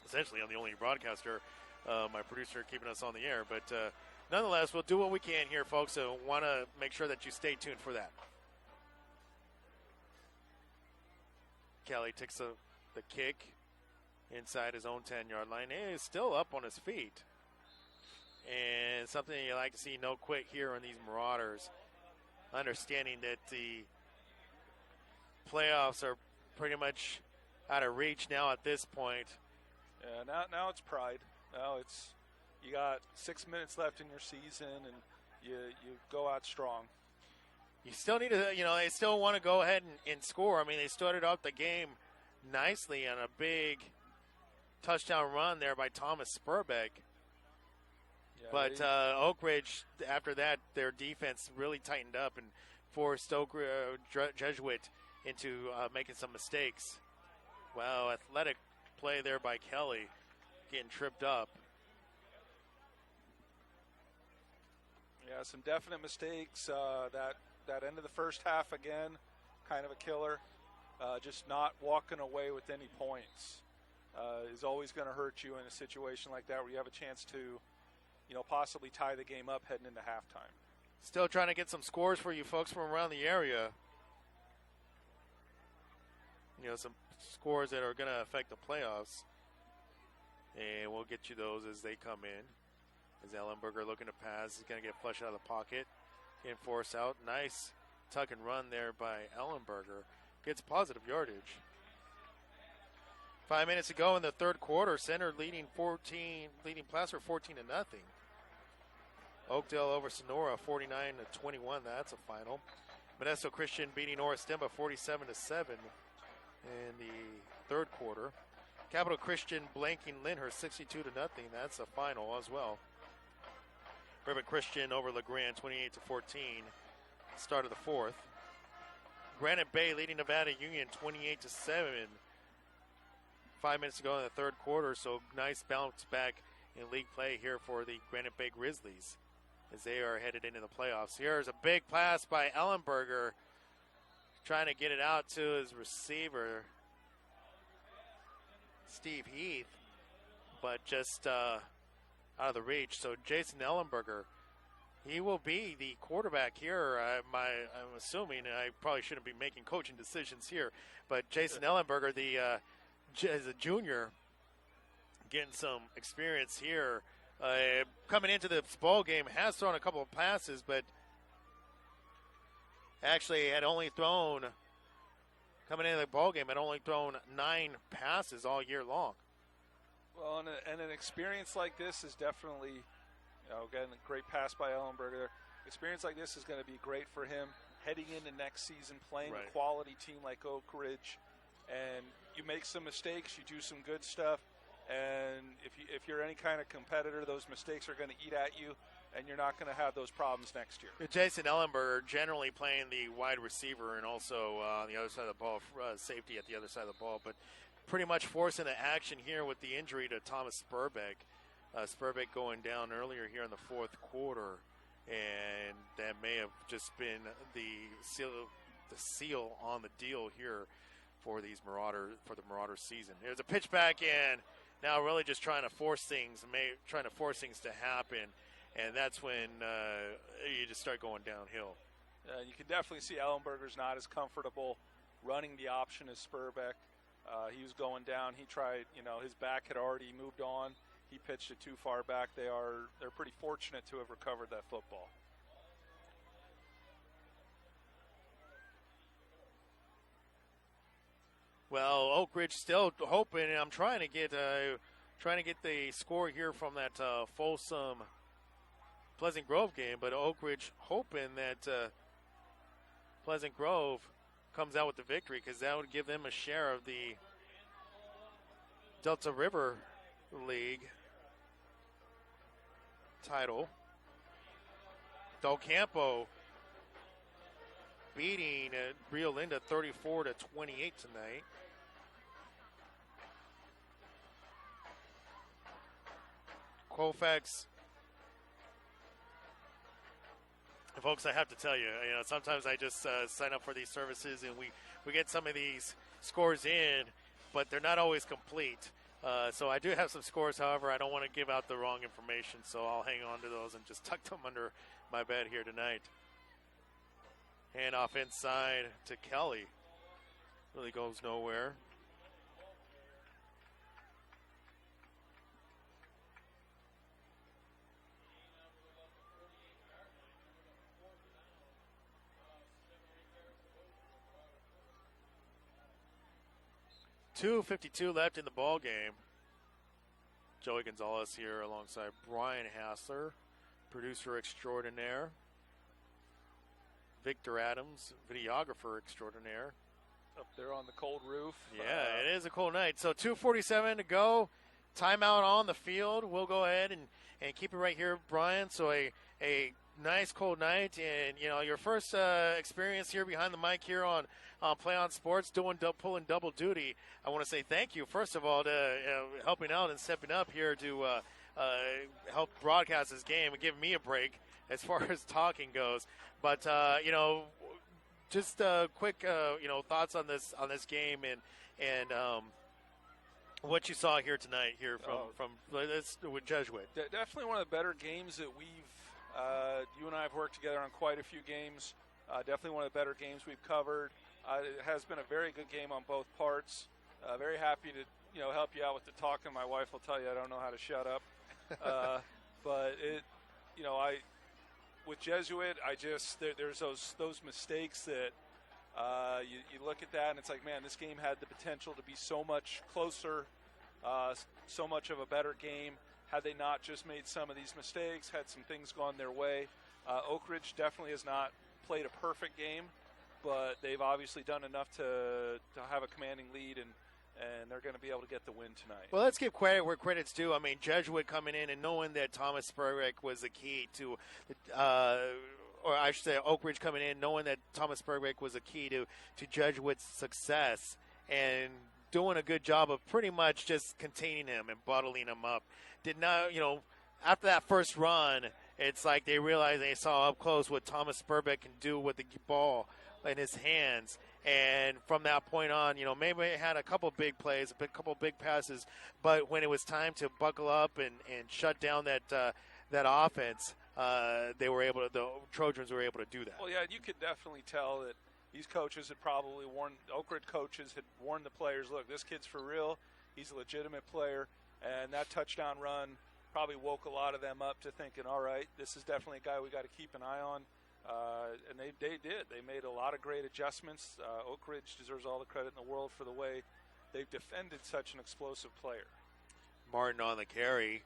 essentially I'm the only broadcaster, my producer keeping us on the air. But nonetheless, we'll do what we can here, folks, so want to make sure that you stay tuned for that. Kelly takes the kick inside his own 10-yard line. He is still up on his feet. And something you like to see no quit here on these Marauders, understanding that the playoffs are pretty much out of reach now at this point. Yeah, now it's pride. Now it's you got 6 minutes left in your season, and you go out strong. You still need to, they still want to go ahead and score. I mean, they started off the game nicely on a big touchdown run there by Thomas Spurbeck. Yeah, but Oak Ridge, after that, their defense really tightened up and forced Jesuit into making some mistakes. Wow, athletic play there by Kelly, getting tripped up. Yeah, some definite mistakes. That end of the first half, again, kind of a killer. Just not walking away with any points is always going to hurt you in a situation like that where you have a chance to, possibly tie the game up heading into halftime. Still trying to get some scores for you folks from around the area. Some scores that are going to affect the playoffs. And we'll get you those as they come in. As Ellenberger looking to pass, he's going to get flushed out of the pocket. In force out. Nice tuck and run there by Ellenberger. Gets positive yardage. 5 minutes to go in the third quarter. Center leading Placer 14-0. Oakdale over Sonora 49-21. That's a final. Modesto Christian beating Orristemba 47-7 in the third quarter. Capital Christian blanking Lyndhurst 62-0. That's a final as well. Ribbon Christian over LeGrand 28-14. Start of the fourth. Granite Bay leading Nevada Union 28-7. 5 minutes to go in the third quarter, so nice bounce back in league play here for the Granite Bay Grizzlies as they are headed into the playoffs. Here's a big pass by Ellenberger, trying to get it out to his receiver, Steve Heath, but just out of the reach. So Jason Ellenberger, he will be the quarterback here. I'm assuming, I probably shouldn't be making coaching decisions here, but Jason Ellenberger, as a junior, getting some experience here. Coming into this ball game, has thrown a couple of passes, but actually had only thrown, coming into the ball game, had only thrown 9 passes all year long. Well, and an experience like this is definitely, again, a great pass by Ellenberger. Experience like this is going to be great for him heading into next season, playing a quality team like Oak Ridge. And you make some mistakes, you do some good stuff, and if you're any kind of competitor, those mistakes are going to eat at you, and you're not going to have those problems next year. Jason Ellenberger generally playing the wide receiver and also on the other side of the ball, safety at the other side of the ball, but pretty much forcing the action here with the injury to Thomas Spurbeck. Spurbeck going down earlier here in the fourth quarter, and that may have just been the seal on the deal here for the Marauder season. There's a pitch back in. Now really just trying to force things to happen, and that's when you just start going downhill. You can definitely see Ellenberger's not as comfortable running the option as Spurbeck. He was going down. He tried, his back had already moved on. he pitched it too far back. They're pretty fortunate to have recovered that football. Well, Oak Ridge still hoping, and I'm trying to get the score here from that Folsom Pleasant Grove game, but Oak Ridge hoping that Pleasant Grove comes out with the victory, because that would give them a share of the Delta River League title. Del Campo beating Rio Linda 34-28 tonight. Colfax, folks, I have to tell you, sometimes I just sign up for these services and we get some of these scores in, but they're not always complete. So I do have some scores, however, I don't want to give out the wrong information, so I'll hang on to those and just tuck them under my bed here tonight. Hand off inside to Kelly. Really goes nowhere. .252 left in the ball game. Joey Gonzalez here alongside Brian Hassler, producer extraordinaire. Victor Adams, videographer extraordinaire. Up there on the cold roof. Yeah, it is a cold night. So 2:47 to go. Timeout on the field. We'll go ahead and keep it right here, Brian. So a nice cold night, and your first experience here behind the mic here on PlayOn Sports, pulling double duty. I want to say thank you, first of all, to helping out and stepping up here to help broadcast this game and give me a break as far as talking goes. But just quick thoughts on this game and what you saw here tonight here from with Jesuit. Definitely one of the better games that you and I have worked together on quite a few games. Definitely one of the better games we've covered. It has been a very good game on both parts. Very happy to help you out with the talking. My wife will tell you I don't know how to shut up. But with Jesuit, there's those mistakes that you look at that and it's like, man, this game had the potential to be so much closer, so much of a better game had they not just made some of these mistakes, had some things gone their way. Oak Ridge definitely has not played a perfect game, but they've obviously done enough to have a commanding lead, and they're going to be able to get the win tonight. Well, let's give credit where credit's due. I mean, Jesuit coming in and knowing that Thomas Spurrick was the key to, or I should say Oak Ridge coming in knowing that Thomas Spurrick was the key to Jesuit's success and doing a good job of pretty much just containing him and bottling him up. Did not, after that first run, it's like they realized they saw up close what Thomas Spurrick can do with the ball in his hands. And from that point on, maybe it had a couple big plays, a couple big passes, but when it was time to buckle up and shut down that offense, the Trojans were able to do that. Well, yeah, you could definitely tell that these coaches had probably warned, Oak Ridge coaches had warned the players, look, this kid's for real, he's a legitimate player, and that touchdown run probably woke a lot of them up to thinking, all right, this is definitely a guy we got to keep an eye on. And they did. They made a lot of great adjustments. Oak Ridge deserves all the credit in the world for the way they've defended such an explosive player. Martin on the carry.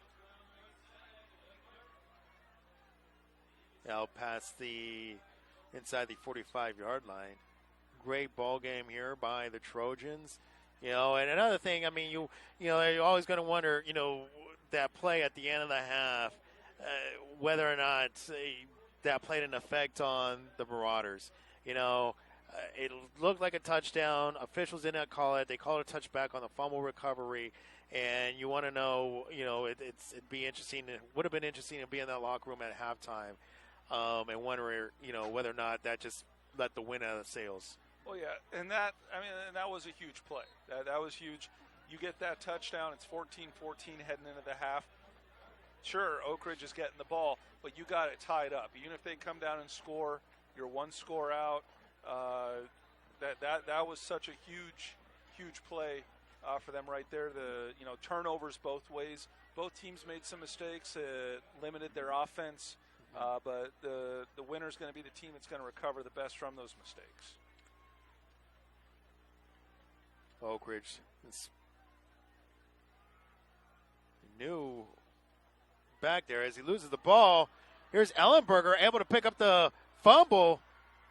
Out past inside the 45-yard line. Great ball game here by the Trojans. And another thing, I mean, you're always going to wonder, that play at the end of the half, whether or not that played an effect on the Marauders. It looked like a touchdown. Officials did not call it. They called it a touchback on the fumble recovery. And you want to know, it'd be interesting. It would have been interesting to be in that locker room at halftime and wonder, whether or not that just let the wind out of the sails. Well, yeah, and that was a huge play. That was huge. You get that touchdown. It's 14-14 heading into the half. Sure, Oak Ridge is getting the ball, but you got it tied up. Even if they come down and score, you're one score out. That was such a huge play for them right there. The turnovers both ways. both teams made some mistakes, limited their offense, but the winner's going to be the team that's going to recover the best from those mistakes. Oak Ridge is new back there as he loses the ball. Here's Ellenberger able to pick up the fumble,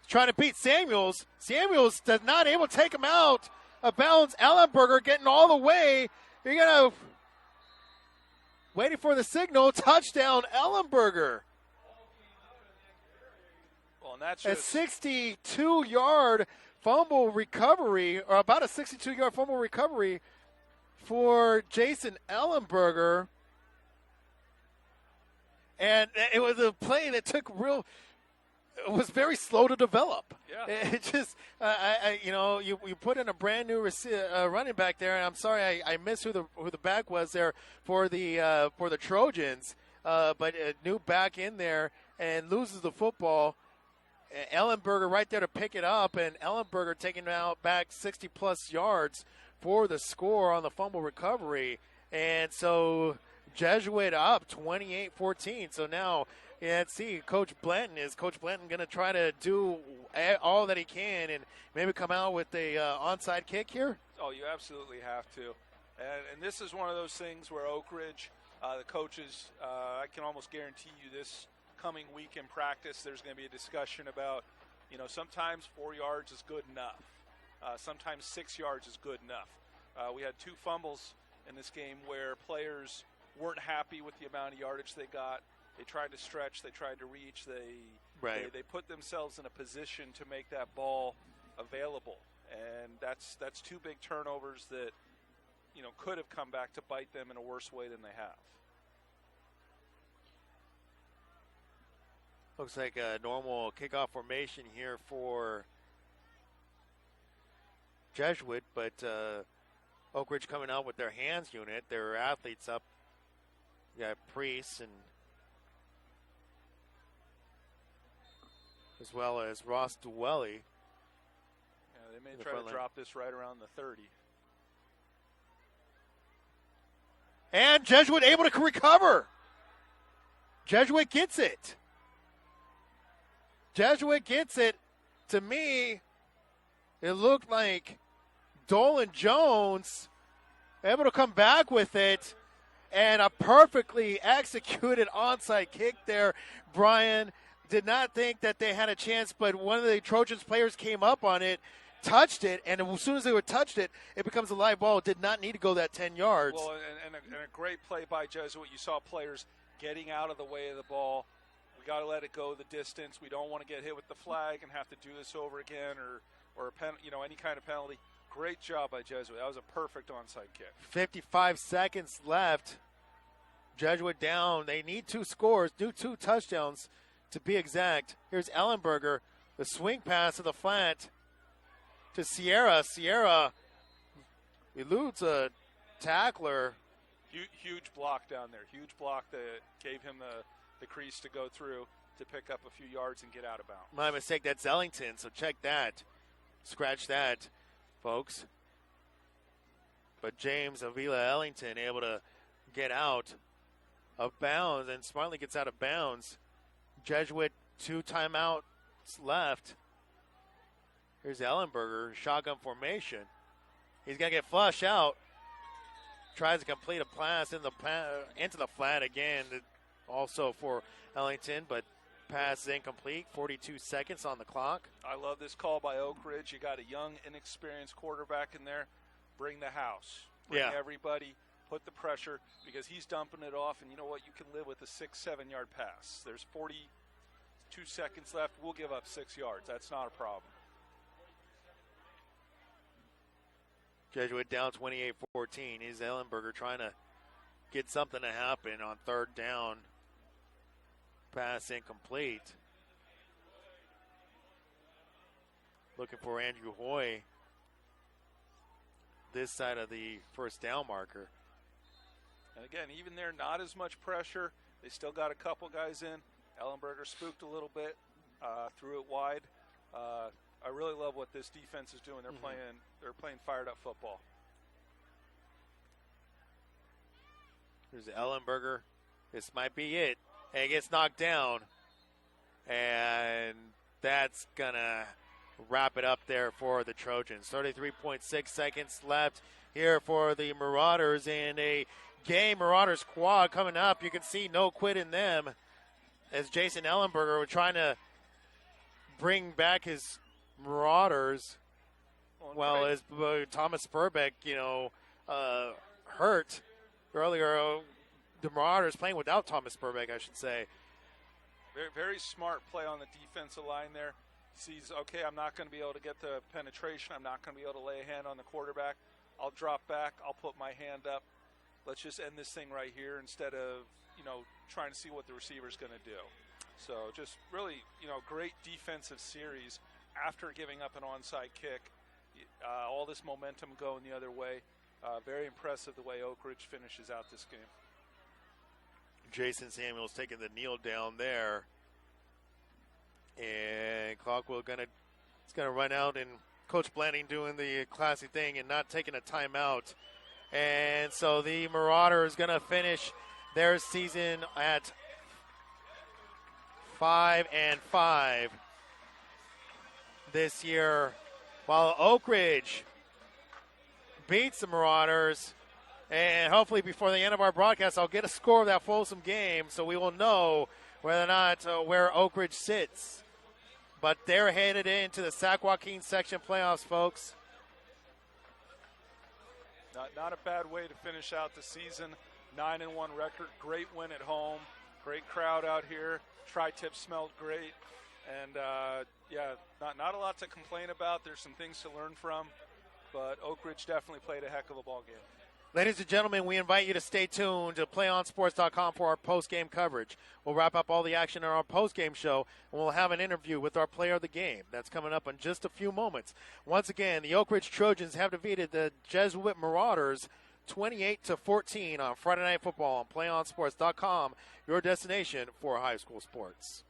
trying to beat Samuels. Samuels does not able to take him out of bounds. Ellenberger getting all the way. You're going to waiting for the signal. Touchdown, Ellenberger. Well, and that's a 62-yard fumble recovery, or about a 62-yard fumble recovery for Jason Ellenberger. And it was a play that it was very slow to develop. Yeah. It just, you put in a brand new running back there, and I'm sorry I missed who the back was there for the Trojans, but a new back in there and loses the football. Ellenberger right there to pick it up, and Ellenberger taking out back 60-plus yards for the score on the fumble recovery. And so Jesuit up 28-14. So now, let's see, Coach Blanton going to try to do all that he can and maybe come out with a onside kick here? Oh, you absolutely have to. And this is one of those things where Oak Ridge, the coaches, I can almost guarantee you this coming week in practice, there's going to be a discussion about, sometimes 4 yards is good enough. Sometimes 6 yards is good enough. We had 2 fumbles in this game where players weren't happy with the amount of yardage they got. They tried to stretch. They tried to reach. They put themselves in a position to make that ball available. And that's 2 big turnovers that, could have come back to bite them in a worse way than they have. Looks like a normal kickoff formation here for Jesuit, but Oak Ridge coming out with their hands unit. Their athletes up. You got Priest and as well as Ross Dwelly. Yeah, they may try to drop this right around the 30. And Jesuit able to recover. Jesuit gets it. Jesuit gets it. To me, it looked like Dolan Jones able to come back with it. And a perfectly executed onside kick there. Brian did not think that they had a chance, but one of the Trojans players came up on it, touched it, and as soon as they were touched it, it becomes a live ball. It did not need to go that 10 yards. Well, and a great play by Jesuit. You saw players getting out of the way of the ball. We got to let it go the distance. We don't want to get hit with the flag and have to do this over again or any kind of penalty. Great job by Jesuit. That was a perfect onside kick. 55 seconds left. Jesuit down. They need 2 scores, 2 touchdowns to be exact. Here's Ellenberger. The swing pass to the flat to Sierra. Sierra eludes a tackler. Huge block down there. Huge block that gave him the crease to go through to pick up a few yards and get out of bounds. My mistake. That's Ellington, so check that. Scratch that, folks. But James Avila Ellington able to get out of bounds and smartly gets out of bounds. Jesuit 2 timeouts left. Here's Ellenberger, shotgun formation. He's going to get flushed out. Tries to complete a pass into the flat again, also for Ellington, but pass is incomplete. 42 seconds on the clock. I love this call by Oak Ridge. You got a young, inexperienced quarterback in there. Bring the house. Bring everybody. Put the pressure because he's dumping it off, and you know what? You can live with a 6-7 yard pass. There's 42 seconds left. We'll give up 6 yards. That's not a problem. Jesuit down 28-14. Here's Ellenberger trying to get something to happen on 3rd down. Pass incomplete. Looking for Andrew Hoy this side of the 1st down marker. And again, even there, not as much pressure. They still got a couple guys in. Ellenberger spooked a little bit, threw it wide. I really love what this defense is doing. They're playing fired up football. There's Ellenberger. This might be it. And he gets knocked down. And that's going to wrap it up there for the Trojans. 33.6 seconds left here for the Marauders in a game. Marauders squad coming up. You can see no quit in them as Jason Ellenberger was trying to bring back his Marauders. Well, as Thomas Spurbeck, hurt earlier. The Marauders playing without Thomas Spurbeck, I should say. Very, very smart play on the defensive line there. Sees, okay, I'm not going to be able to get the penetration. I'm not going to be able to lay a hand on the quarterback. I'll drop back. I'll put my hand up. Let's just end this thing right here instead of, trying to see what the receiver's going to do. So just really, great defensive series after giving up an onside kick. All this momentum going the other way. Very impressive the way Oak Ridge finishes out this game. Jason Samuels taking the kneel down there. And Clockwell gonna run out, and Coach Blanding doing the classy thing and not taking a timeout. And so the Marauders going to finish their season at 5-5 this year, while Oak Ridge beats the Marauders. And hopefully before the end of our broadcast, I'll get a score of that Folsom game so we will know whether or not where Oak Ridge sits. But they're headed into the Sac-Joaquin section playoffs, folks. Not a bad way to finish out the season. 9-1 record, great win at home, great crowd out here. Tri-tip smelled great, and not a lot to complain about. There's some things to learn from, but Oak Ridge definitely played a heck of a ball game. Ladies and gentlemen, we invite you to stay tuned to PlayOnSports.com for our post-game coverage. We'll wrap up all the action in our post-game show, and we'll have an interview with our player of the game. That's coming up in just a few moments. Once again, the Oak Ridge Trojans have defeated the Jesuit Marauders 28-14 on Friday Night Football on PlayOnSports.com, your destination for high school sports.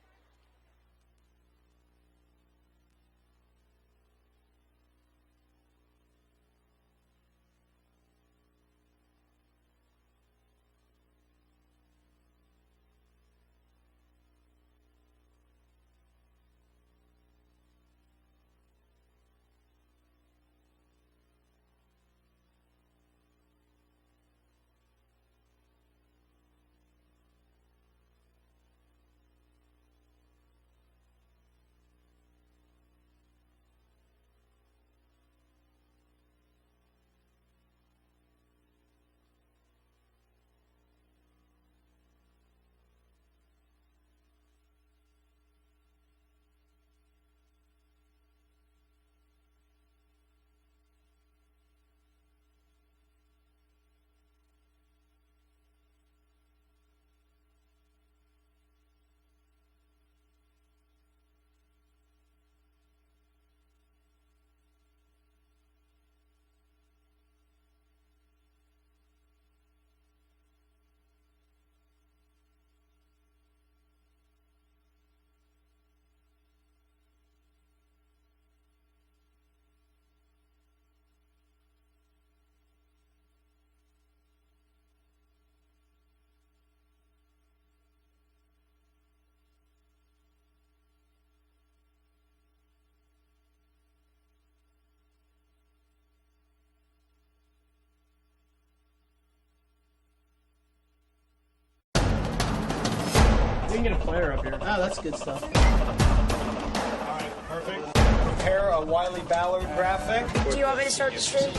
We can get a player up here. Oh, that's good stuff. All right, perfect. Prepare a Wiley Ballard graphic. Do you want me to start the stream?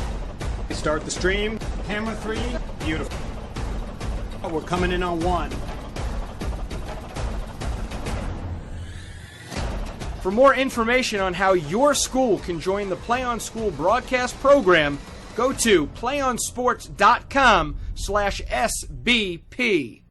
Start the stream. Camera 3. Beautiful. We're coming in on 1. For more information on how your school can join the Play On School broadcast program, go to playonsports.com/SBP.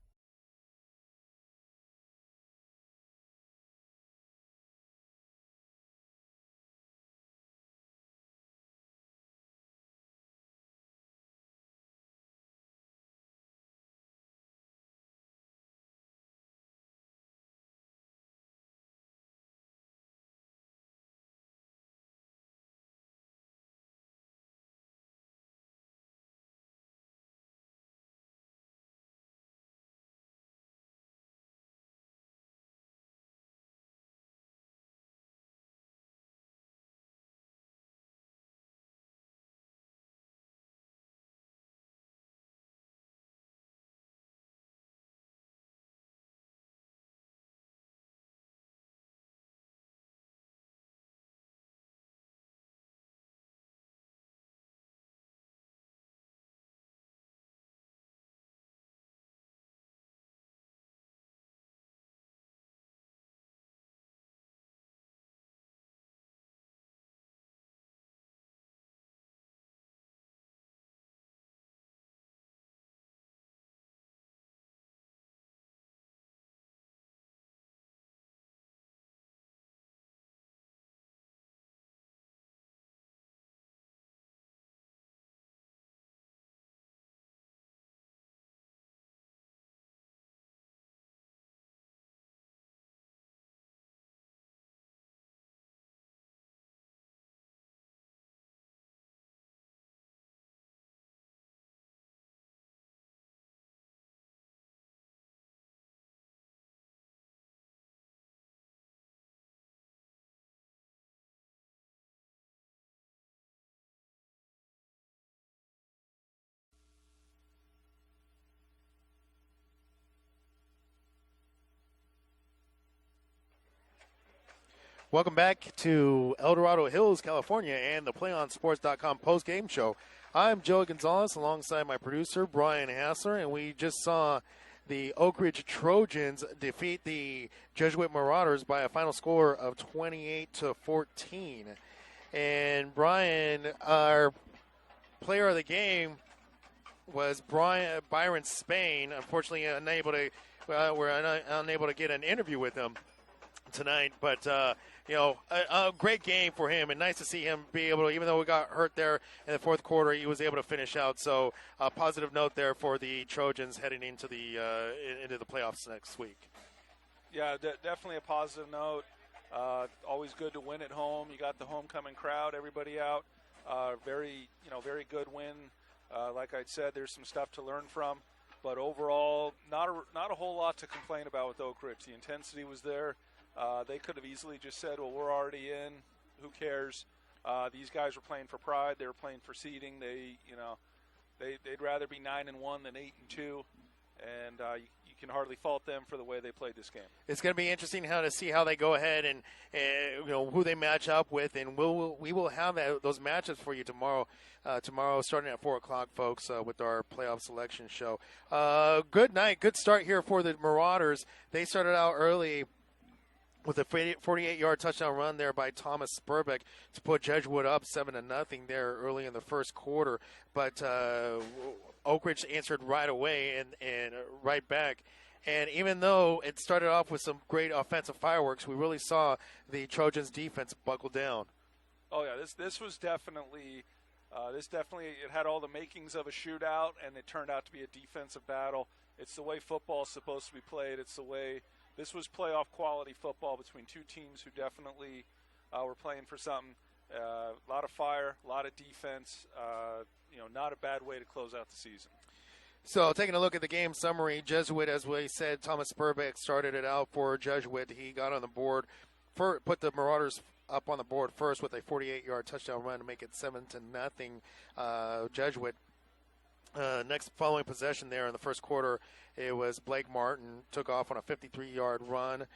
Welcome back to El Dorado Hills, California, and the PlayOnSports.com post-game show. I'm Joey Gonzalez alongside my producer, Brian Hassler, and we just saw the Oak Ridge Trojans defeat the Jesuit Marauders by a final score of 28-14. And Brian, our player of the game was Byron Spain. Unfortunately, we're unable to get an interview with him tonight, but a great game for him, and nice to see him be able to, even though we got hurt there in the fourth quarter, he was able to finish out. So a positive note there for the Trojans heading into the playoffs next week. Yeah, definitely a positive note. Always good to win at home. You got the homecoming crowd, everybody out. Very good win. Like I said, there's some stuff to learn from, but overall, not a whole lot to complain about with Oak Ridge. The intensity was there. They could have easily just said, well, we're already in. Who cares? These guys were playing for pride. They were playing for seeding. They'd rather be 9-1 than 8-2, and you can hardly fault them for the way they played this game. It's going to be interesting to see how they go ahead and who they match up with, and we will have those matchups for you tomorrow. Tomorrow, starting at 4:00, folks, with our playoff selection show. Good night, good start here for the Marauders. They started out early with a 48-yard touchdown run there by Thomas Spurbeck to put Jesuit up 7-0 there early in the first quarter. But Oak Ridge answered right away and right back. And even though it started off with some great offensive fireworks, we really saw the Trojans' defense buckle down. Oh yeah, this was definitely it had all the makings of a shootout, and it turned out to be a defensive battle. It's the way football is supposed to be played. It's the way. This was playoff quality football between two teams who definitely were playing for something. A lot of fire, a lot of defense. Not a bad way to close out the season. So taking a look at the game summary, Jesuit, as we said, Thomas Spurbeck started it out for Jesuit. He got on the board, put the Marauders up on the board first with a 48-yard touchdown run to make it 7-0 Jesuit. Next following possession there in the first quarter, it was Blake Martin took off on a 53-yard run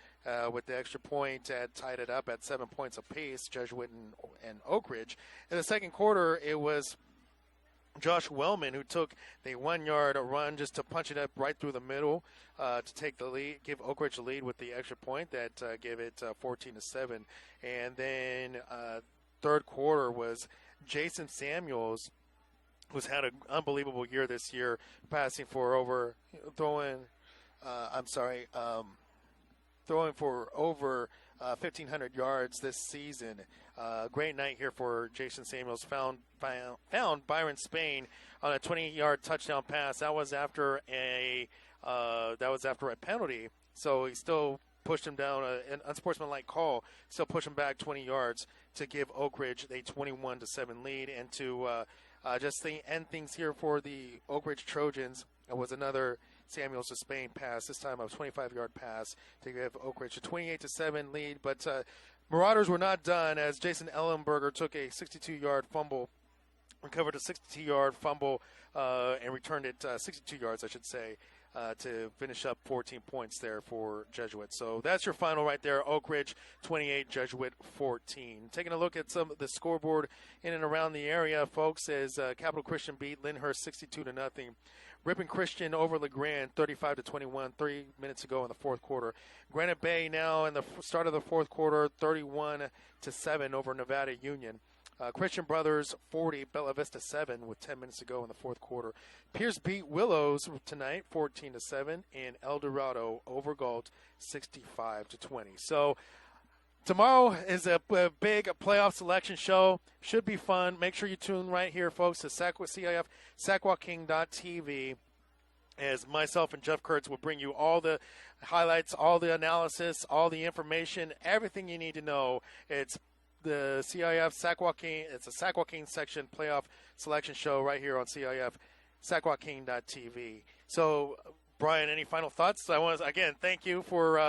with the extra point that tied it up at 7 points apiece, Jesuit and Oak Ridge. In the second quarter, it was Josh Wellman who took the 1-yard run just to punch it up right through the middle to take the lead, give Oak Ridge the lead with the extra point that gave it 14-7. And then third quarter was Jason Samuels, who's had an unbelievable year this year, passing for over, throwing for over 1,500 yards this season. Great night here for Jason Samuels. Found Byron Spain on a 20-yard touchdown pass. That was after a penalty. So he still pushed him down, an unsportsmanlike call. Still pushed him back 20 yards to give Oak Ridge a 21-7 lead, and to just end things here for the Oak Ridge Trojans. It was another Samuels to Spain pass, this time a 25-yard pass to give Oak Ridge a 28-7 lead. But Marauders were not done, as Jason Ellenberger took a 62-yard fumble, recovered a 62-yard fumble, and returned it 62 yards, I should say, to finish up 14 points there for Jesuit. So that's your final right there. Oak Ridge 28, Jesuit 14. Taking a look at some of the scoreboard in and around the area, folks, as Capital Christian beat Lyndhurst 62-0. Ripon Christian over LeGrand 35-21, 3 minutes ago in the fourth quarter. Granite Bay now in the start of the fourth quarter, 31-7 over Nevada Union. Christian Brothers 40, Bella Vista 7 with 10 minutes to go in the fourth quarter. Pierce beat Willows tonight 14-7, and El Dorado over Galt 65-20. So tomorrow is a big playoff selection show. Should be fun. Make sure you tune right here, folks, to CIF Sac-Joaquin.tv, as myself and Jeff Kurtz will bring you all the highlights, all the analysis, all the information, everything you need to know. It's the CIF Sac-Joaquin. It's a Sac-Joaquin section playoff selection show right here on CIF Sac-Joaquin.tv. So, Brian, any final thoughts? I want to, again, thank you for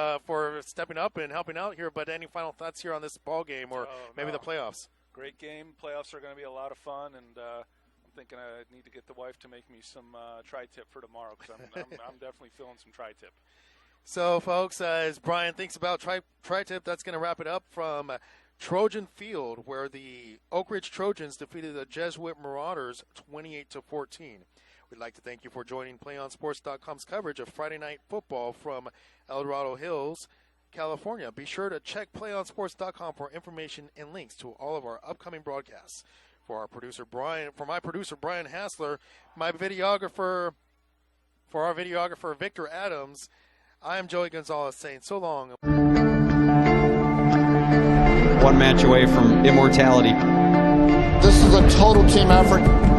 stepping up and helping out here, but any final thoughts here on this ball game or maybe the playoffs? Great game. Playoffs are going to be a lot of fun, and I'm thinking I need to get the wife to make me some tri-tip for tomorrow, because I'm definitely feeling some tri-tip. So, folks, as Brian thinks about tri-tip, that's going to wrap it up from Trojan Field, where the Oak Ridge Trojans defeated the Jesuit Marauders 28-14. We'd like to thank you for joining PlayOnSports.com's coverage of Friday Night Football from El Dorado Hills, California. Be sure to check PlayOnSports.com for information and links to all of our upcoming broadcasts. For my producer Brian Hassler, our videographer Victor Adams, I am Joey Gonzalez saying so long. One match away from immortality. This is a total team effort.